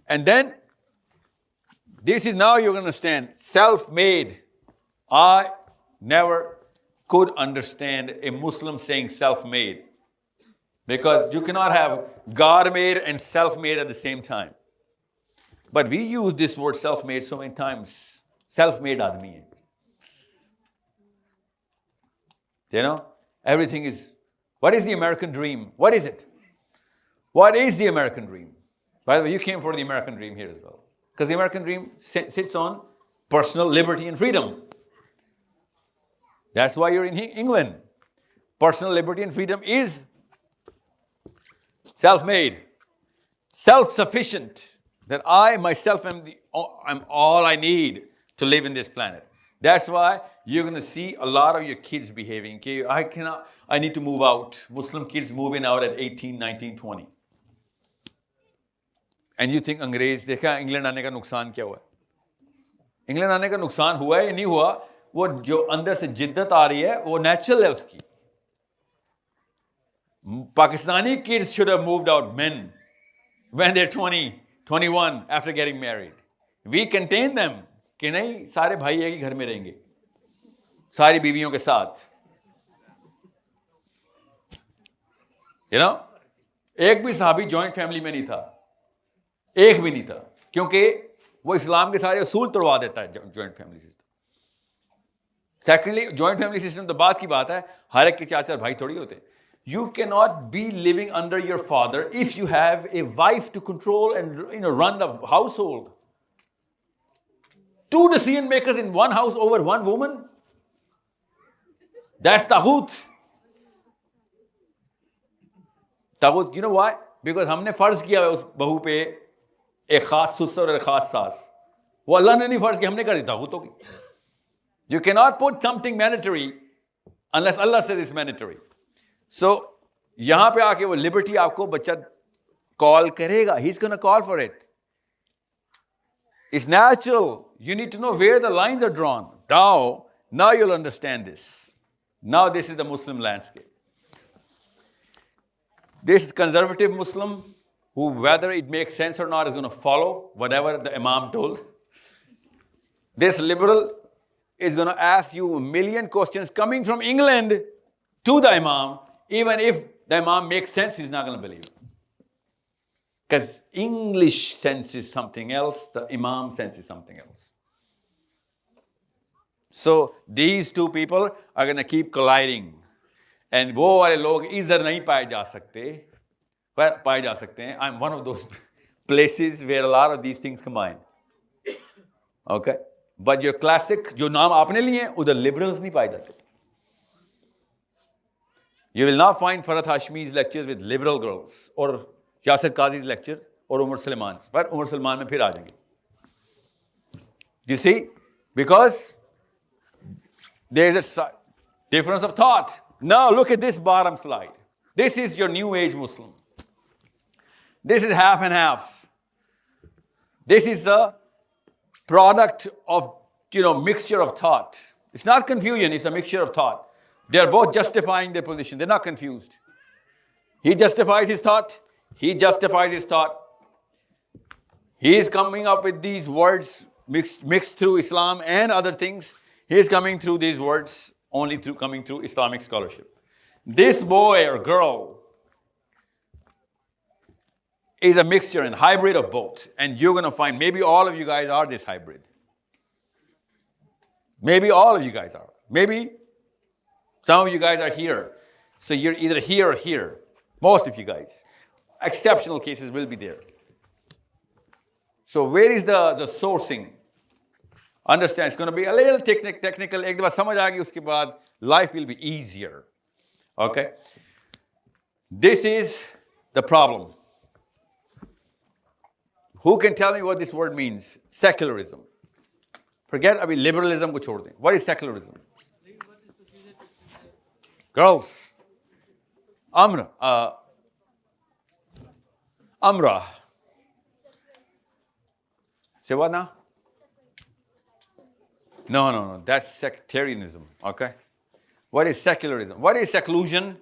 And then, this is now you're gonna understand, self-made. I never could understand a Muslim saying self-made. Because you cannot have God-made and self-made at the same time. But we use this word self-made so many times. Self-made admi hai. You know, everything is, what is the American dream? What is it? What is the American dream? By the way, you came for the American dream here as well. Because the American dream sits on personal liberty and freedom. That's why you're in England. Personal liberty and freedom is self-made, self-sufficient. That I myself I'm all I need to live in this planet. That's why you're going to see a lot of your kids behaving. Okay, I need to move out. Muslim kids moving out at 18, 19, 20. And you think अंग्रेज देखा England आने का नुकसान क्या हुआ? England आने का नुकसान हुआ है या नहीं हुआ? वो जो अंदर से जिद्दत आ रही है वो नेचुरल है उसकी. Pakistani kids should have moved out, men, when they're 20, 21 after getting married. We contain them. कि नहीं सारे भाई एक ही घर में रहेंगे सारी बीवियों के साथ. You know, एक भी साहबी जॉइंट फैमिली में नहीं था, एक भी नहीं था, क्योंकि वो इस्लाम के सारे उसूल तोड़वा देता है joint family system. Secondly, joint family system तो बात की बात है, हर एक के चार चार भाई थोड़ी होते. You cannot be living under your father if you have a wife to control and run the household. Two decision makers in one house over one woman. That's taghut. Taghut, you know why? Because हमने फर्ज किया है उस बहू पे एक खास ससुर और एक खास सास. वो अल्लाह ने नहीं फर्ज किया, हमने कर दी तागूतों की. You cannot put something mandatory unless Allah says it's mandatory. So, यहां पे आके वो लिबर्टी आपको बच्चा कॉल करेगा. He's going to call for it. It's natural. You need to know where the lines are drawn. Now you'll understand this. Now this is the Muslim landscape. This conservative Muslim, who whether it makes sense or not is going to follow whatever the Imam told. This liberal is going to ask you a million questions coming from England to the Imam. Even if the Imam makes sense, he's not going to believe it. Because English senses something else, the Imam senses something else. So these two people are going to keep colliding. And वो वाले लोग इधर नहीं पाए जा सकते हैं. I'm one of those places where a lot of these things combine. Okay? But your classic, जो नाम आपने लिए हैं, उधर liberals नहीं पाए जाते. You will not find Farhat Hashmi's lectures with liberal girls or Yasir Qazi's lectures or Umar Salman's. But Umar Salman में फिर आ जाएंगे. You see? Because there is a difference of thought. Now look at this bottom slide. This is your new age Muslim. This is half and half. This is a product of, mixture of thought. It's not confusion, it's a mixture of thought. They're both justifying their position. They're not confused. He justifies his thought. He justifies his thought. He is coming up with these words mixed through Islam and other things. He is coming through these words only coming through Islamic scholarship. This boy or girl is a mixture and hybrid of both. And you're going to find maybe all of you guys are this hybrid. Maybe all of you guys are. Maybe some of you guys are here. So you're either here or here. Most of you guys. Exceptional cases will be there. So where is the sourcing? Understand, it's going to be a little technical. एक दफा समझ आ गई उसके बाद life will be easier. Okay? This is the problem. Who can tell me what this word means? Secularism. Forget abhi liberalism ko chhod dein. What is secularism? Girls. Amra. Say what now? No. That's sectarianism. Okay? What is secularism? What is seclusion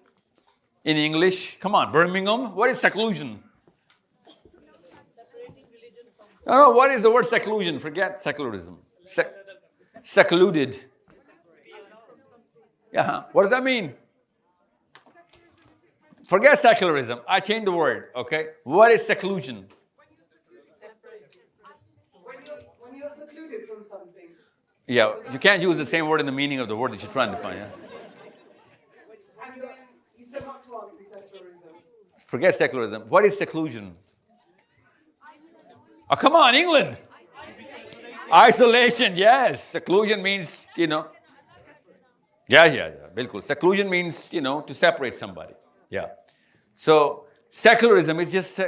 in English? Come on, Birmingham. What is seclusion? No, what is the word seclusion? Forget secularism. Secluded. Yeah, what does that mean? Forget secularism. I changed the word, okay? What is seclusion? When you're secluded from something. Yeah, you can't use the same word in the meaning of the word that you're trying to find. Yeah? And then you said not to answer secularism. Forget secularism. What is seclusion? Oh, come on, England. Isolation, yes. Seclusion means, Yeah. Bilkul. Seclusion means, to separate somebody. Yeah. So, secularism is just,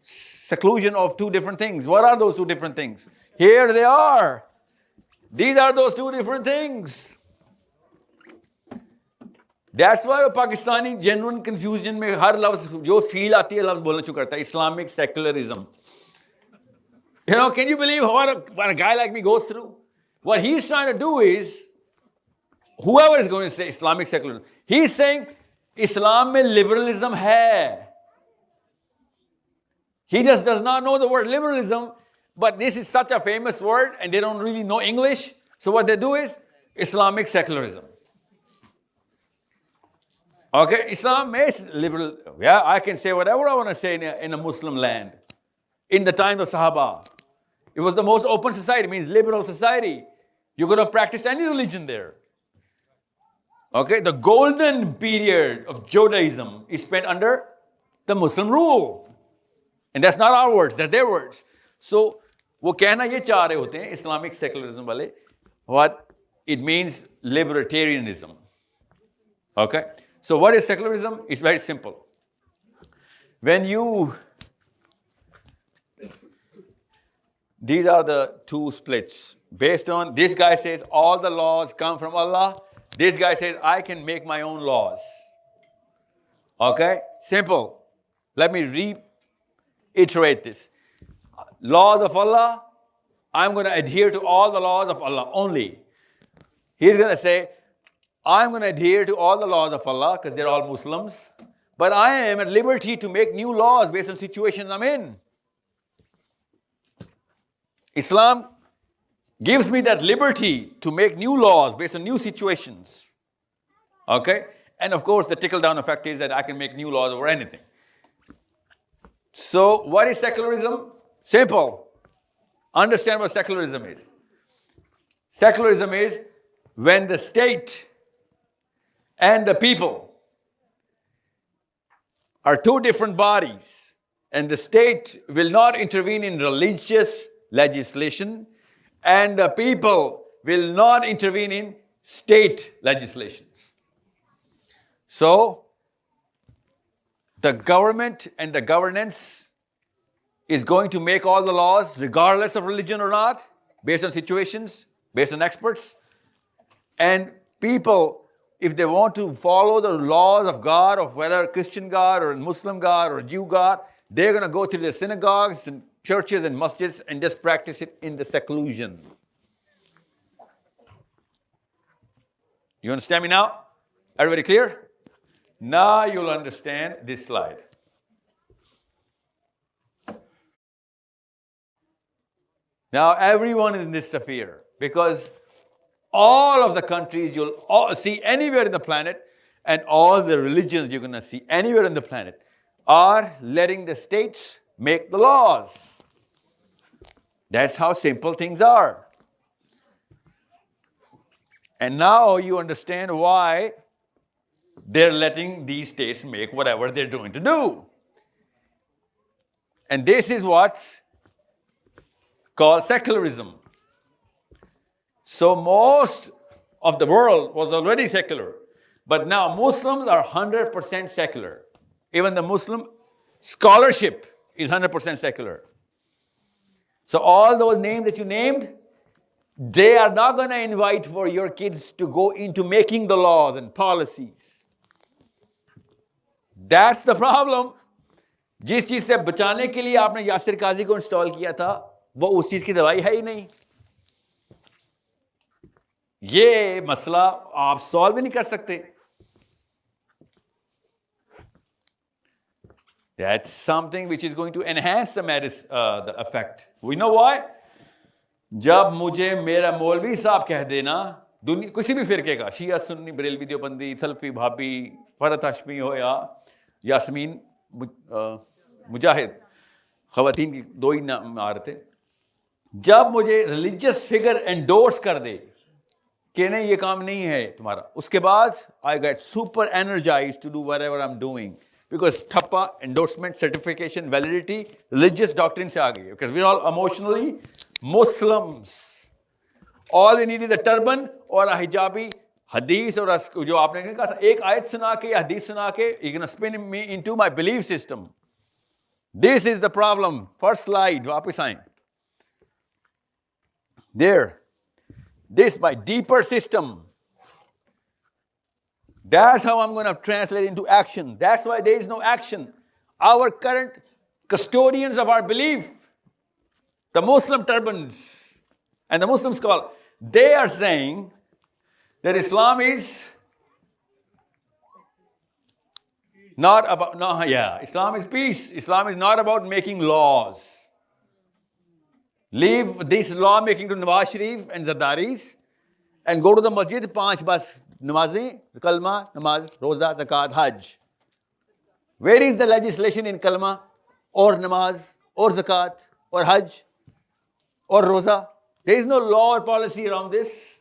seclusion of two different things. What are those two different things? Here they are. These are those two different things. That's why Pakistani genuine confusion में हर लफ्ज़ जो feel आती है लफ्ज़ बोलना शुरू करता है. Islamic secularism. Can you believe what a guy like me goes through? What he's trying to do is, whoever is going to say Islamic secularism, he's saying Islam में liberalism है. He just does not know the word liberalism, but this is such a famous word and they don't really know English. So what they do is Islamic secularism. Okay, Islam is liberal. Yeah, I can say whatever I want to say in a Muslim land. In the time of Sahaba, it was the most open society. It means liberal society. You're going to practice any religion there. Okay, the golden period of Judaism is spent under the Muslim rule. And that's not our words, they're their words. So, वो कहना ये चाह रहे होते हैं Islamic secularism वाले, what it means libertarianism. Okay? So what is secularism? It's very simple. When these are the two splits. Based on, this guy says all the laws come from Allah. This guy says I can make my own laws. Okay? Simple. Let me reiterate this. Laws of Allah, I'm going to adhere to all the laws of Allah only. He's going to say, I'm going to adhere to all the laws of Allah because they're all Muslims, but I am at liberty to make new laws based on situations I'm in. Islam gives me that liberty to make new laws based on new situations. Okay? And of course, the trickle-down effect is that I can make new laws over anything. So, what is secularism? Simple. Understand what secularism is. Secularism is when the state and the people are two different bodies, and the state will not intervene in religious legislation, and the people will not intervene in state legislations. So, the government and the governance is going to make all the laws, regardless of religion or not, based on situations, based on experts. And people, if they want to follow the laws of God, of whether Christian God or Muslim God or Jew God, they're going to go to the synagogues and churches and masjids and just practice it in the seclusion. You understand me now? Everybody clear? Now you'll understand this slide. Now everyone is in this sphere, because all of the countries you'll see anywhere in the planet, and all the religions you're going to see anywhere in the planet, are letting the states make the laws. That's how simple things are. And now you understand why they're letting these states make whatever they're going to do. And this is what's called secularism. So most of the world was already secular, but now Muslims are 100% secular. Even the Muslim scholarship is 100% secular. So all those names that you named, they are not going to invite for your kids to go into making the laws and policies. That's the problem. जिस चीज से बचाने के लिए आपने यासिर काजी को install किया था, वो उस चीज की दवाई है ही नहीं. ये मसला आप सॉल्व भी नहीं कर सकते. That's something which is going to enhance the effect. We know why? जब मुझे मेरा मौलवी साहब कह देना, दुनिया किसी भी फिरके का, शिया सुन्नी बरेलवी देवबंदी सल्फी भाभी फरत हाशमी हो या यास्मीन मुजाहिद, खवातीन की दो ही नाम आ रहे थे, जब मुझे रिलीजियस फिगर एंडोर्स कर दे कि नहीं ये काम नहीं है तुम्हारा, उसके बाद I get super energized to do whatever I am doing, because ठप्पा endorsement certification validity religious doctrine से आ गई है, because we are all emotionally Muslims. All they need is a turban or a hijabi, hadith or जो आपने कहा था, एक आयत सुना के या हदीस सुना के, you're going to spin me into my belief system. This is the problem. First slide, वापस आएं. There. This my deeper system. That's how I'm going to translate into action. That's why there is no action. Our current custodians of our belief, the Muslim turbans and the Muslim scholars, they are saying that Islam is not about, Islam is peace. Islam is not about making laws. Leave this law making to Nawaz Sharif and Zardaris and go to the masjid, 5 bas namazi, kalma, namaz, roza, zakat, hajj. Where is the legislation in kalma or namaz or zakat or hajj or roza? There is no law or policy around this.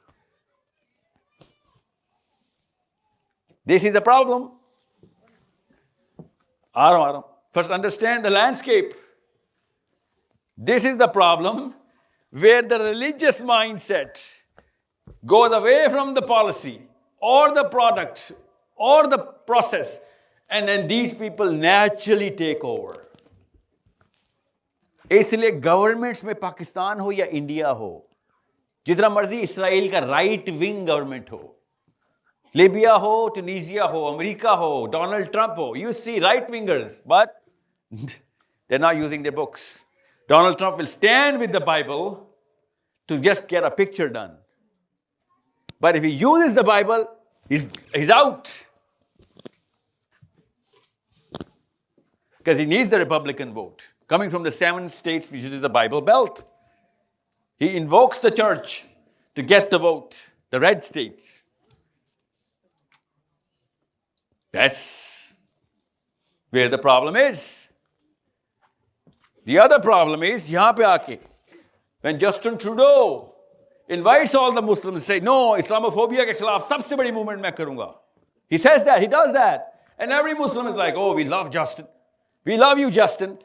This is a problem. First understand the landscape. This is the problem where the religious mindset goes away from the policy or the product or the process, and then these people naturally take over. इसलिए governments में पाकिस्तान हो या India हो, जितना मर्जी Israel का right wing government हो, Libya हो, ट्यूनीसिया हो, अमेरिका हो, डोनाल्ड ट्रंप हो, you see right wingers, but they're not using their books. Donald Trump will stand with the Bible to just get a picture done. But if he uses the Bible, he's out. Because he needs the Republican vote, coming from the 7 states which is the Bible Belt. He invokes the church to get the vote, the red states. That's where the problem is. The other problem is, yahan pe aake, when Justin Trudeau invites all the Muslims, say, no, Islamophobia ke khilaf sabse badi movement main karunga. He says that, he does that. And every Muslim is like, oh, we love Justin. We love you, Justin,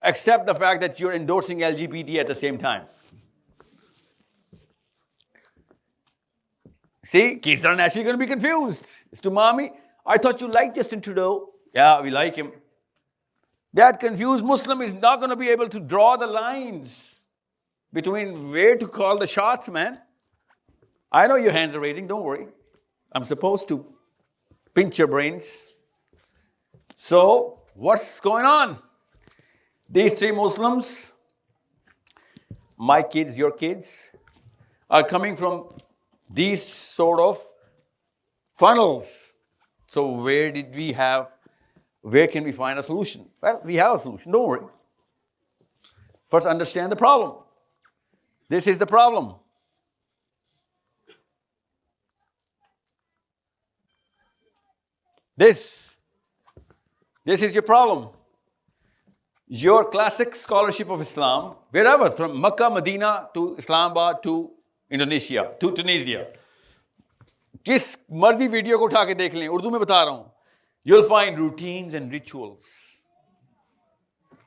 except the fact that you're endorsing LGBT at the same time. See, kids are naturally going to be confused. It's to mommy, I thought you liked Justin Trudeau. Yeah, we like him. That confused Muslim is not going to be able to draw the lines between where to call the shots, man. I know your hands are raising, don't worry. I'm supposed to pinch your brains. So, what's going on? These three Muslims, my kids, your kids, are coming from these sort of funnels. So where can we find a solution? Well, we have a solution, don't worry. First, understand the problem. This is the problem. This is your problem. Your classic scholarship of Islam, wherever, from Makkah, Medina to Islamabad to Indonesia, to Tunisia. जिस मर्जी video को उठा के देख लें, उर्दू में बता रहा हूं, you'll find routines and rituals.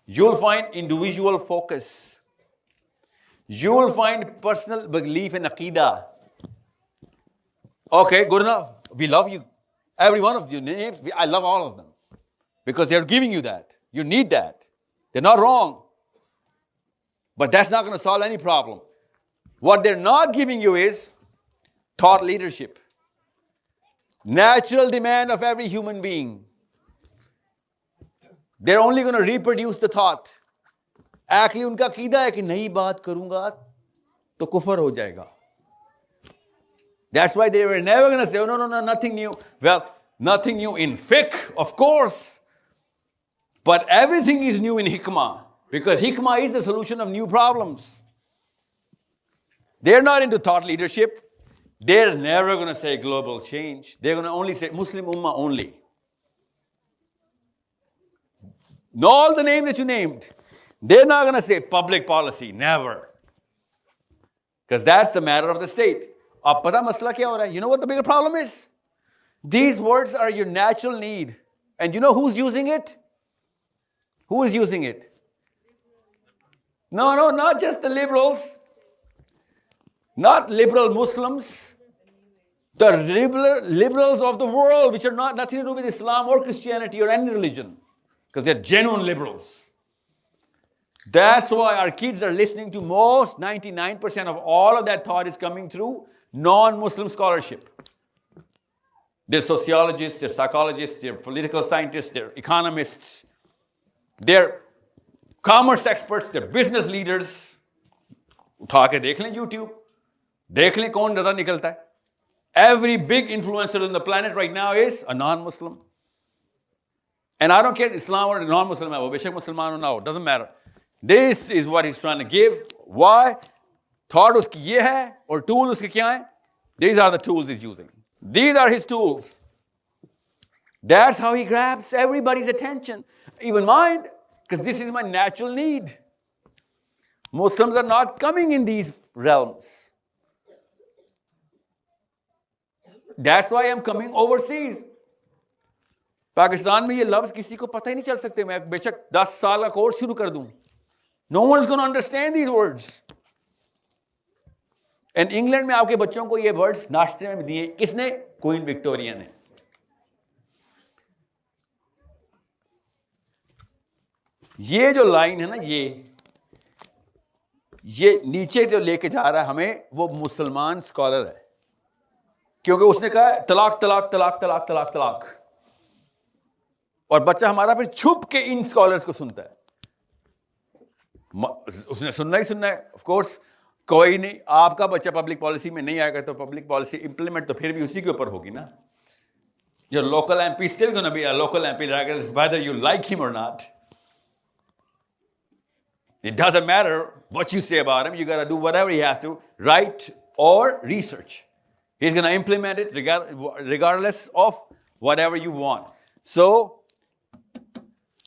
You'll find individual focus. You will find personal belief in Aqidah. Okay, good enough. We love you. Every one of you names, I love all of them. Because they're giving you that. You need that. They're not wrong. But that's not going to solve any problem. What they're not giving you is thought leadership. Natural demand of every human being. They're only going to reproduce the thought. Actually, उनका अकीदा है कि नई बात करूंगा तो कुफर हो जाएगा. That's why they were never going to say, oh, no, nothing new. Well, nothing new in fiqh, of course. But everything is new in hikmah. Because hikmah is the solution of new problems. They're not into thought leadership. They're never going to say global change. They're going to only say Muslim Ummah only. All the names that you named. They're not going to say public policy. Never. Because that's the matter of the state. Ab pata masla kya ho raha hai? You know what the bigger problem is? These words are your natural need. And you know who's using it? Who is using it? No, not just the liberals. Not liberal Muslims. The liberals of the world, which are nothing to do with Islam or Christianity or any religion. Because they're genuine liberals. That's why our kids are listening to most, 99% of all of that thought is coming through non-Muslim scholarship. They're sociologists, they're psychologists, they're political scientists, they're economists, they're commerce experts, they're business leaders. उठा के देख लें YouTube. देख लें कौन ज़्यादा निकलता है. Every big influencer on the planet right now is a non-Muslim. And I don't care Islam or non-Muslim है, वो बेशक मुसलमान हो ना हो, doesn't matter. This is what he's trying to give. Why? Thought उसकी ये है और tool उसके क्या है? These are the tools he's using. These are his tools. That's how he grabs everybody's attention, even mine, because this is my natural need. Muslims are not coming in these realms. That's why I'm coming overseas. Pakistan में ये लफ्ज किसी को पता ही नहीं चल सकते. मैं बेशक 10 साल का कोर्स शुरू कर दूं. No one is going to understand these words. And England में आपके बच्चों को ये words नाश्ते में दिए. किसने? क्वीन विक्टोरिया ने. ये जो लाइन है ना, ये नीचे जो लेके जा रहा है हमें, वो मुसलमान स्कॉलर है. क्योंकि उसने कहा तलाक तलाक तलाक तलाक तलाक तलाक. और बच्चा हमारा फिर छुप के इन स्कॉलर्स को सुनता है. उसने सुनना ही सुनना है. ऑफ कोर्स कोई नहीं, आपका बच्चा पब्लिक पॉलिसी में नहीं आएगा तो पब्लिक पॉलिसी इंप्लीमेंट तो फिर भी उसी के ऊपर होगी ना. Your local MP still gonna be a local MP whether you like him or not. It doesn't matter what you say about him. You got to do whatever he has to, write or research. He's going to implement it regardless of whatever you want. So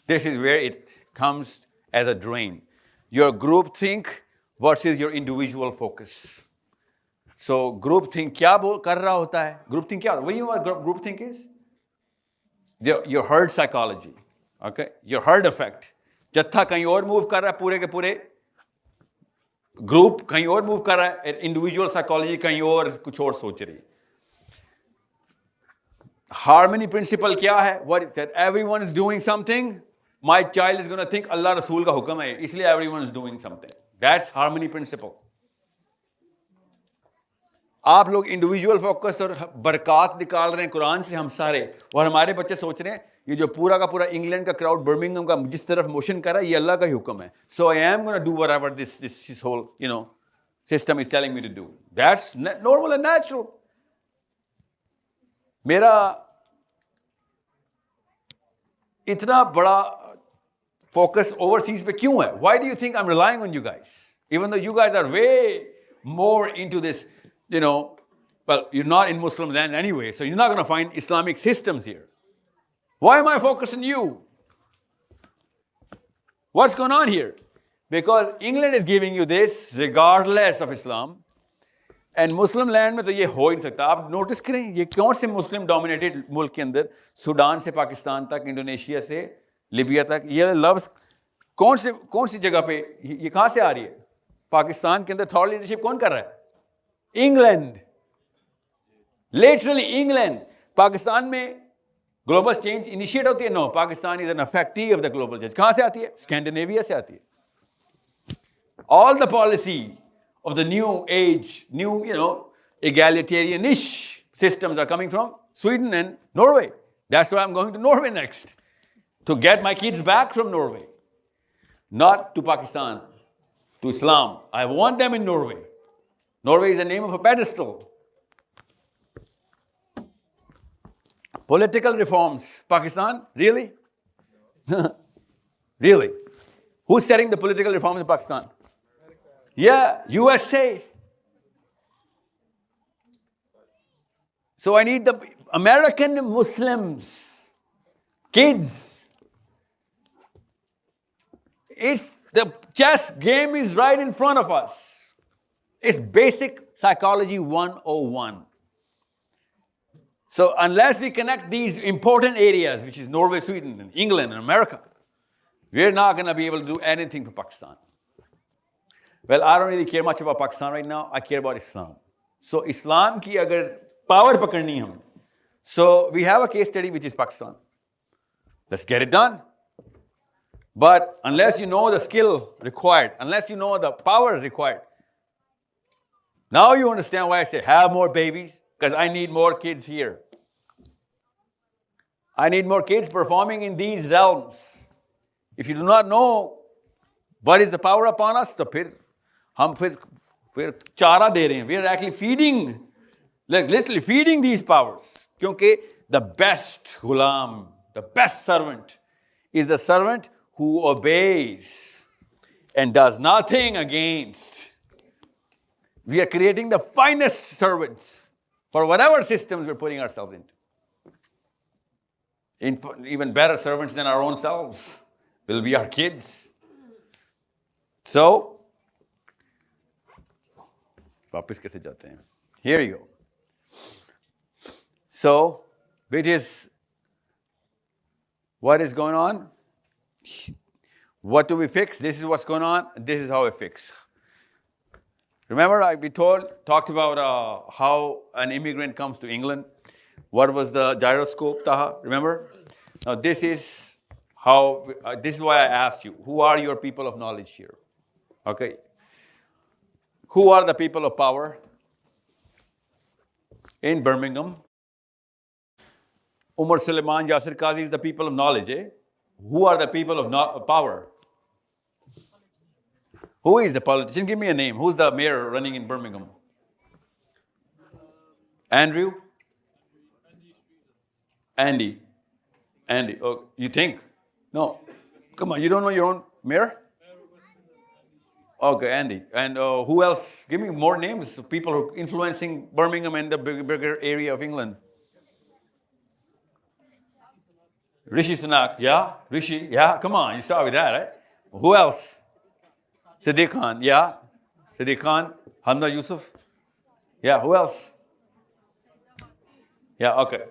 this is where it comes as a drain. Your group think versus your individual focus. So group think क्या कर रहा होता है? Group think क्या? What do you know what group think is? Your herd psychology. Okay? Your herd effect. जत्था कहीं और move कर रहा है पूरे के पूरे, ग्रुप कहीं और मूव कर रहा है, इंडिविजुअल साइकोलॉजी कहीं और कुछ और सोच रही है. हार्मनी प्रिंसिपल क्या है? What is that? Everyone is doing something, my child is gonna think अल्लाह रसूल का हुक्म है इसलिए everyone is doing something. That's harmony principle. आप लोग इंडिविजुअल फोकस और बरकत निकाल रहे हैं कुरान से हम सारे, और हमारे बच्चे सोच रहे हैं ये जो पूरा का पूरा इंग्लैंड का क्राउड बर्मिंघम का जिस तरफ मोशन कर रहा है ये अल्लाह का ही हुक्म है. So I am gonna do whatever this whole system is telling me to do. That's normal and natural. मेरा इतना बड़ा फोकस ओवरसीज पे क्यों है? Why do you think I am relying on you guys even though you guys are way more into this, well, you're not in Muslim land anyway, so you're not going to find Islamic systems here. Why am I focusing on you? What's going on here? Because England is giving you this regardless of Islam, and Muslim land में तो ये हो ही नहीं सकता. आप notice करें ये कौन से मुस्लिम डोमिनेटेड मुल्क के अंदर, सूडान से पाकिस्तान तक, इंडोनेशिया से लीबिया तक, ये लफ्ज़ कौन सी जगह पे ये कहाँ से आ रही है? पाकिस्तान के अंदर थॉट लीडरशिप कौन कर रहा है? इंग्लैंड. Literally England. पाकिस्तान में ग्लोबल चेंज इनिशिएट होती है? No, Pakistan is an affectee of the global change. कहां से आती है? स्कैंडिनेविया से आती है. All the policy of the new age, new egalitarianish systems are coming from Sweden and Norway. That's why I'm going to Norway next, to get my kids back from Norway, not to Pakistan, to Islam. I want them in Norway. Norway is the name of a pedestal. Political reforms. Pakistan? Really? Really? Who's setting the political reforms in Pakistan? Yeah, USA. So I need the American Muslims, kids. The chess game is right in front of us. It's basic psychology 101. So unless we connect these important areas, which is Norway, Sweden, and England, and America, we're not going to be able to do anything for Pakistan. Well, I don't really care much about Pakistan right now. I care about Islam. So Islam ki agar power pakadni hum. So we have a case study which is Pakistan. Let's get it done. But unless you know the skill required, unless you know the power required, now you understand why I say have more babies, because I need more kids here. I need more kids performing in these realms. If you do not know what is the power upon us, तो फिर हम फिर चारा दे रहे हैं. We are actually feeding, like literally feeding these powers. क्योंकि the best ghulam, the best servant is the servant who obeys and does nothing against. We are creating the finest servants for whatever systems we're putting ourselves into. Even better servants than our own selves will be our kids. So, वापस कैसे जाते हैं? Here you go. So, what is going on? What do we fix? This is what's going on. This is how we fix. Remember, we talked about how an immigrant comes to England. What was the gyroscope, Taha? Remember? Now, this is why I asked you, who are your people of knowledge here? Okay. Who are the people of power in Birmingham? Umar Suleiman, Yasir Qazi is the people of knowledge, eh? Who are the people of power? Who is the politician? Give me a name. Who's the mayor running in Birmingham? Andrew? Andy. Oh, you think? No. Come on, you don't know your own mayor? Okay, Andy. And who else? Give me more names of people who are influencing Birmingham and the bigger area of England. Rishi Sunak, yeah? Rishi, yeah? Come on, you start with that, right? Who else? Sadiq Khan, yeah? Sadiq Khan, Hamza Yusuf. Yeah, who else? Yeah, okay.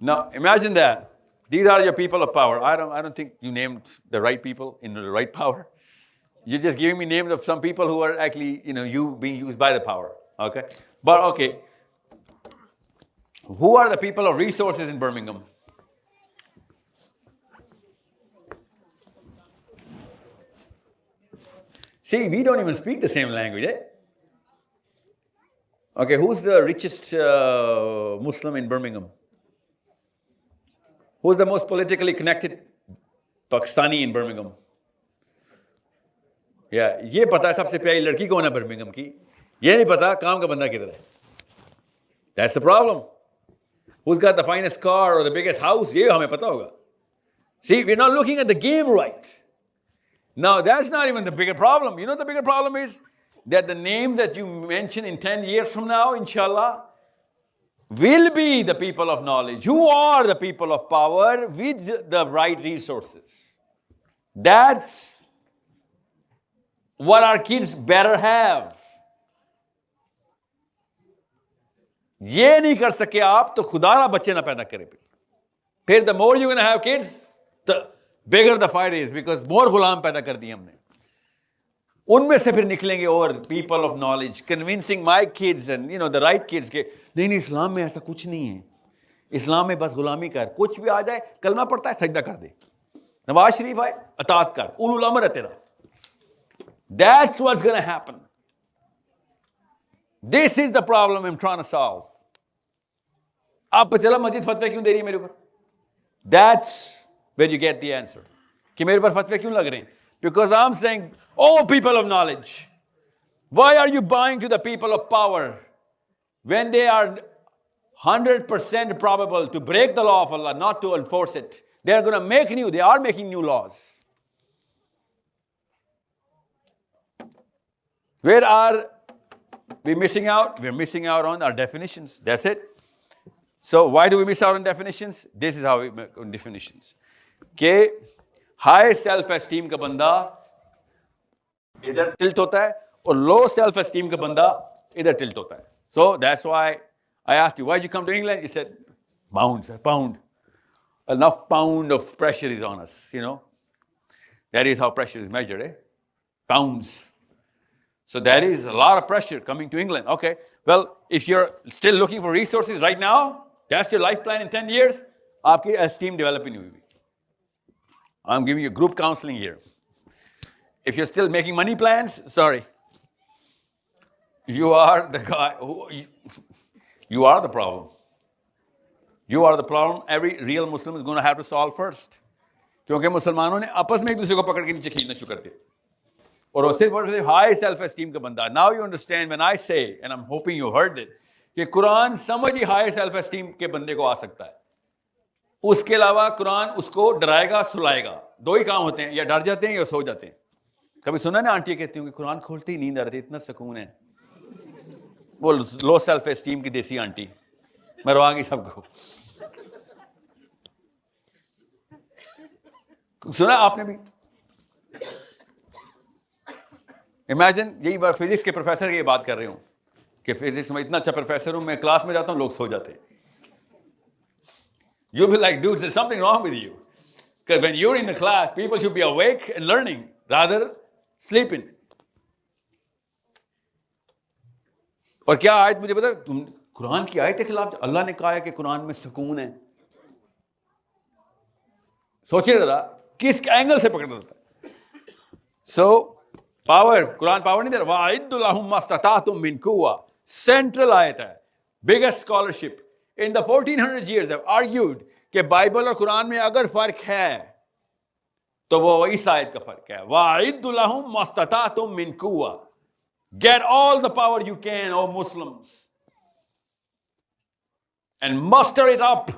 Now, imagine that. These are your people of power. I don't think you named the right people in the right power. You're just giving me names of some people who are actually, you being used by the power. Okay? But okay. Who are the people of resources in Birmingham? See, we don't even speak the same language, eh? Okay, who's the richest Muslim in Birmingham? Who's the most politically connected Pakistani in Birmingham? Yeah, ये पता है सबसे प्यारी लड़की कौन है Birmingham की ये नहीं पता काम का बंदा किधर है That's the problem. Who's got the finest car or the biggest house? ये हमें पता होगा. See, we're not looking at the game right. Now, that's not even the bigger problem. You know the bigger problem is that the name that you mention in 10 years from now, inshallah, will be the people of knowledge, who are the people of power with the right resources. That's what our kids better have. ये नहीं कर सके आप तो खुदारा बच्चे ना पैदा करें फिर the more you're going to have kids the bigger the fight is because more गुलाम पैदा कर दिए हमने उनमें से फिर निकलेंगे और people of knowledge convincing my kids and the right kids के नहीं इस्लाम में ऐसा कुछ नहीं है इस्लाम में बस गुलामी कर कुछ भी आ जाए कलमा पढ़ता है सजदा कर दे नवाज शरीफ आए अतात कर उलुल अमर है तेरा that's what's going to happen. This is the problem I'm trying to solve. आप चला मस्जिद फतवे क्यों दे रही है मेरे ऊपर That's where you get the answer. कि मेरे ऊपर फतवे क्यों लग रहे हैं Because I'm saying, oh people of knowledge, why are you buying to the people of power when they are 100% probable to break the law of Allah, not to enforce it? They are going to they are making new laws. Where are we missing out? We're missing out on our definitions. That's it. So why do we miss out on definitions? This is how we make definitions. कि high self-esteem का बंदा इधर tilt होता है और low self-esteem का बंदा इधर tilt होता है. So that's why I asked you, why did you come to England? You said, pound. Enough pound of pressure is on us, That is how pressure is measured, eh? Pounds. So there is a lot of pressure coming to England. Okay, well, if you're still looking for resources right now, that's your life plan in 10 years, आपकी esteem develop नहीं हुई. I'm giving you group counseling here. If you're still making money plans, sorry. You are the guy, you are the problem. You are the problem every real Muslim is going to have to solve first. क्योंकि मुसलमानों ने आपस में एक दूसरे को पकड़ के नीचे खींचना शुरू कर दिया. और वो सिर्फ high self-esteem का बंदा. Now you understand when I say, and I'm hoping you heard it, कि कुरान समझ ही high self-esteem के बंदे को आ सकता है. उसके अलावा कुरान उसको डराएगा सुलाएगा. दो ही काम होते हैं, या डर जाते हैं या सो जाते हैं. कभी सुना ना आंटी कहती हूँ कि कुरान खोलते ही नींद आ रही थी, इतना सुकून है. वो लो सेल्फ एस्टीम की देसी आंटी मरवा गई सबको. सुना आपने भी? इमेजिन यही बात फिजिक्स के प्रोफेसर की बात कर रही हूं कि फिजिक्स में इतना अच्छा प्रोफेसर हूं मैं क्लास में जाता हूं लोग सो जाते हैं. You'll be like, dude, there's something wrong with you. Because when you're in the class, people should be awake and learning rather sleeping. और क्या आयत मुझे पता तुम कुरान की आयत के खिलाफ अल्लाह ने कहा है कि कुरान में सुकून है. सोचिए जरा किस एंगल से पकड़ देता है. So पावर कुरान पावर नहीं दे रहा. वाइद्दु लहुम मस्ततातुम मिन कुव्वा सेंट्रल आयत है. Biggest scholarship in the 1400 years have argued कि बाइबल और कुरान में अगर फर्क है तो वो इस आयत का फर्क है. वाइद्दु लहुम मस्ततातुम मिन कुव्वा. Get all the power you can, O Muslims, and muster it up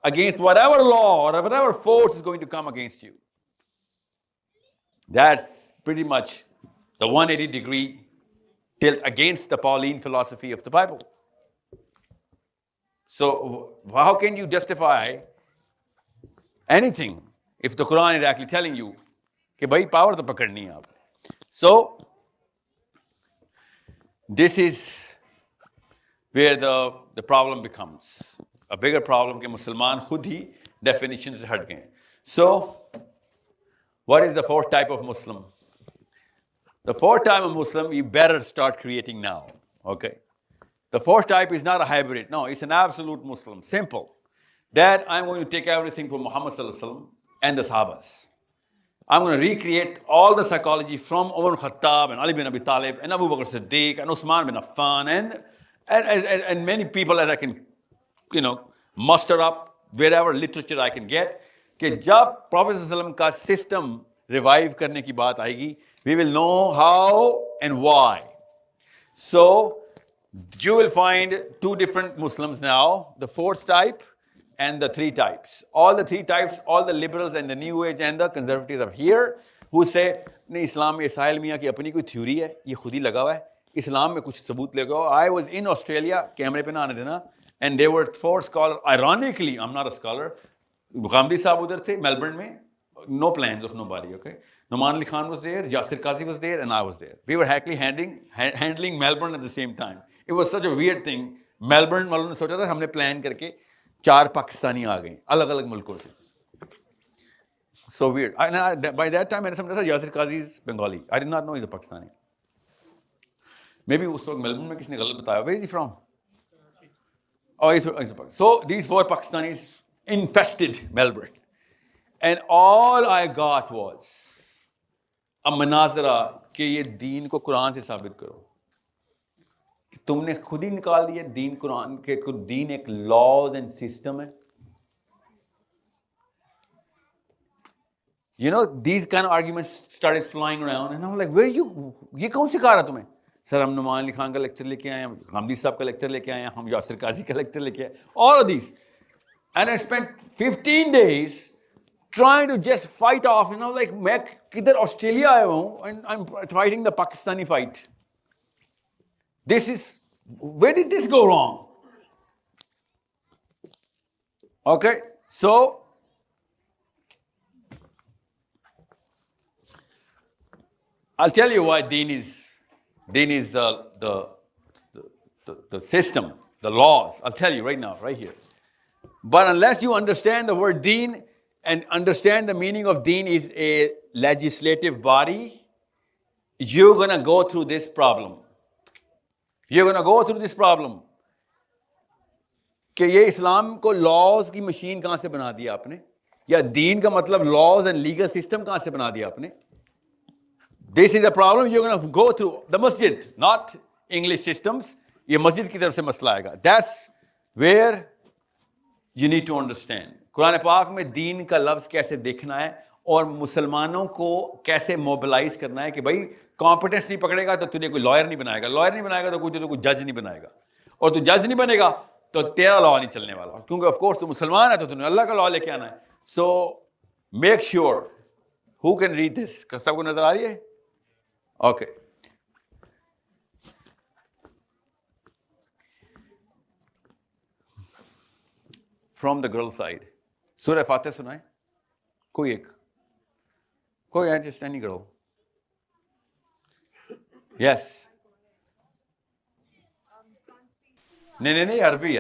against whatever law or whatever force is going to come against you. That's pretty much the 180-degree tilt against the Pauline philosophy of the Bible. So how can you justify anything if the Quran is actually telling you कि भाई power तो पकड़नी है आपने? So this is where the problem becomes a bigger problem कि मुसलमान खुद ही definition से हट गए. So what is the fourth type of Muslim? The fourth type of Muslim you better start creating now. Okay. The fourth type is not a hybrid. No, it's an absolute Muslim. Simple. That I'm going to take everything from Muhammad Sallallahu Alaihi Wasallam and the Sahabas. I'm going to recreate all the psychology from Umar Khattab and Ali bin Abi Talib and Abu Bakr Siddiq and Usman bin Affan and many people as I can, muster up wherever literature I can get. कि जब Prophet Sallallahu Alaihi Wasallam का system revive करने की बात आएगी, we will know how and why. So you will find two different Muslims now, the fourth type and the three types. All the three types, all the liberals and the new age and the conservatives are here who say, नहीं इस्लाम में साहिल मियाँ की अपनी कोई theory है, ये खुद ही लगा हुआ है, इस्लाम में कुछ सबूत लगाओ. I was in Australia, कैमरे पे ना आने देना, and there were four scholars. Ironically, I'm not a scholar. Ghamdi साहब उधर थे, Melbourne में, no plans of nobody, okay? Noman Ali Khan was there, Yasir Qazi was there, and I was there. We were actually handling Melbourne at the same time. It was such a weird thing. Melbourne वालों ने सोचा था हमने plan करके 4 पाकिस्तानी आ गए अलग-अलग मुल्कों से. So weird. By that time मैंने समझा था Yasir Qazi is Bengali. I did not know he's a Pakistani. Maybe उस वक्त मेलबर्न में किसने गलत बताया. Where is he from? Oh, he's a Pakistani. So these 4 Pakistanis infested Melbourne. And all I got was a manazara कि ये दीन को कुरान से साबित करो. तुमने खुद ही निकाल दिया दीन कुरान के दीन एक laws and system है. These kind of arguments started flying around and I was like, where you, ये कौन सिखा रहा तुम्हें? सर हम नुमान अली खान का लेक्चर लेके आए हैं, गांधी साहब का लेक्चर लेके आए हैं, हम यासिर काजी का लेक्चर लेके आए, all of these. And I spent 15 days trying to just fight off, like मैं किधर ऑस्ट्रेलिया आया हूँ and I'm fighting the Pakistani fight. Where did this go wrong? Okay, so I'll tell you why Deen is the system, the laws. I'll tell you right now, right here. But unless you understand the word Deen and understand the meaning of Deen is a legislative body, you're going to go through this problem. You're going to go through this problem. कि ये इस्लाम को laws की machine कहाँ से बना दिया आपने, या दीन का मतलब लॉज एंड लीगल सिस्टम कहाँ से बना दिया आपने. This is a problem you're going to go through. The masjid, not English systems. ये मस्जिद की तरफ से मसला आएगा. That's where you need to understand. Quran पाक में दीन का लफ्ज़ कैसे देखना है और मुसलमानों को कैसे मोबिलाइज करना है कि भाई कॉम्पिटेंस नहीं पकड़ेगा तो तुझे कोई लॉयर नहीं बनाएगा, लॉयर नहीं बनाएगा तो कोई जज नहीं बनाएगा, और तू जज नहीं बनेगा तो तेरा लॉ नहीं चलने वाला, क्योंकि ऑफ कोर्स तू मुसलमान है तो तूने अल्लाह का लॉ लेके आना है. So make sure who can read this. सबको नजर आ रही है? Okay. From the girl side सूरह फातिहा सुनाए कोई एक, कोई है, जस्ट एनी गर्ल. यस. नहीं, अरबी.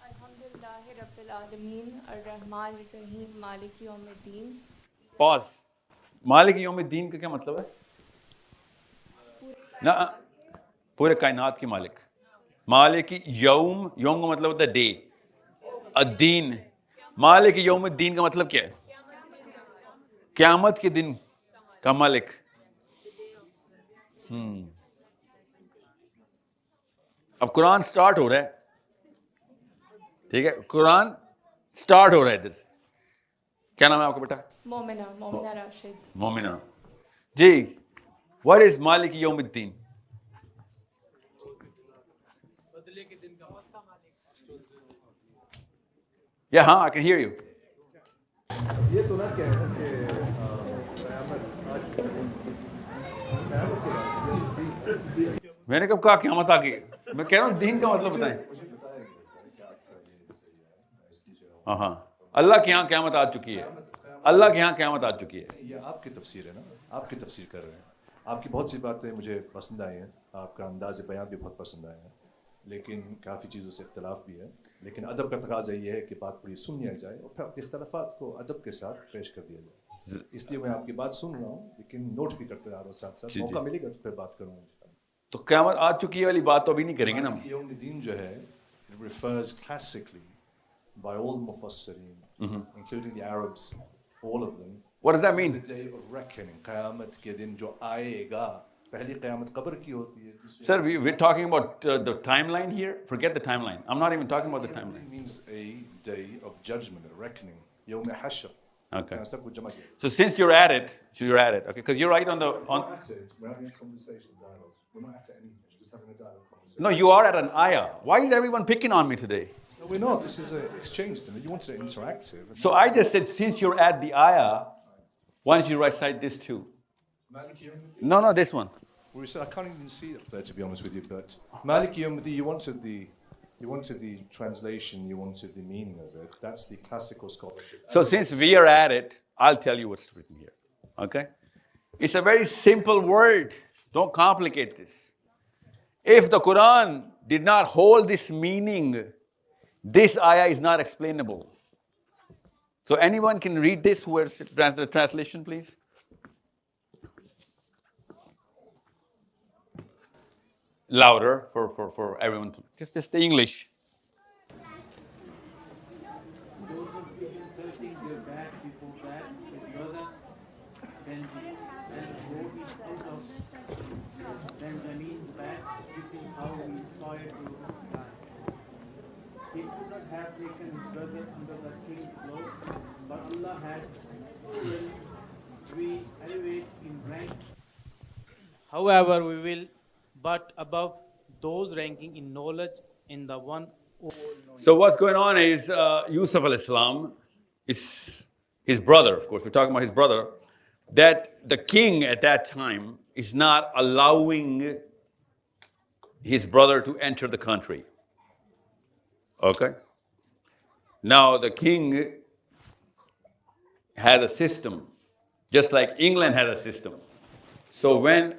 अल्हम्दुलिल्लाहि रब्बिल आलमीन अर्रहमानिर रहीम मालिक यौमिद्दीन. पॉज. मालिक यौमिद्दीन का क्या मतलब है? ना, पूरे कायनात के मालिक. मालिक यौम का मतलब होता है डे. अद्दीन. मालिक यौमिद्दीन का मतलब क्या है? क़यामत के दिन का मालिक. अब कुरान स्टार्ट हो रहा है, ठीक है, कुरान स्टार्ट हो रहा है इधर से. क्या नाम है आपका बेटा? मोमिना राशिद. मोमिना जी. व्हाट इज मालिक यौमिद्दीन? या हाँ, आई कैन हियर यू. ये तो ना क्या है ना कि क़यामत आ चुकी है, मैंने कब कहा क़यामत आ गई? मैं कह रहा हूँ दीन का मतलब बताएं। हाँ हाँ, अल्लाह के यहाँ क़यामत आ चुकी है, अल्लाह के यहाँ क़यामत आ चुकी है। ये आपकी तफसीर है ना, आपकी तफसीर कर रहे हैं। आपकी बहुत सी बातें मुझे पसंद आई हैं, आपका अंदाज़ बयान भी बहुत पसंद आया है, लेकिन काफ़ी चीज़ों से इख्तलाफ भी है। लेकिन अदब का तकाज़ा ये है कि बात पूरी सुन लिया जाए और फिर अपने इख्तलाफात को अदब के साथ पेश कर दिया जाए। इसलिए मैं आपकी बात सुन रहा हूँ, लेकिन नोट भी करते रह रहा हूँ साथ साथ। मौका मिलेगा तो फिर बात करूँगा। तो क़यामत आ चुकी है वाली बात तो अभी नहीं करेंगे ना। यौम दीन जो है, it refers classically by all mufassirin, including the Arabs, all of them. What does that mean? The day of reckoning, क़यामत के दिन जो आएगा। पहली क़यामत कब्र की होती है। Sir, we're talking about the timeline here. Forget the timeline. I'm not even talking about the timeline. It means a day of judgment, a reckoning. यौम हश्र। Okay. सब कुछ जमा किया। So since you're at it, okay, because you're right on the on. We're having a conversation, dialogue. We're not at anything. We're just having a dialogue conversation. No, you are at an ayah. Why is everyone picking on me today? No, we're not. This is an exchange. You wanted it interactive. So I just said, since you're at the ayah, why don't you recite this too? No, this one. I can't even see it there, to be honest with you. But Malik Yawmiddin, you wanted the translation, you wanted the meaning of it. That's the classical scholarship. So since we are at it, I'll tell you what's written here. Okay? It's a very simple word. Don't complicate this. If the Quran did not hold this meaning, this ayah is not explainable. So anyone can read this? Where's the translation, please? Louder for everyone. Just the English. Those who be insulting their back before back with brothers, then go out of then Zameen's back. This is how we saw it to time. He could not have taken his brother under the king's cloak, but Allah had will we elevate in rank. However, we will but above those ranking in knowledge in the one. So what's going on is Yusuf al-Islam is his brother, of course, we're talking about his brother, that the king at that time is not allowing his brother to enter the country. Okay? Now the king had a system, just like England had a system. So when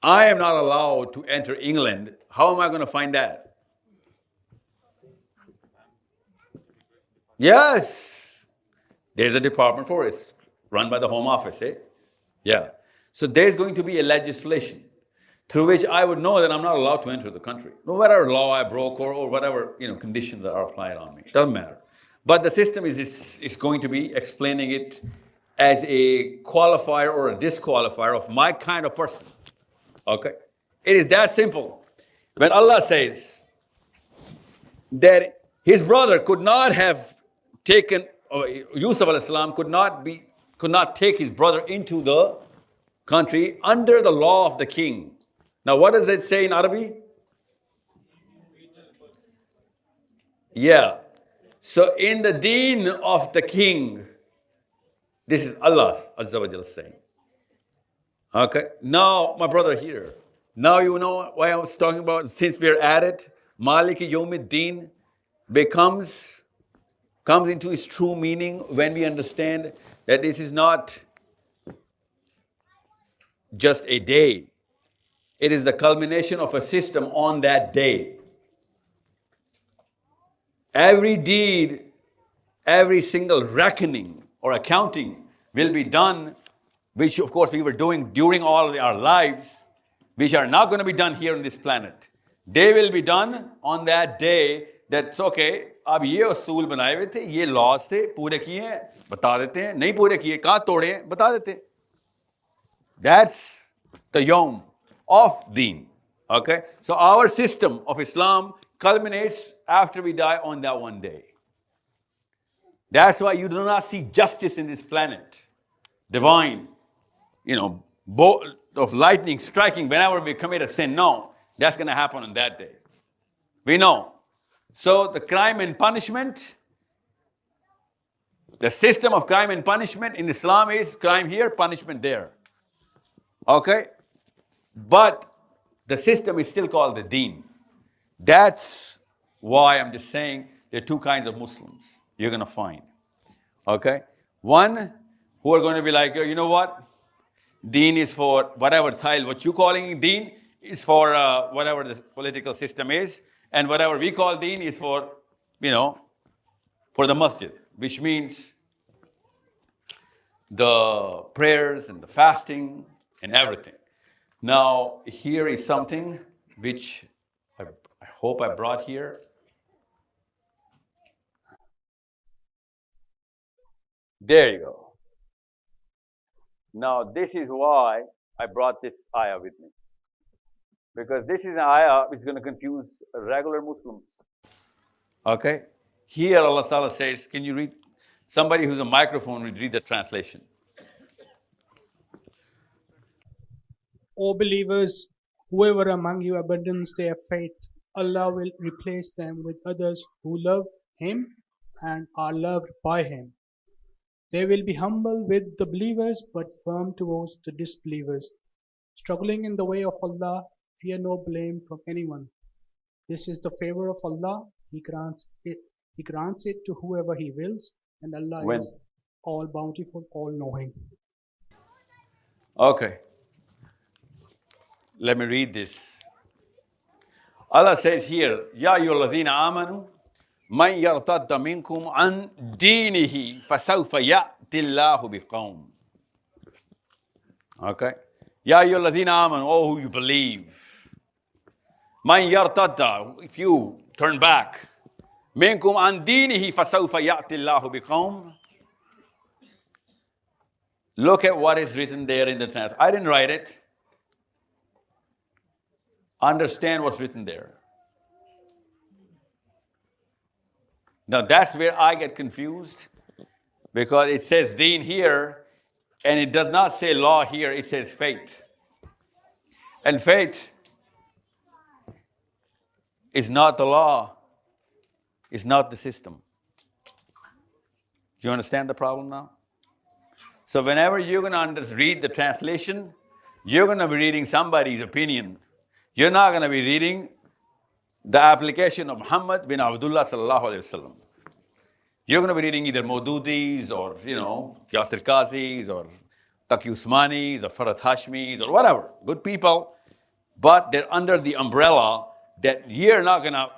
I am not allowed to enter England, how am I going to find that? Yes, there's a department for it, run by the Home Office, eh? Yeah. So there's going to be a legislation through which I would know that I'm not allowed to enter the country. No matter law I broke or whatever conditions that are applied on me, doesn't matter. But the system is going to be explaining it as a qualifier or a disqualifier of my kind of person. Okay? It is that simple. When Allah says that his brother could not have taken, or Yusuf al-Islam could not take his brother into the country under the law of the king. Now what does it say in Arabic? Yeah. So in the deen of the king, this is Allah's Azza wa Jalla saying. Okay, now my brother here. Now you know why I was talking about, since we're at it, Maliki Yawmiddin comes into its true meaning when we understand that this is not just a day. It is the culmination of a system on that day. Every deed, every single reckoning or accounting will be done, which of course we were doing during all of our lives, which are not going to be done here on this planet. They will be done on that day. That's okay. अब ये उसूल बनाए हुए थे, ये laws थे, पूरे किए हैं, बता देते हैं, नहीं पूरे किए, कहाँ तोड़े हैं, बता देते हैं. That's the yom of Deen. Okay? So our system of Islam culminates after we die on that one day. That's why you do not see justice in this planet. Divine, bolt of lightning striking whenever we commit a sin. No, that's going to happen on that day. We know. So the crime and punishment, the system of crime and punishment in Islam is crime here, punishment there. Okay? But The system is still called the Deen. That's why I'm just saying there are two kinds of Muslims you're going to find. Okay? One who are going to be like, you know what? Deen is for whatever, Sahil, what you calling Deen is for whatever the political system is, and whatever we call Deen is for, for the masjid, which means the prayers and the fasting and everything. Now, here is something which I hope I brought here. There you go. Now, this is why I brought this ayah with me. Because this is an ayah which is going to confuse regular Muslims. Okay? Here Allah Ta'ala says, can you read? Somebody who's a microphone would read the translation. O believers, whoever among you abandons their faith, Allah will replace them with others who love Him and are loved by Him. They will be humble with the believers but firm towards the disbelievers. Struggling in the way of Allah, fear no blame from anyone. This is the favor of Allah. He grants it to whoever He wills, and Allah is all bountiful, all knowing. Okay. Let me read this. Allah says here, Ya ayyuhalladhina amanu, man yartadda minkum an deenihi fasawfa ya'ti Allahu biqawm. Okay? Ya ayyuhalladhina amanu, oh who you believe. Man yartadda, if you turn back, minkum an deenihi fasawfa ya'ti Allahu biqawm. Look at what is written there in the translation. I didn't write it. Understand what's written there. Now that's where I get confused, because it says deen here and it does not say law here, it says faith. And faith is not the law, it's not the system. Do you understand the problem now? So whenever you're going to read the translation, you're going to be reading somebody's opinion. You're not going to be reading the application of Muhammad bin Abdullah sallallahu alayhi wasallam. You're going to be reading either Maududi's or, Yasir Qazi's or Taqi Usmani's or Farhat Hashmi's or whatever. Good people. But they're under the umbrella that you're not going to,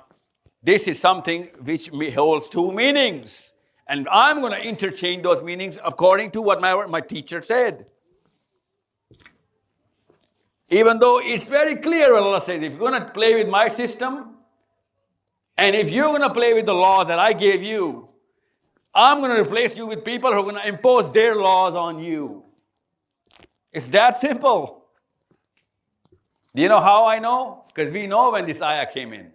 this is something which holds two meanings. And I'm going to interchange those meanings according to what my teacher said. Even though it's very clear what Allah says, if you're going to play with my system, and if you're going to play with the law that I gave you, I'm going to replace you with people who are going to impose their laws on you. It's that simple. Do you know how I know? Because we know when this ayah came in.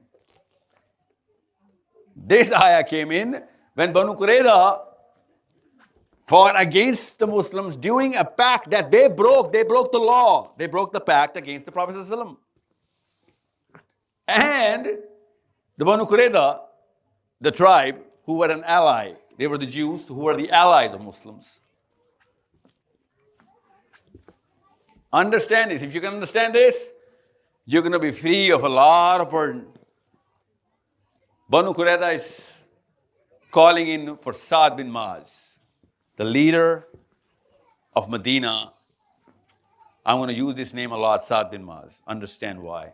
This ayah came in when Banu Qurayza fought against the Muslims during a pact that they broke. They broke the law. They broke the pact against the Prophet ﷺ. And the Banu Qurayza, the tribe, who were an ally, they were the Jews who were the allies of Muslims. Understand this. If you can understand this, you're going to be free of a lot of burden. Banu Qurayza is calling in for Sa'd bin Mu'adh, the leader of Medina. I'm going to use this name a lot, Sa'd bin Mu'adh. Understand why.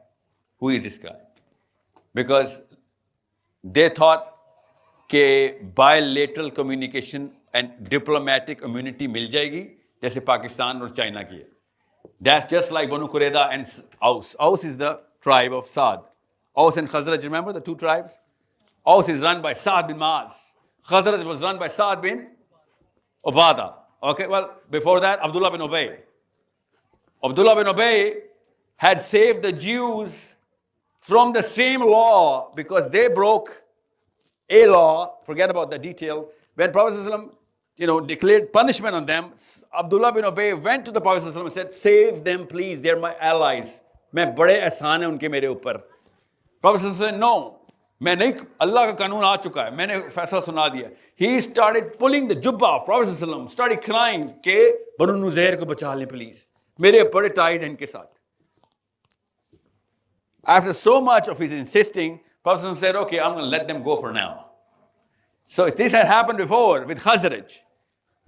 Who is this guy? Because they thought that bilateral communication and diplomatic immunity mil jayegi, jaise Pakistan or China ki hai. That's just like Banu Qurayza and Aus. Aus is the tribe of Sa'd. Aus and Khazraj, remember the two tribes? Aus is run by Sa'd bin Mu'adh. Khazraj was run by Sa'd bin Ubadah. Okay, well, before that, Abdullah bin Ubay. Abdullah bin Ubay had saved the Jews from the same law because they broke a law. Forget about the detail. When Prophet ﷺ, declared punishment on them, Abdullah bin Ubay went to the Prophet ﷺ and said, save them please, they're my allies. मैं बड़े एहसान है उनके मेरे ऊपर. Prophet ﷺ said, no. मैं नहीं, अल्लाह का कानून आ चुका है, मैंने फैसला सुना दिया. He started pulling the jubba of Prophet ﷺ, started crying कि बनु नुज़ैर को बचा लें please. मेरे बड़े ties हैं इनके साथ. After so much of his insisting, Prophet said, okay, I'm going to let them go for now. So this had happened before with Khazraj.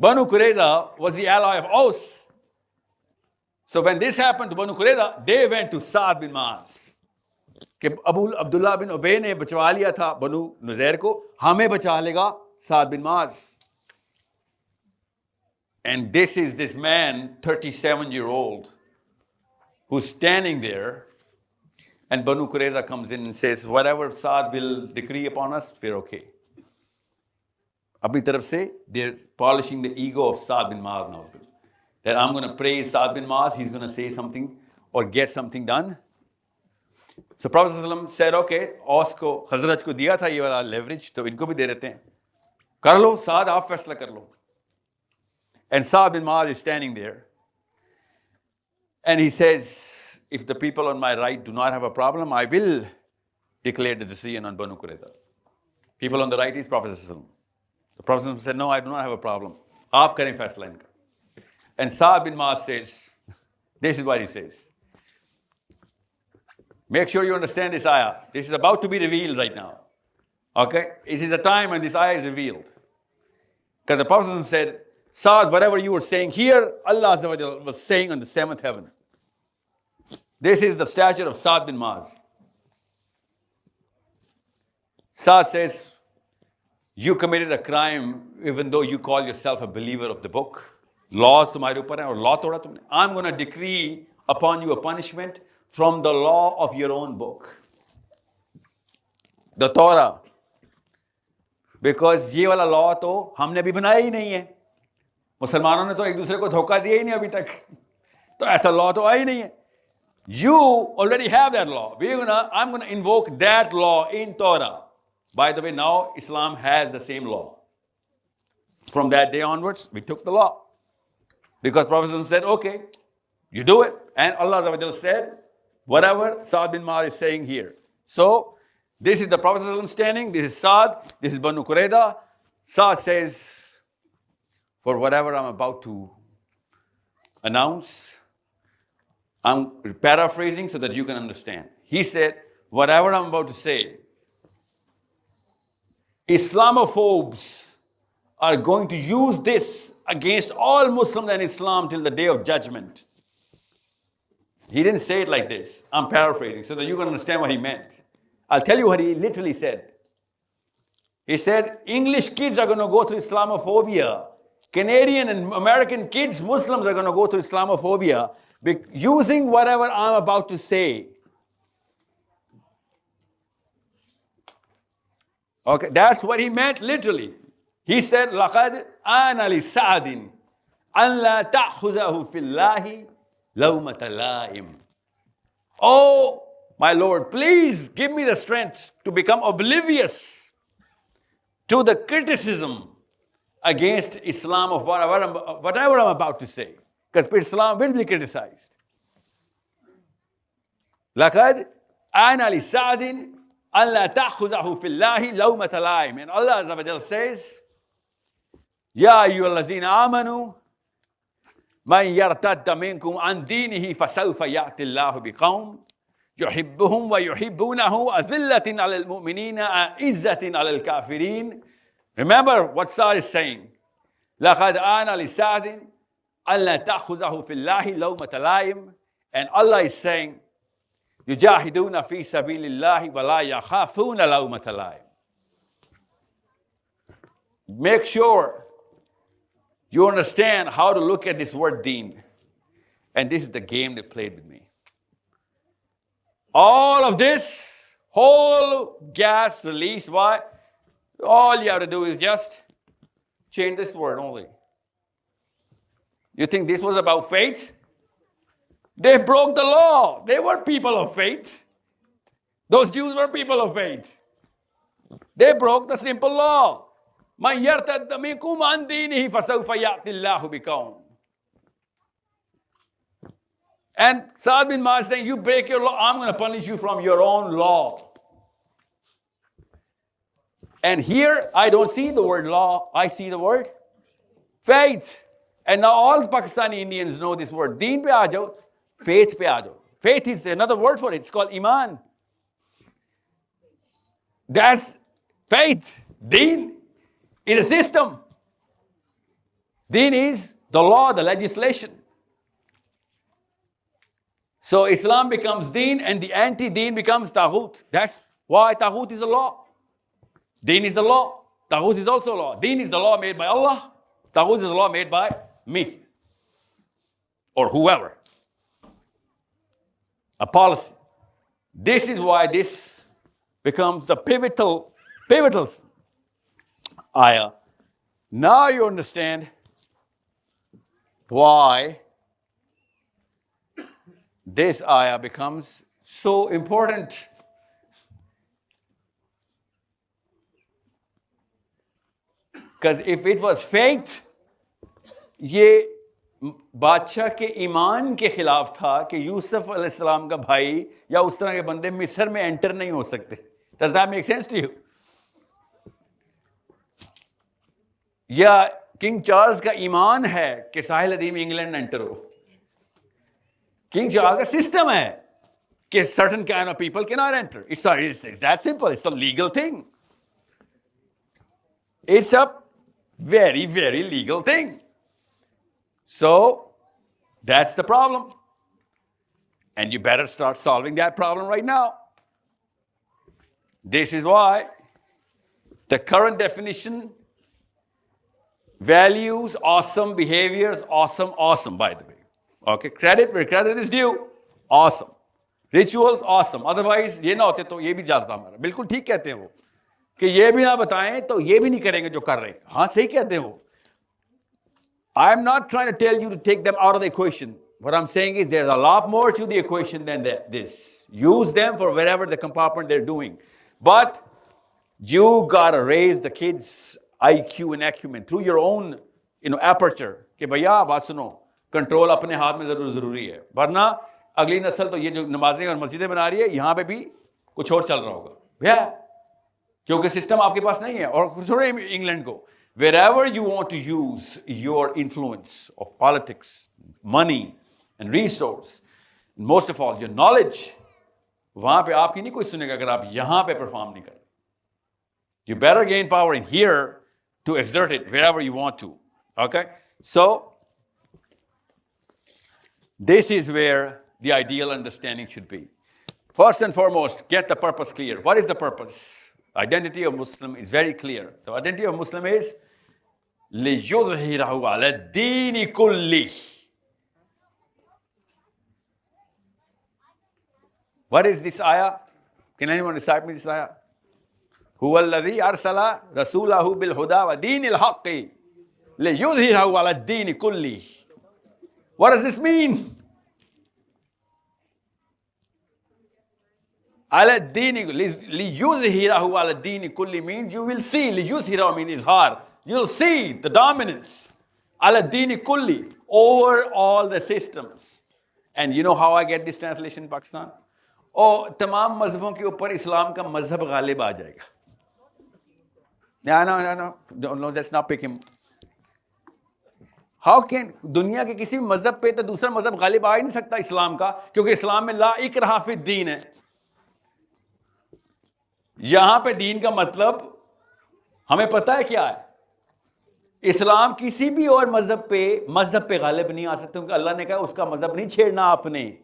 Banu Qurayza was the ally of Aus. So when this happened to Banu Qurayza, they went to Sa'd bin Mu'az. कि अब्दुल्ला बिन ube ने बचवा लिया था बनु नुज़ैर को, हमें बचा लेगा साद bin माज. And this is this man, 37-year-old, who's standing there, and Banu Qurayza comes in and says, whatever Saad will decree upon us, we're okay. Apni taraf se, they're polishing the ego of Saad bin Maaz now. That I'm going to praise Saad bin Maaz, he's going to say something or get something done. So Prophet ﷺ said, okay, Aus ko, Khazraj ko diya tha ye wala leverage, to inko bhi de dete hain. Kar lo, Saad aap faisla kar lo. And Saad bin Maaz is standing there. And he says, if the people on my right do not have a problem, I will declare the decision on Banu Qurayza. People on the right is Prophet ﷺ. The Prophet ﷺ said, no, I do not have a problem. Aap kare faisla inka. And Saad bin Maaz says, this is what he says. Make sure you understand this ayah. This is about to be revealed right now. Okay? It is a time when this ayah is revealed. Because the Prophet said, Saad, whatever you were saying here, Allah was saying on the seventh heaven. This is the stature of Saad bin Maaz. Saad says, you committed a crime even though you call yourself a believer of the book. Laws tumhare upar hai aur law toda tumne. I'm going to decree upon you a punishment from the law of your own book. The Torah. Because ye wala law to हमने भी बनाया ही नहीं है. मुसलमानों ने तो एक दूसरे को धोखा दिया ही नहीं अभी तक. तो ऐसा law तो आई नहीं है. You already have that law. I'm going to invoke that law in Torah. By the way, now Islam has the same law. From that day onwards, we took the law. Because Prophet said, okay, you do it. And Allah said, whatever Saad bin Maaz is saying here. So, this is the Prophet standing, this is Saad, this is Banu Qurayza. Saad says, for whatever I'm about to announce, I'm paraphrasing so that you can understand. He said, whatever I'm about to say, Islamophobes are going to use this against all Muslims and Islam till the day of judgment. He didn't say it like this. I'm paraphrasing so that you can understand what he meant. I'll tell you what he literally said. He said, English kids are going to go through Islamophobia. Canadian and American kids, Muslims are going to go through Islamophobia using whatever I'm about to say. Okay, that's what he meant literally. He said, لَقَدْ آنَ لِسَعْدٍ أَنْ لَا تَأْخُذَهُ فِي اللَّهِ لَوْمَةَ لَائِمٍ. Oh, my Lord, please give me the strength to become oblivious to the criticism against Islam of whatever I'm about to say. Because Islam will be criticized. لَقَدْ آنَ لِسَعْدٍ أَنْ لَا تَأْخُذَهُ فِي اللَّهِ لَوْمَةَ لَائِمٍ. And Allah Azza wa Jal says, يَا أَيُّهَا الَّذِينَ آمَنُوا مَنْ يَرْتَدَّ مِنْكُمْ عَنْ دِينِهِ فَسَوْفَ يَأْتِ اللَّهُ بِقَوْمٍ يُحِبُّهُمْ وَيُحِبُّونَهُ أَذِلَّةٍ عَلَى الْمُؤْمِنِينَ أَعِزَّةٍ عَلَى الْكَافِرِينَ. Remember what Saad is saying. لَقَدْ آنَ لِسَعْدٍ أَنْ لَا تَأْخُذَهُ فِي اللَّهِ لَوْمَةَ لَائِمٍ. And Allah is saying, يُجَاهِدُونَ فِي سَبِيلِ اللَّهِ وَلَا يَخَافُونَ لَوْمَةَ لَائِمٍ. Make sure you understand how to look at this word deen. And this is the game they played with me. All of this, whole gas release, why? All you have to do is just change this word only. You think this was about faith? They broke the law. They were people of faith. Those Jews were people of faith. They broke the simple law. مَنْ يَرْتَدَّ مِنْكُمْ عَنْ دِينِهِ فَسَوْفَ يَأْتِ اللَّهُ بِقَوْمٍ. And Saad bin Maaz saying, you break your law, I'm going to punish you from your own law. And here, I don't see the word law, I see the word faith. And now all Pakistani Indians know this word. Deen pe aa jao, faith pe aa jao. Faith is another word for it. It's called iman. That's faith. Deen is a system. Deen is the law, the legislation. So Islam becomes Deen and the anti-Deen becomes Taghut. That's why Taghut is a law. Deen is the law. Taghut is also a law. Deen is the law made by Allah. Taghut is the law made by me or whoever. A policy. This is why this becomes the pivotal ayah. Now you understand why this ayah becomes so important. Because if it was faith, ये बादशाह के ईमान के खिलाफ था कि यूसुफ अलैहिस्सलाम का भाई या उस तरह के बंदे मिस्र में एंटर नहीं हो सकते. Does that make sense to you? या किंग चार्ल्स का ईमान है कि साहिल अदीम इंग्लैंड एंटर हो. किंग चार्ल्स का सिस्टम है कि certain kind of people cannot enter. It's that simple. It's a legal thing. It's a very, very legal thing. So that's the problem. And you better start solving that problem right now. This is why the current definition, values, awesome, behaviors, awesome, by the way. Okay, credit where credit is due, awesome. Rituals, awesome. Otherwise, ये ना होते तो ये भी जाता हमारा. बिल्कुल ठीक कहते हैं वो कि ये भी ना बताएं तो ये भी नहीं करेंगे जो कर रहे हैं. हाँ, सही कहते हैं वो. I'm not trying to tell you to take them out of the equation. What I'm saying is there's a lot more to the equation than this. Use them for wherever the compartment they're doing. But you gotta raise the kids' IQ and acumen through your own, aperture. कि भैया बात सुनो, control अपने हाथ में जरूरी है. वरना अगली नस्ल तो ये जो नमाजें और मस्जिदें बना रही है, यहाँ पे भी कुछ और चल रहा होगा. भैया, क्योंकि सिस्टम आपके पास नहीं है. और छोड़े इंग्लैंड को. Wherever you want to use your influence of politics, money, and resource, and most of all, your knowledge, वहां पे आपकी नहीं कोई सुनेगा अगर आप यहां पे perform नहीं करें. You better gain power in here to exert it wherever you want to. Okay? So, this is where the ideal understanding should be. First and foremost, get the purpose clear. What is the purpose? Identity of Muslim is very clear. The identity of Muslim is لِيُظْهِرَهُ عَلَى الدِّينِ كُلِّهِ. What is this ayah? Can anyone recite me this ayah? هُوَ الَّذِي أَرْسَلَ رَسُولَهُ بِالْهُدَى وَدِينِ الْحَقِّ لِيُظْهِرَهُ عَلَى الدِّينِ كُلِّهِ. What does this mean? على الدين ليظهره على الدين كل means you will see. ليظهره means izhar. You'll see the dominance على الدين كل over all the systems. And you know how I get this translation in Pakistan? Oh, तमाम मजहबों के ऊपर इस्लाम का मजहब गालिब आ जाएगा. No, let's not pick him. How can दुनिया के किसी भी मजहब पे तो दूसरा मजहब गालिब आ ही नहीं सकता इस्लाम का, क्योंकि इस्लाम में ला इकराह फी दीन है. यहां पे दीन का मतलब हमें पता है क्या है. इस्लाम किसी भी और मजहब पे गालिब नहीं आ सकते, क्योंकि अल्लाह ने कहा उसका मजहब नहीं छेड़ना आपने.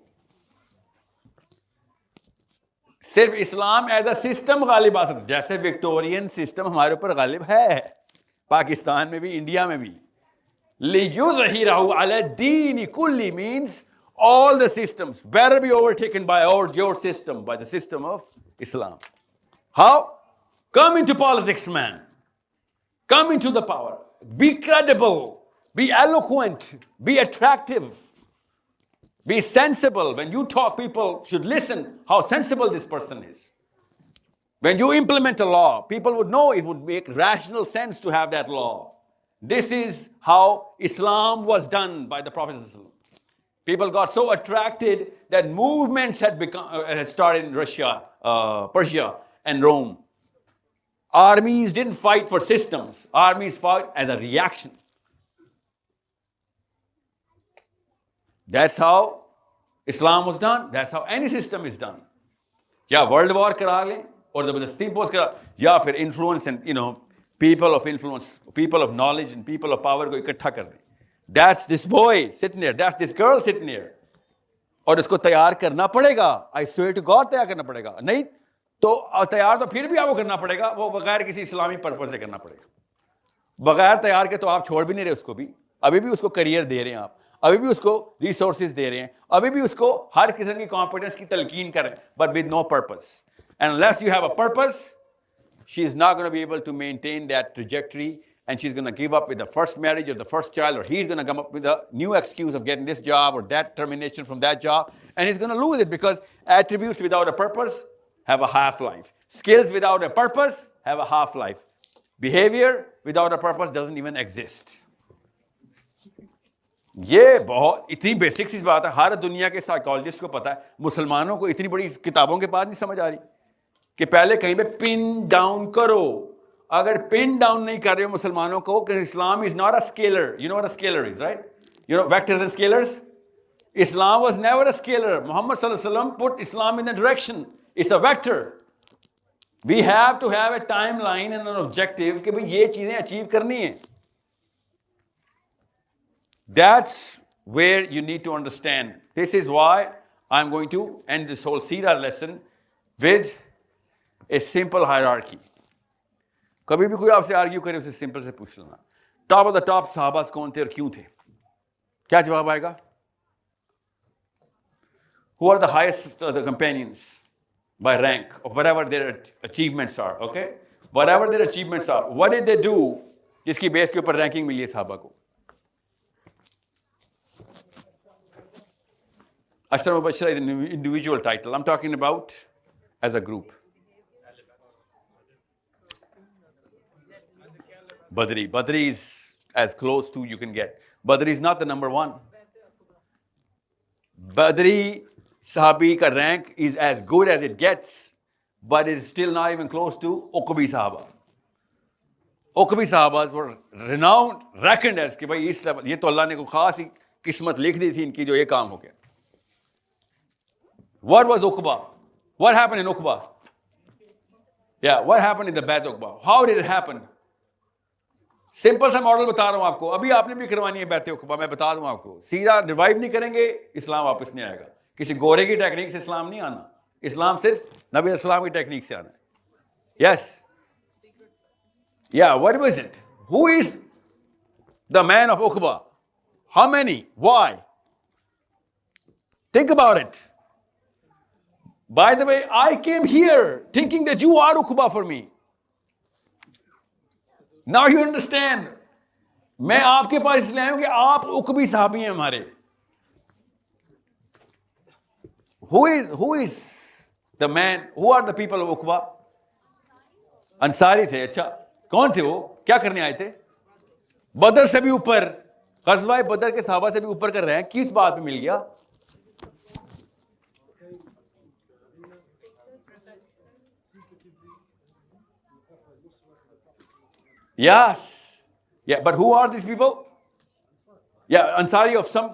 सिर्फ इस्लाम एज अ सिस्टम गालिब आ सकता, जैसे विक्टोरियन सिस्टम हमारे ऊपर गालिब है, पाकिस्तान में भी, इंडिया में भी. लियुज़हिरहु अला दीन कुल्ली means all the systems better be overtaken by your system, by the system of Islam. How? Come into politics, man. Come into the power. Be credible. Be eloquent. Be attractive. Be sensible. When you talk, people should listen how sensible this person is. When you implement a law, people would know, it would make rational sense to have that law. This is how Islam was done by the Prophet. People got so attracted that movements had started in Russia, Persia, and Rome. Armies didn't fight for systems. Armies fought as a reaction. That's how Islam was done. That's how any system is done. Yeah, World War करा लें, और ज़बरदस्ती impose करा, या फिर influence and people of influence, people of knowledge and people of power को इकट्ठा कर दें. That's this boy sitting there, that's this girl sitting there. और इसको तैयार करना पड़ेगा. आई स्वेयर टू गॉड तैयार करना पड़ेगा. नहीं तो तैयार तो फिर भी आपको करना पड़ेगा, वो बगैर किसी इस्लामी पर्पज से करना पड़ेगा. बगैर तैयार के तो आप छोड़ भी नहीं रहे उसको भी. अभी भी उसको करियर दे रहे हैं आप, अभी भी उसको रिसोर्सेज दे रहे हैं, अभी भी उसको हर किस्म की कॉम्पिटेंस की तलकीन कर रहे हैं, but with no purpose. And unless you have a purpose, she is not gonna be able to maintain that trajectory, and she's going to give up with the first marriage or the first child, or he's going to come up with a new excuse of getting this job or that termination from that job, and he's going to lose it, because attributes without a purpose have a half-life. Skills without a purpose have a half-life. Behavior without a purpose doesn't even exist. ये बहुत इतनी basic सी बात है, हर दुनिया के psychologist को पता है. मुसलमानों को इतनी बड़ी किताबों के बाद नहीं समझ आ रही कि पहले कहीं पे पिन डाउन करो. अगर पिन डाउन नहीं कर रहे हो मुसलमानों को कि Islam is not a scalar. You know what a scalar is, right? You know vectors and scalars. Islam was never a scalar. Muhammad sallallahu alaihi wasallam put Islam in a direction. It's a vector. We have to have a timeline and an objective कि भाई ये चीजें achieve करनी है. That's where you need to understand. This is why I'm going to end this whole Seerah lesson with a simple hierarchy. कभी भी कोई आपसे आर्ग्यू करे उसे सिंपल से पूछ लेना, टॉप ऑफ द टॉप सहाबास कौन थे और क्यों थे? क्या जवाब आएगा? Who are the highest the companions by rank of whatever their achievements are, okay? Whatever their achievements are, what did they do जिसकी बेस के ऊपर रैंकिंग मिली है सहाबा को? Ashram Mubashshara is an individual title. I'm talking about as a group. Badri is as close to you can get. Badri is not the number one. Badri Sahabi ka rank is as good as it gets, but it is still not even close to Uqbi Sahaba. Uqbi Sahabas were renowned, reckoned as कि भाई इस level, ये तो अल्लाह ने कोई खास ही किस्मत लिख दी थी इनकी जो ये काम हो गया. What was Uqba? What happened in Uqba? Yeah, what happened in the Bayt Uqba? How did it happen? Simple सा मॉडल बता रहा हूं आपको, अभी आपने भी करवानी है बैठे उकबा. मैं बता दूं आपको, सीरा रिवाइव नहीं करेंगे इस्लाम वापस नहीं आएगा. किसी गोरे की टेक्निक से इस्लाम नहीं आना. इस्लाम सिर्फ नबी इस्लाम की टेक्निक से आना है. Yes, yeah, what was it? Who is the man of Uqba? How many? Why? Think about it. By the way, I came here thinking that you are Uqba for me. Now you understand. मैं आपके पास इसलिए आया हूं कि आप उकबी साहबी हैं हमारे. Who is the man? Who are the people of Uqba? Ansari थे. अच्छा, कौन थे वो? क्या करने आए थे? बदर से भी ऊपर, गज़वा बदर के साहबा से भी ऊपर कर रहे हैं. किस बात पे मिल गया? Yes. Yeah, but who are these people? Yeah, Ansari of some,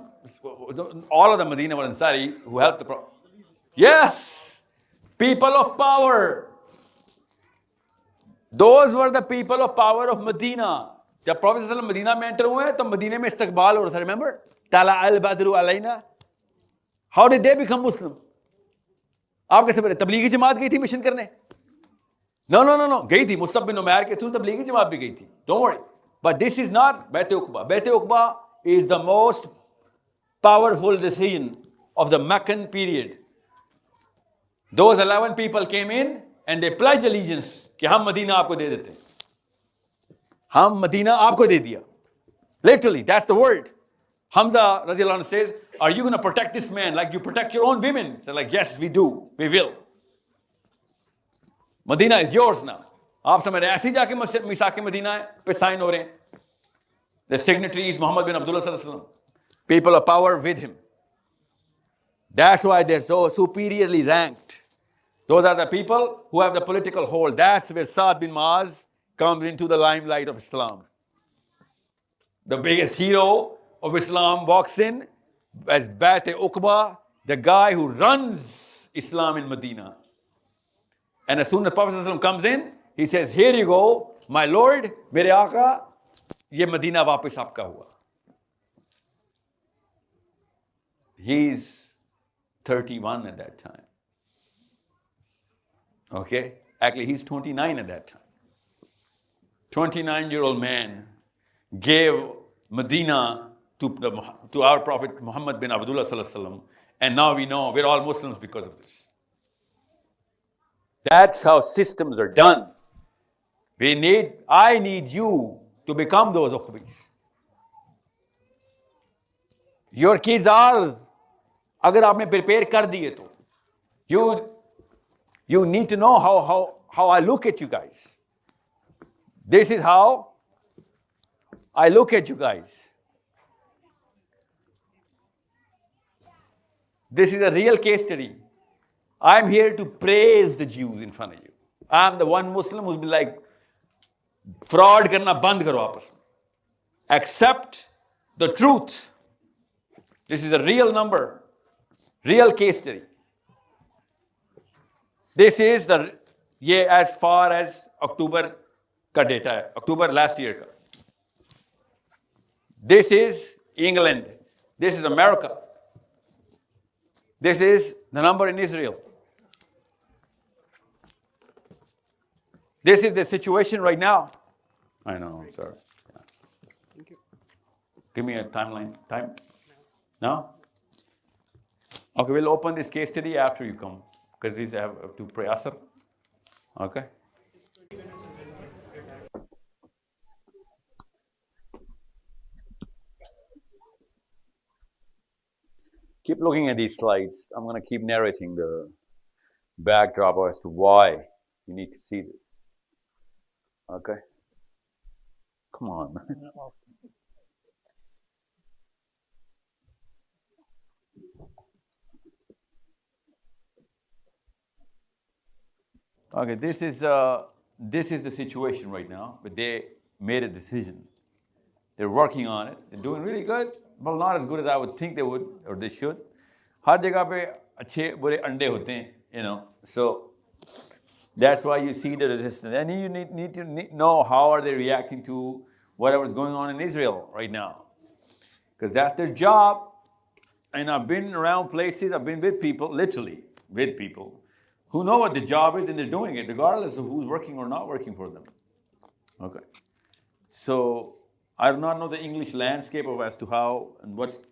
all of the Medina were Ansari who helped the Prophet. Yes, people of power. Those were the people of power of Medina. जब Prophet ﷺ Medina में enter हुए तो मदीने में इस्तकबाल हो रहा था. Remember? तला अल बद्रु अलैना. How did they become Muslim? आप कैसे बोले? तबलीगी जमात गई थी मिशन करने? No. गई थी. मुस्तफ़ बिन उमैर के थ्रू तबलीगी जमात भी गई थी. Don't worry. But this is not Bayt Uqba. Bayt Uqba is the most powerful decision of the Meccan period. Those 11 people came in and they pledged allegiance कि हम मदीना आपको दे देते हैं. हम मदीना आपको दे दिया. Literally, that's the word. Hamza radiallahu anhu says, are you going to protect this man like you protect your own women? So like, yes, we do. We will. Medina is yours now. आप समझ रहे हैं? ऐसे ही जाके मिसाक Medina पे sign हो रहे हैं. The signatories Muhammad bin Abdullah सल्लल्लाहु अलैहि वसल्लम, people of power with him. That's why they are so superiorly ranked. Those are the people who have the political hold. That's where Saad bin Muadh comes into the limelight of Islam. The biggest hero of Islam walks in as Bayt Uqba, the guy who runs Islam in Medina. And as soon as Prophet ﷺ comes in, he says, here you go, my Lord, mere Aqa, ye Medina वापस आपका हुआ. He's 31 at that time. Okay? Actually, he's 29 at that time. 29-year-old man gave Medina to our Prophet Muhammad bin Abdullah sallallahu alaihi wasallam, and now we know we're all Muslims because of this. That's how systems are done. I need you to become those Ukhwis. Your kids are, agar aapne prepare kar diye to, you need to know how I look at you guys. This is how I look at you guys. This is a real case study. I'm here to praise the Jews in front of you. I'm the one Muslim who'll be like, fraud karna band karo aapas mein. Accept the truth. This is a real number, real case study. This is as far as October ka data hai, October last year ka. This is England. This is America. This is the number in Israel. This is the situation right now. I know, I'm sorry. Yeah. Thank you. Give me a timeline. Time? No? Okay, we'll open this case study after you come, because we have to pray Asr. Okay? Keep looking at these slides. I'm going to keep narrating the backdrop as to why you need to see this. Okay? Come on. Okay, this is the situation right now, but they made a decision. They're working on it. They're doing really good, but not as good as I would think they would or they should. Har jagah pe अच्छे बुरे अंडे होते हैं, you know. So that's why you see the resistance. And you need to know how are they reacting to whatever's going on in Israel right now. Because that's their job. And I've been around places, I've been with people, literally with people, who know what the job is and they're doing it, regardless of who's working or not working for them. Okay. So I do not know the English landscape of as to how and what's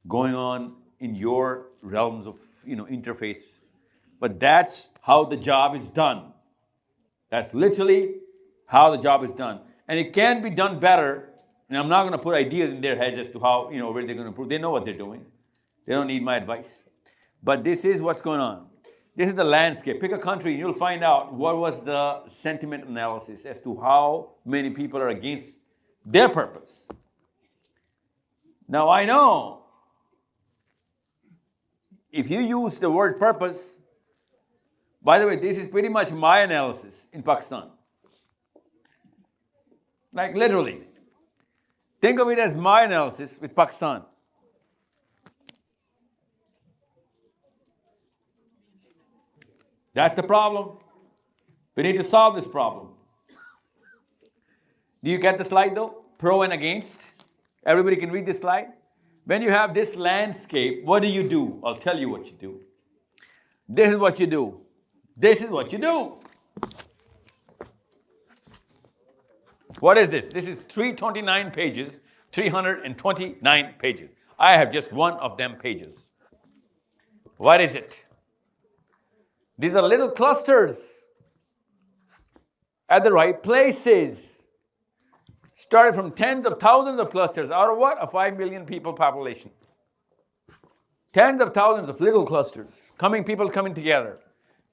going on in your realms of interface. But that's how the job is done. That's literally how the job is done. And it can be done better. And I'm not going to put ideas in their heads as to how, where they're going to improve. They know what they're doing. They don't need my advice. But this is what's going on. This is the landscape. Pick a country and you'll find out what was the sentiment analysis as to how many people are against their purpose. Now I know if you use the word purpose, by the way, this is pretty much my analysis in Pakistan. Like literally. Think of it as my analysis with Pakistan. That's the problem. We need to solve this problem. Do you get the slide though? Pro and against. Everybody can read this slide. When you have this landscape, what do? I'll tell you what you do. This is what you do. This is what you do. What is this? This is 329 pages, 329 pages. I have just one of them pages. What is it? These are little clusters at the right places. Started from tens of thousands of clusters. Out of what? A 5 million people population. Tens of thousands of little clusters. People coming together.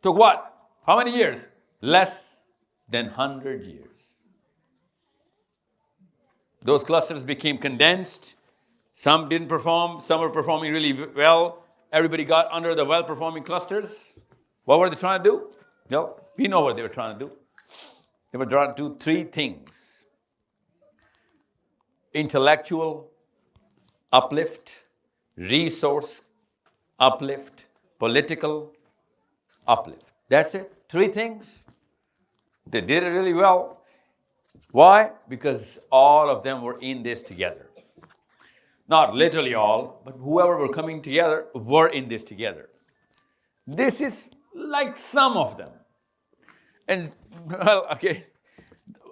Took what? How many years? Less than 100 years. Those clusters became condensed. Some didn't perform. Some were performing really well. Everybody got under the well-performing clusters. What were they trying to do? No, we know what they were trying to do. They were trying to do three things. Intellectual uplift, resource uplift, political uplift. That's it. 3 things. They did it really well. Why? Because all of them were in this together. Not literally all, but whoever were coming together were in this together. This is like some of them. And, well, okay,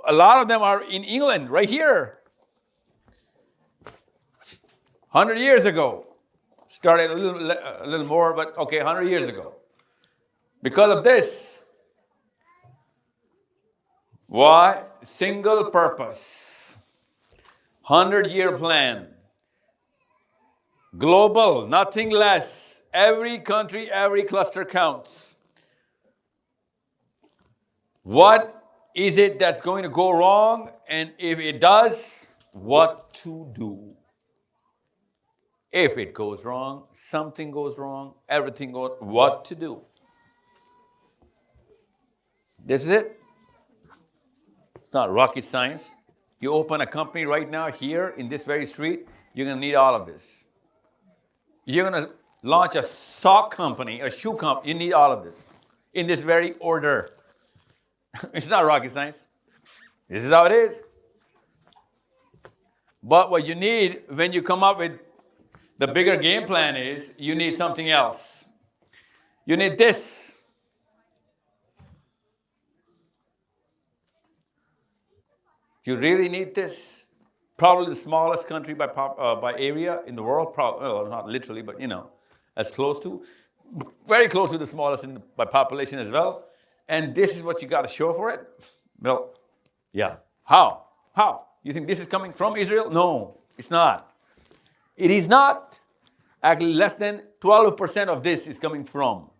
a lot of them are in England, right here. 100 years ago. Started a little more, but okay, 100 years ago. Because of this. Why? Single purpose. 100-year plan. Global, nothing less. Every country, every cluster counts. What is it that's going to go wrong? And if it does, what to do? If it goes wrong, something goes wrong, everything goes, what to do? This is it. It's not rocket science. You open a company right now here in this very street, you're going to need all of this. You're going to launch a sock company, a shoe company, you need all of this in this very order. It's not rocket science. This is how it is. But what you need when you come up with the bigger game plan is you need something else. You need this. You really need this. Probably the smallest country by area in the world. Well, not literally, but as close to, very close to the smallest by population as well. And this is what you got to show for it? Well, yeah. How? How? You think this is coming from Israel? No, it's not. It is not. Actually, less than 12% of this is coming from.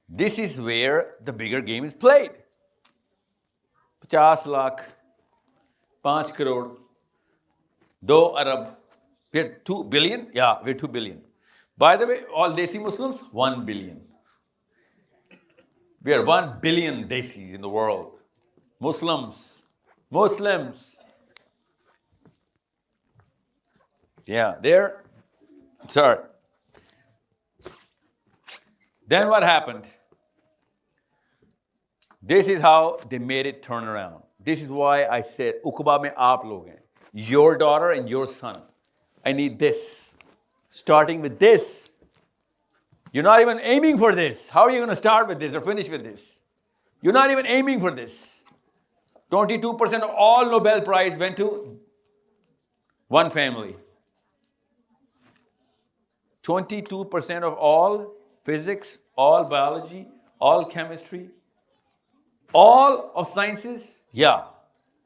This is where the bigger game is played. 50 lakh, 5 crore, 2 arab, we're 2 billion? Yeah, we're 2 billion. By the way, all Desi Muslims, 1 billion. We are 1 billion Desis in the world. Muslims. Yeah, there. Sorry. Then what happened? This is how they made it turn around. This is why I said, Uqba mein aap log hain. Your daughter and your son. I need this. Starting with this. You're not even aiming for this. How are you going to start with this or finish with this? You're not even aiming for this. 22% of all Nobel Prize went to one family. 22% of all physics, all biology, all chemistry, all of sciences, yeah.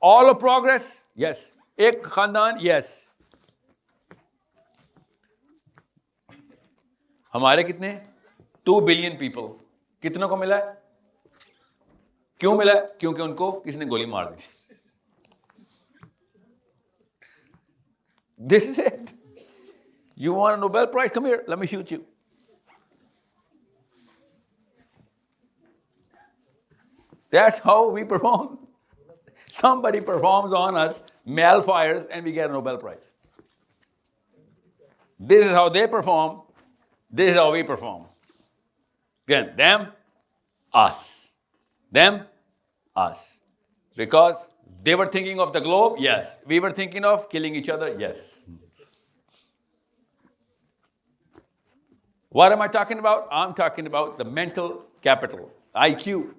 All of progress, yes. Ek khandan, yes. हमारे कितने 2 billion people कितनों को मिला है क्यों मिला है क्योंकि उनको किसने गोली मार दी This is it. You want a Nobel Prize? Come here, let me shoot you. That's how we perform. Somebody performs on us, malfires, and we get a Nobel Prize. This is how they perform. This is how we perform. Again, them, us. Them, us. Because they were thinking of the globe, yes. We were thinking of killing each other, yes. What am I talking about? I'm talking about the mental capital, IQ.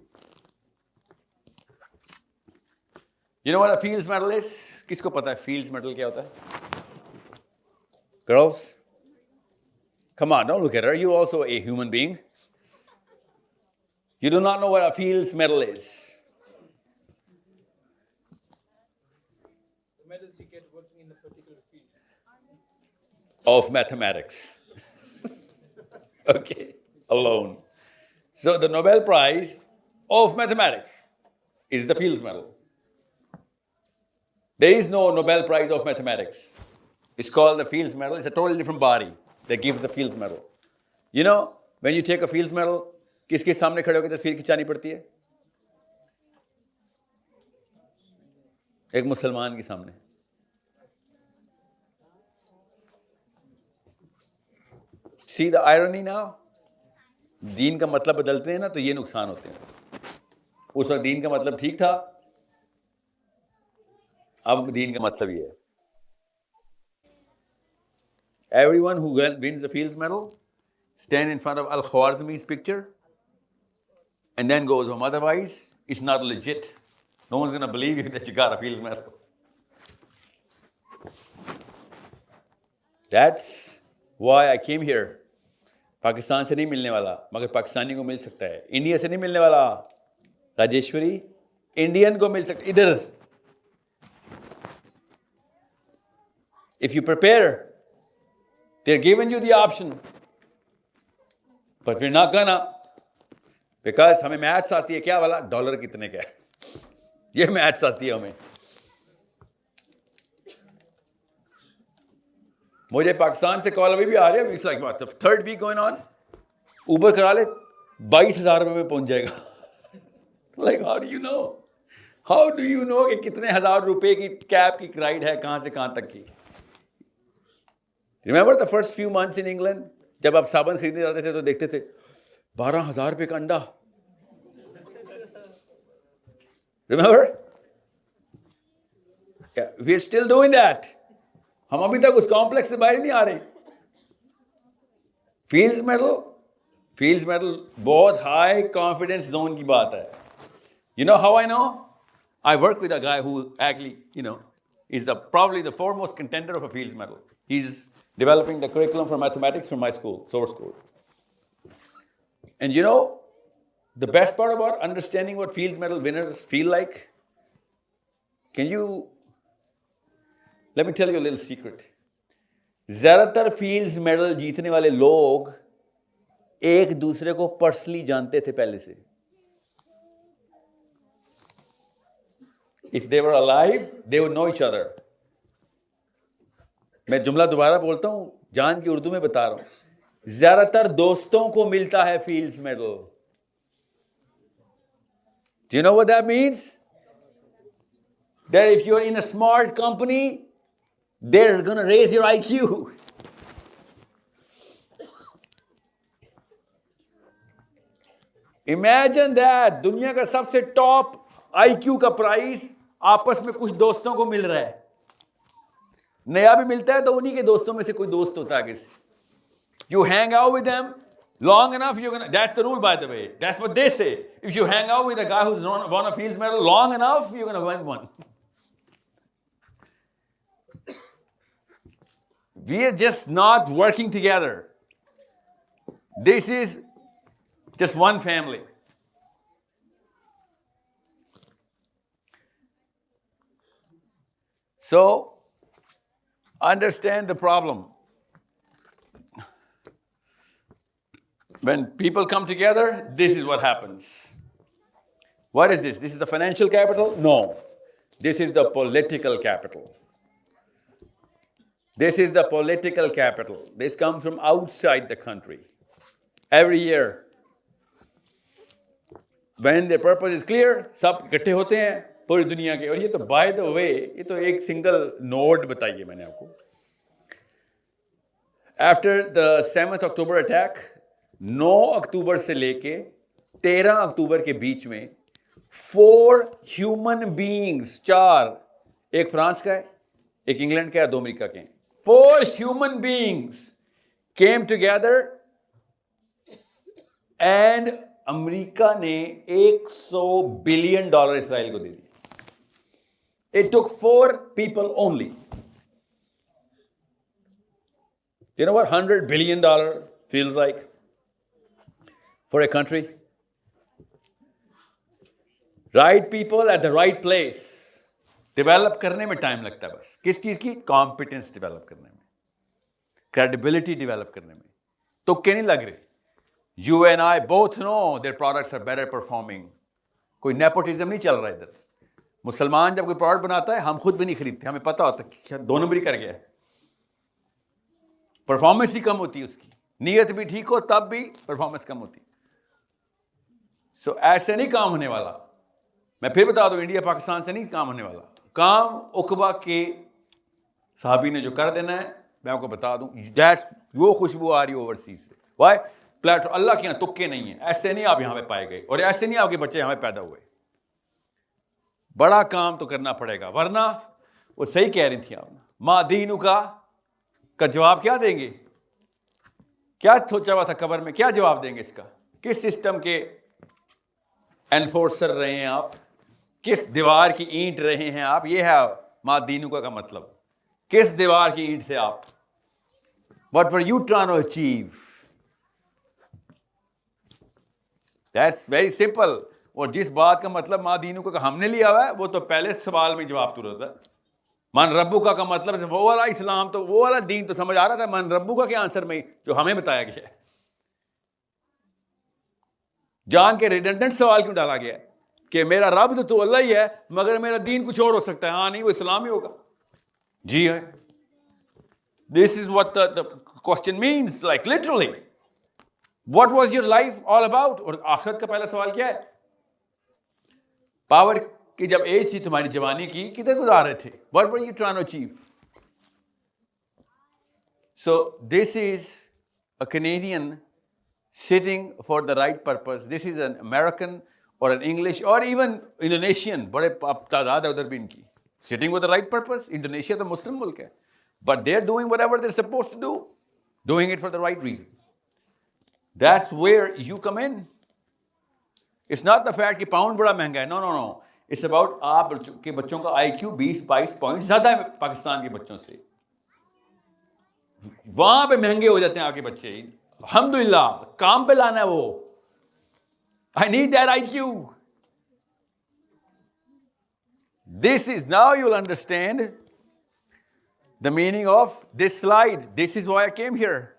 You know what a Fields Medal is? किसको पता है Fields Medal क्या होता है? Girls? Come on, don't look at her. You're also a human being. You do not know what a Fields Medal is. The medals you get working in a particular field. Of mathematics. Okay, alone. So the Nobel Prize of mathematics is the Fields Medal. There is no Nobel Prize of mathematics. It's called the Fields Medal. It's a totally different body that gives the Fields Medal. You know, when you take a Fields Medal, किसके सामने खड़े होकर तस्वीर खिंचानी पड़ती है? एक मुसलमान के सामने. See the irony now? दीन का मतलब बदलते हैं ना तो ये नुकसान होते हैं। उस वक्त दीन का मतलब ठीक था, अब दीन का मतलब ये है। Everyone who wins the Fields Medal stand in front of Al-Khwarizmi's picture and then goes home. Otherwise, it's not legit. No one's going to believe you that you got a Fields Medal. That's why I came here. Pakistan से नहीं मिलने वाला, मगर पाकिस्तानी को मिल सकता है। India से नहीं मिलने वाला, राजेश्वरी इंडियन को मिल सकता है। इधर if you prepare, they're giving you the option, but we're not gonna, because हमें मैथ्स आती है। क्या वाला डॉलर कितने का है, ये मैथ्स आती है हमें। मुझे पाकिस्तान से कॉल अभी भी आ रही है, it's like what the third week going on, Uber करा ले 22,000 रुपये में पहुंच जाएगा। Like how do you know कि कितने हजार रुपए की कैब की राइड है, कहां से कहां तक की। Remember the first few months in England, जब आप साबुन खरीदने जाते थे तो देखते थे 12,000 रुपए का अंडा। Remember, we are still doing that. हम अभी तक उस कॉम्प्लेक्स से बाहर नहीं आ रहे। फील्ड्स मेडल बहुत हाई कॉन्फिडेंस जोन की बात है। You know how I know? I work with a guy who actually, is probably the foremost contender of a Fields Medal. He's developing the curriculum for mathematics for my school, source school. And the best part about understanding what Fields Medal winners feel like, let me tell you a little secret. ज़्यादातर Fields Medal जीतने वाले लोग एक दूसरे को personally जानते थे पहले से। If they were alive, they would know each other. मैं जुमला दोबारा बोलता हूं, जान की उर्दू में बता रहा हूं। ज्यादातर दोस्तों को मिलता है fields medal. Do you know what that means? That if you're in a smart company, they're gonna raise your IQ. Imagine that, दुनिया का सबसे टॉप IQ का प्राइस आपस में कुछ दोस्तों को मिल रहा है। नया भी मिलता है तो उन्हीं के दोस्तों में से कोई दोस्त होता है आगे से। You hang out with them long enough, you're gonna. That's the rule, by the way. That's what they say. If you hang out with a guy who's won a Fields Medal long enough, you're gonna win one. We are just not working together. This is just one family. So, understand the problem. When people come together, this is what happens. What is this? This is the financial capital? No. This is the political capital. This is the political capital. This comes from outside the country. Every year. When the purpose is clear, सब इकट्ठे होते हैं पूरी दुनिया के। और ये तो बाय द वे, ये तो एक सिंगल नोट बताइए मैंने आपको। After the 7th October attack, 9 अक्टूबर से लेके 13 अक्टूबर के बीच में 4 ह्यूमन बीइंग्स, 4, एक फ्रांस का है, एक इंग्लैंड का है, 2 अमेरिका के हैं, 4 human beings came together and America ने $100 बिलियन इसराइल को दे दिया। It took 4 people only. You know what $100 billion feels like for a country? Right people at the right place. Develop करने में टाइम लगता है बस। किस चीज की? Competence develop करने में, credibility develop करने में। तुक्के नहीं लग रहे। You and I both know their products are better performing. कोई nepotism नहीं चल रहा इधर। मुसलमान जब कोई प्रोडक्ट बनाता है, हम खुद भी नहीं खरीदते, हमें पता होता है कि 2 नंबर ही कर गया है। परफॉर्मेंस ही कम होती है उसकी, नीयत भी ठीक हो तब भी परफॉर्मेंस कम होती। सो ऐसे नहीं काम होने वाला। मैं फिर बता दूं, इंडिया पाकिस्तान से नहीं काम होने वाला। काम उकबा के साहबी ने जो कर देना है, मैं आपको बता दूं, दैट्स वो खुशबू आ रही है ओवरसीज से। व्हाई? प्लेटफॉर्म। अल्लाह के यहाँ तुक्के नहीं है, ऐसे नहीं आप यहाँ पे पाए गए और ऐसे नहीं आपके बच्चे यहाँ पे पैदा हुए। बड़ा काम तो करना पड़ेगा, वरना वो सही कह रही थी आप, माँ दीनु का जवाब क्या देंगे? क्या सोचा हुआ था कब्र में, क्या जवाब देंगे इसका? किस सिस्टम के एनफोर्सर रहे हैं आप, किस दीवार की ईंट रहे हैं आप? ये है माँ दीनु का मतलब, किस दीवार की ईंट थे आप? What were you trying to achieve? That's very simple. और जिस बात का मतलब माँ दीनु का हमने लिया हुआ है, वो तो पहले सवाल में जवाब तुरंत है। मन रब्बू का मतलब वो वाला इस्लाम, तो वो वाला दीन तो समझ आ रहा था, मन रब्बू का के आंसर में जो हमें बताया गया है। जान के रिडंडेंट सवाल क्यों डाला गया है कि मेरा रब तो अल्लाह ही है, मगर मेरा दीन कुछ और हो सकता है? हाँ नहीं, वो इस्लाम ही होगा। जी है, this is what the question means, like literally. What was your life all about? और आखिरत का पहला सवाल क्या है? पावर की जब एज थी तुम्हारी जवानी की, किधर गुजार रहे थे? What were you trying to achieve? So this is a Canadian sitting for the right purpose. This is an American or an English or even Indonesian, बड़े तादाद है उधर भी इनकी, sitting with the right purpose. Indonesia तो मुस्लिम मुल्क है, but they're doing whatever they're supposed to do, doing it for the right reason. That's where you come in. It's not the fact कि पाउंड बड़ा महंगा है, no no no. It's about आप के बच्चों का IQ 20-22 पॉइंट ज्यादा है पाकिस्तान के बच्चों से। वहां पे महंगे हो जाते हैं आपके बच्चे, अल्हम्दुलिल्लाह, काम पे लाना है वो। I need that IQ. This is, now you'll understand the meaning of this slide. This is why I came here.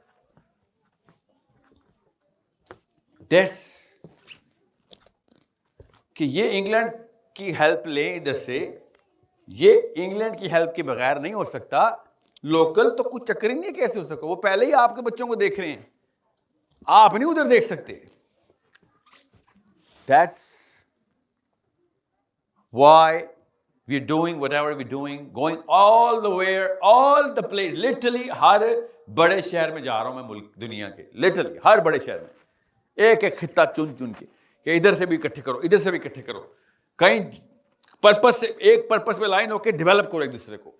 This कि ये इंग्लैंड की हेल्प ले इधर से, ये इंग्लैंड की हेल्प के बगैर नहीं हो सकता। लोकल तो कुछ चक्कर ही नहीं है, कैसे हो सका? वो पहले ही आपके बच्चों को देख रहे हैं, आप नहीं उधर देख सकते। That's why we're doing whatever we're doing, going all the way, all the place, literally हर बड़े शहर में जा रहा हूं मैं, मुल्क दुनिया के, literally हर बड़े शहर में एक एक खित्ता चुन चुन के, कि इधर से भी इकट्ठे करो, इधर से भी इकट्ठे करो, कहीं पर्पस से, एक पर्पस पे लाइन होकर डेवलप करो एक दूसरे को।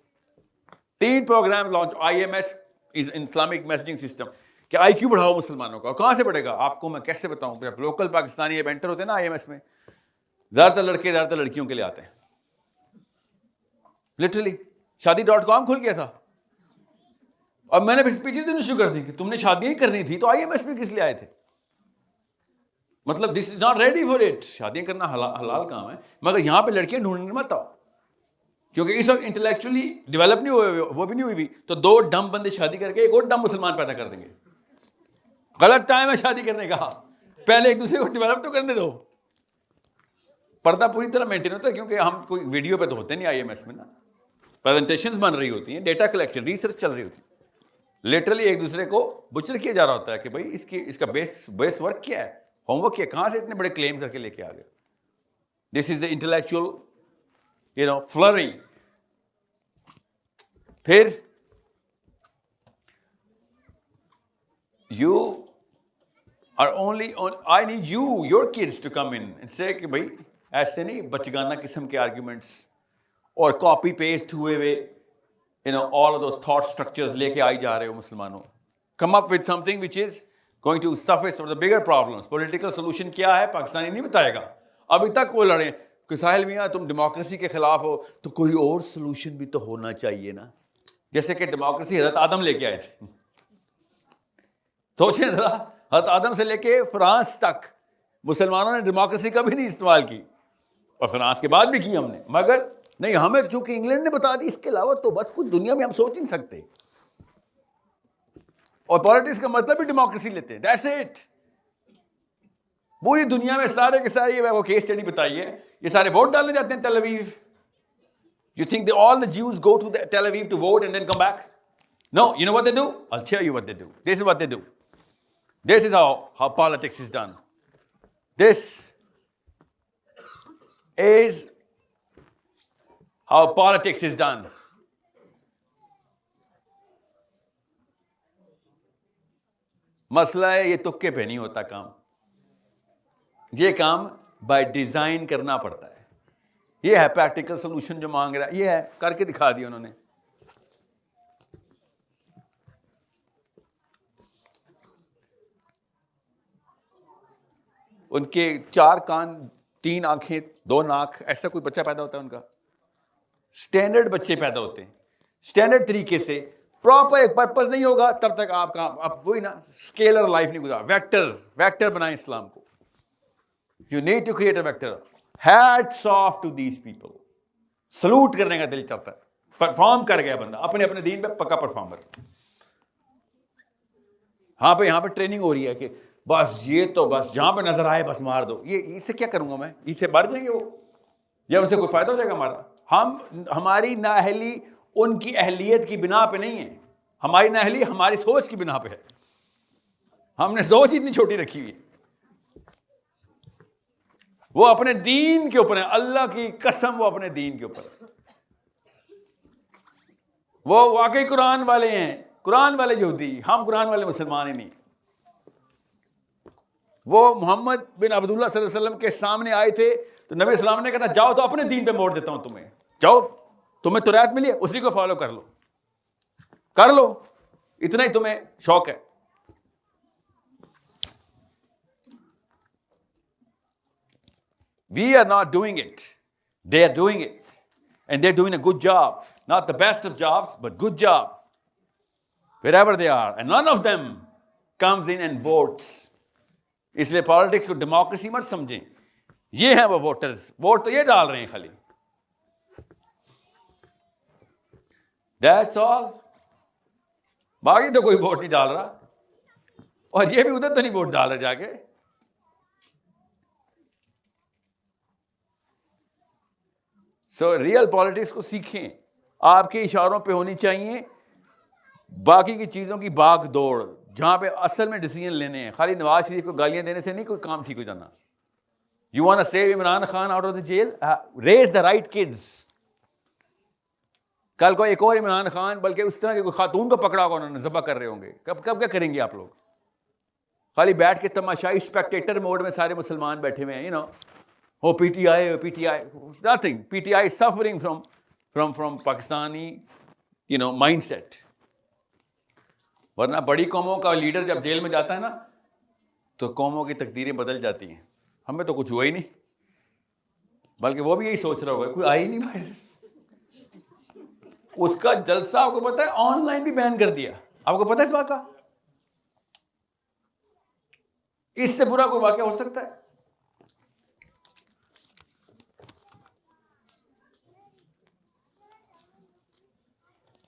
3 program launch, IMS is Islamic messaging system, कि IQ बढ़ाओ मुसलमानों का। और कहां से बढ़ेगा आपको मैं कैसे बताऊं? लोकल पाकिस्तानी इवेंटर होते हैं ना IMS में, ज्यादातर लड़के ज्यादातर लड़कियों के लिए आते हैं। लिटरली शादी.com खुल गया था, और मैंने पीछे दिन शुरू कर दी कि तुमने शादियां ही करनी थी तो IMS में किस लिए आए थे? मतलब this is not ready for it. शादियां करना हलाल काम है, मगर यहां पे लड़कियां ढूंढने मत आओ, क्योंकि इस वक्त इंटेलेक्चुअली डेवलप नहीं हुए, वो भी नहीं हुई भी, तो 2 डम बंदे शादी करके एक और डम मुसलमान पैदा कर देंगे। गलत टाइम है शादी करने का, पहले एक दूसरे को डेवलप तो करने दो। पर्दा पूरी तरह मेंटेन होता है, क्योंकि हम कोई वीडियो पे तो होते नहीं IMS में ना, प्रेजेंटेशंस बन रही होती हैं, डेटा कलेक्शन, रिसर्च चल रही होती है। लिटरली एक दूसरे को बुचर किया जा रहा होता है कि भाई इसका बेस वर्क क्या है, होमवर्क क्या, कहां से इतने बड़े क्लेम करके लेके आ गए। This is the intellectual flurry. फिर you are only on, I need your kids to come in and say कि भाई ऐसे नहीं बचगाना किस्म के आर्ग्यूमेंट्स और कॉपी पेस्ट हुए हुए all of those thought structures लेके आई जा रहे हो मुसलमानों। Come up with something which is going to surface of the bigger problems. Political solution क्या है पाकिस्तानी नहीं बताएगा। अभी तक वो लड़े कि साहिल मियाँ तुम डेमोक्रेसी के खिलाफ हो, तो कोई और सोल्यूशन भी तो होना चाहिए ना, जैसे कि डेमोक्रेसी हजरत आदम लेके आए थे। सोचे जरा, हजरत आदम से लेके फ्रांस तक मुसलमानों ने डेमोक्रेसी कभी नहीं इस्तेमाल की, और फ्रांस के बाद भी की हमने, मगर नहीं, हमें चूंकि इंग्लैंड ने बता दी, इसके अलावा तो बस कुछ दुनिया में हम सोच नहीं सकते। और पॉलिटिक्स का मतलब भी डेमोक्रेसी लेते हैं, दैट्स इट। पूरी दुनिया में सारे के सारे, ये वो केस स्टडी बताई है, ये सारे वोट डालने जाते हैं Tel Aviv. You think all the Jews go to Tel Aviv to vote and then come back? No, you know what they do? I'll tell you what they do. This is what they do. This is how politics is done. This is how politics is done. मसला है ये तुक्के पे नहीं होता काम, ये काम बाय डिजाइन करना पड़ता है। ये है प्रैक्टिकल सोल्यूशन जो मांग रहा है, ये है, करके दिखा दिया उन्होंने। उनके 4 कान, 3 आंखें, 2 नाक, ऐसा कोई बच्चा पैदा होता है उनका? स्टैंडर्ड बच्चे पैदा होते हैं स्टैंडर्ड तरीके से। प्रॉपर एक पर्पस नहीं होगा तब तक आपका आप वही ना स्केलर लाइफ नहीं गुजार। वेक्टर बनाए इस्लाम को। You need to create a vector. Hats off to these people. Salute करने का दिल चाहता है। परफॉर्म कर गया बंदा अपने अपने दीन पे, पक्का परफॉर्मर। हाँ पे यहाँ पे ट्रेनिंग हो रही है कि बस ये तो बस जहां पे नजर आए बस मार दो। ये इससे क्या करूंगा मैं? इससे बढ़ जाएंगे वो, या उनसे कोई फायदा हो जाएगा हमारा? हमारी नाअहली उनकी अहलियत की बिना पे नहीं है, हमारी नाअहली हमारी सोच की बिना पे है। हमने सोच इतनी छोटी रखी हुई है। वो अपने दीन के ऊपर है, अल्लाह की कसम वो अपने दीन के ऊपर है। वो वाकई कुरान वाले हैं, कुरान वाले यहूदी, हम कुरान वाले मुसलमान ही नहीं। वो मोहम्मद बिन अब्दुल्लाह सल्लल्लाहु अलैहि वसल्लम के सामने आए थे तो नबी सल्लल्लाहु ने कहा जाओ तो अपने दीन पे मोड़ देता हूं तुम्हें, जाओ तुम्हें तुरैत मिली है उसी को फॉलो कर लो, इतना ही तुम्हें शौक है। We are not doing it. They are doing it. And they're doing a good job. Not the best of jobs, but good job. Wherever they are. And none of them comes in and votes. इसलिए politics को democracy मत समझें। ये हैं वो voters, vote तो ये डाल रहे हैं खाली। That's all. बाकी तो कोई वोट नहीं डाल रहा, और ये भी उधर तो नहीं वोट डाल रहे जाके। सो रियल पॉलिटिक्स को सीखें। आपके इशारों पे होनी चाहिए, बाकी की चीजों की भाग दौड़, जहां पे असल में डिसीजन लेने हैं। खाली नवाज शरीफ को गालियां देने से नहीं कोई काम ठीक हो जाना। You want to save Imran Khan out of the jail, raise the right kids. कल को एक और इमरान खान, बल्कि उस तरह के कोई खातून को पकड़ा होगा उन्होंने, जबा कर रहे होंगे। कब क्या करेंगे आप लोग? खाली बैठ के तमाशाई स्पेक्टेटर मोड में सारे मुसलमान बैठे हुए हैं, you know, oh PTI, nothing. PTI is suffering from Pakistani, mindset. वरना बड़ी कौमों का लीडर जब जेल में जाता है ना, तो कौमों की तकदीरें बदल जाती हैं। हमें तो कुछ हुआ ही नहीं, बल्कि वो भी यही सोच रहा होगा, कोई आई नहीं भाई। उसका जलसा आपको पता है ऑनलाइन भी बैन कर दिया, आपको पता है इस बात का? इससे बुरा कोई वाकया हो सकता है?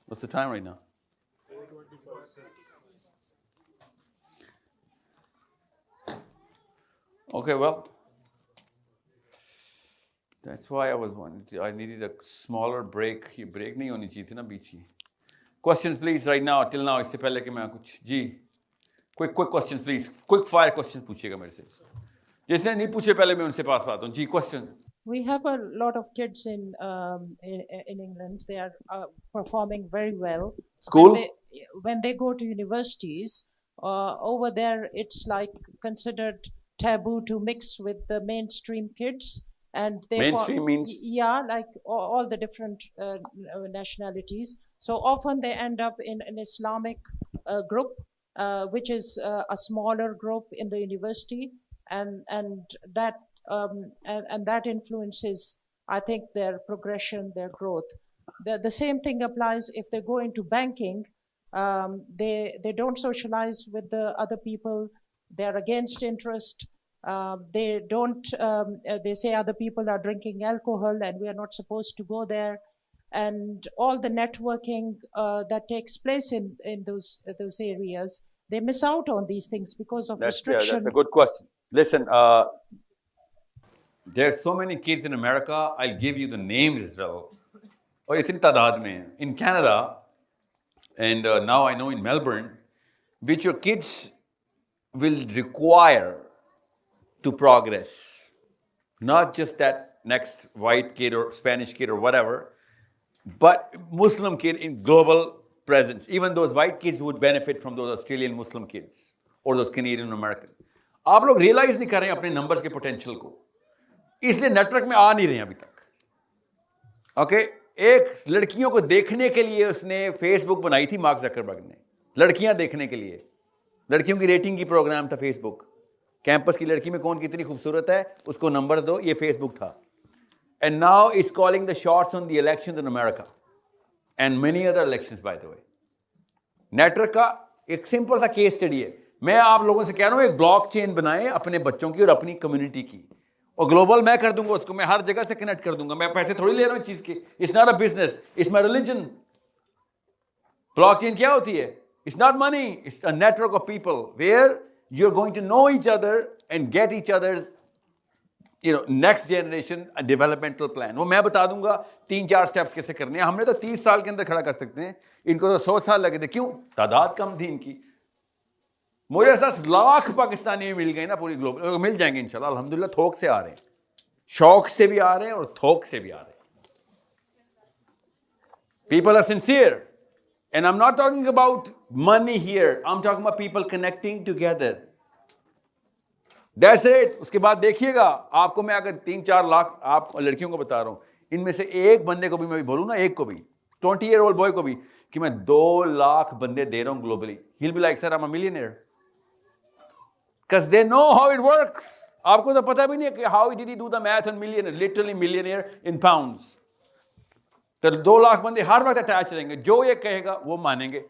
What's the time right now? 4:25. Okay, well, that's why I needed a smaller break. ये break नहीं होनी चाहिए थी ना बीच की। Questions please right now, till now, इससे पहले कि मैं कुछ जी quick questions please, quick fire questions पूछिएगा मेरे से। जिसने नहीं पूछे पहले मैं उनसे पास बात हूँ जी। Question. We have a lot of kids in England. They are performing very well. School? When they go to universities, over there it's like considered taboo to mix with the mainstream kids. And mainstream means? Yeah, like all the different nationalities. So often they end up in an Islamic group, which is a smaller group in the university, and that influences, I think, their progression, their growth. The same thing applies if they go into banking. They don't socialize with the other people. They're against interest. They don't. They say other people are drinking alcohol, and we are not supposed to go there. And all the networking that takes place in those areas, they miss out on these things because of restriction. Yeah, that's a good question. Listen, there are so many kids in America. I'll give you the names as well. और इतनी तादाद में in Canada, and now I know in Melbourne, which your kids will require to progress. Not just that next white kid or Spanish kid or whatever, but Muslim kid in global presence. Even those white kids would benefit from those Australian Muslim kids. or those Canadian American. आप लोग realise नहीं कर रहे हैं अपने numbers के potential को, इसलिए नेटवर्क में आ नहीं रहे हैं अभी तक. ओके, एक लड़कियों को देखने के लिए उसने फेसबुक बनाई थी मार्क जकरबर्ग ने, लड़कियां देखने के लिए, लड़कियों की रेटिंग की प्रोग्राम था फेसबुक. कैंपस की लड़की में कौन कितनी खूबसूरत है उसको नंबर दो, ये फेसबुक था. And now is calling the shots on the elections in America and many other elections bye the way. Network का एक सिंपल सा केस स्टडी है. मैं आप लोगों से कह रहा हूं एक ब्लॉकचेन बनाएं अपने बच्चों की और अपनी कम्युनिटी की, और ग्लोबल मैं कर दूंगा उसको, मैं हर जगह से कनेक्ट कर दूंगा. मैं पैसे थोड़ी ले रहा हूं चीज के. It's not a business, it's my religion. Blockchain क्या होती है? It's not money, it's a network of people where you are going to know each other and get each other's next generation developmental plan. वो मैं बता दूंगा 3-4 steps कैसे करने हैं. हमने तो 30 साल के अंदर खड़ा कर सकते हैं, इनको तो 100 साल लगे थे. क्यों? तादाद कम थी इनकी. मुझे 10 लाख पाकिस्तानी मिल गए ना पूरी ग्लोबल, मिल जाएंगे इंशाल्लाह अल्हम्दुलिल्लाह. थोक से आ रहे हैं, शौक से भी आ रहे हैं और थोक से भी आ रहे हैं. People are sincere, and I'm not talking about money here. I'm talking about people connecting together. That's it. उसके बाद देखिएगा आपको मैं अगर 3-4 लाख आप लड़कियों को बता रहा हूं, इनमें से एक बंदे को भी मैं भी बोलूं ना, एक को भी 20-year-old boy को भी कि मैं 2 लाख बंदे दे रहा हूं globally, he'll be like, sir, I'm a millionaire. Because they know how it works. आपको तो पता भी नहीं है कि how did he do the math on millionaire, literally millionaire in pounds. तो 2 लाख बंदे हर वक्त अटैच रहेंगे, जो ये कहेगा वो मानेंगे.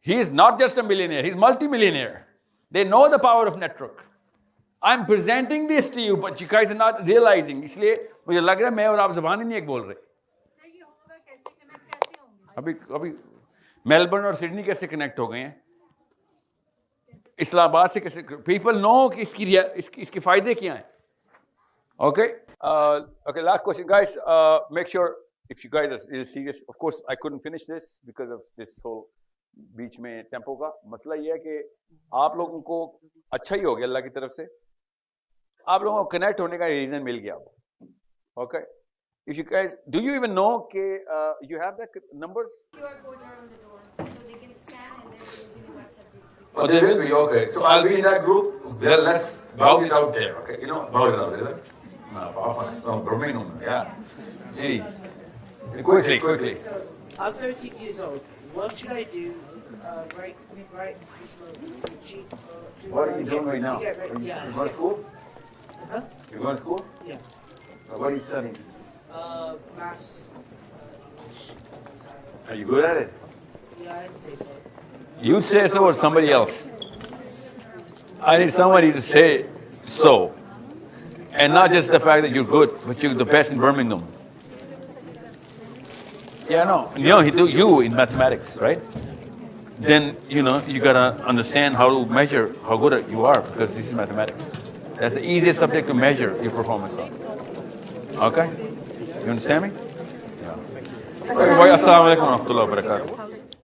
He is not just a millionaire, he is multi-millionaire. They know the power of network. I'm presenting this to you, but you guys are not realizing. इसलिए मुझे लग रहा है मैं और आप ज़बान ही नहीं एक बोल रहे. अभी मेलबर्न और सिडनी कैसे कनेक्ट हो गए हैं, इस्लामाबाद से कैसे, पीपल नो कि इसके फायदे क्या हैं. Okay okay, last question guys. Make sure if you guys are serious. Of course I couldn't finish this because of this whole बीच में टेम्पो का. मसला ये है कि आप लोगों को अच्छा ही हो गया अल्लाह की तरफ से, आप लोगों को कनेक्ट होने का रीजन मिल गया. Okay, if you guys, do you even know you have that numbers? QR codes are on the door, so they can scan and then they will be in the WhatsApp group. Oh, they will be, okay. So I'll be in that group. Well, let's bout it out there, okay? You know, bout it out there. No, Papa, no, Birmingham, yeah. Gee, quickly. I'm 13 years old. What should I do? Right. What are you doing right now? You going to school? Huh? You going to school? Yeah. What are you studying? Maths. Are you good at it? Yeah, I'd say so. You say so or somebody else? I need somebody to say so. And not just the fact that you're good, but you're the best in Birmingham. Yeah, no. You in mathematics, right? Then, you gotta understand how to measure how good you are, because this is mathematics. That's the easiest subject to measure your performance on. Okay? You understand me? Yeah. Assalamu alaikum wa rahmatullahi wa barakatuh.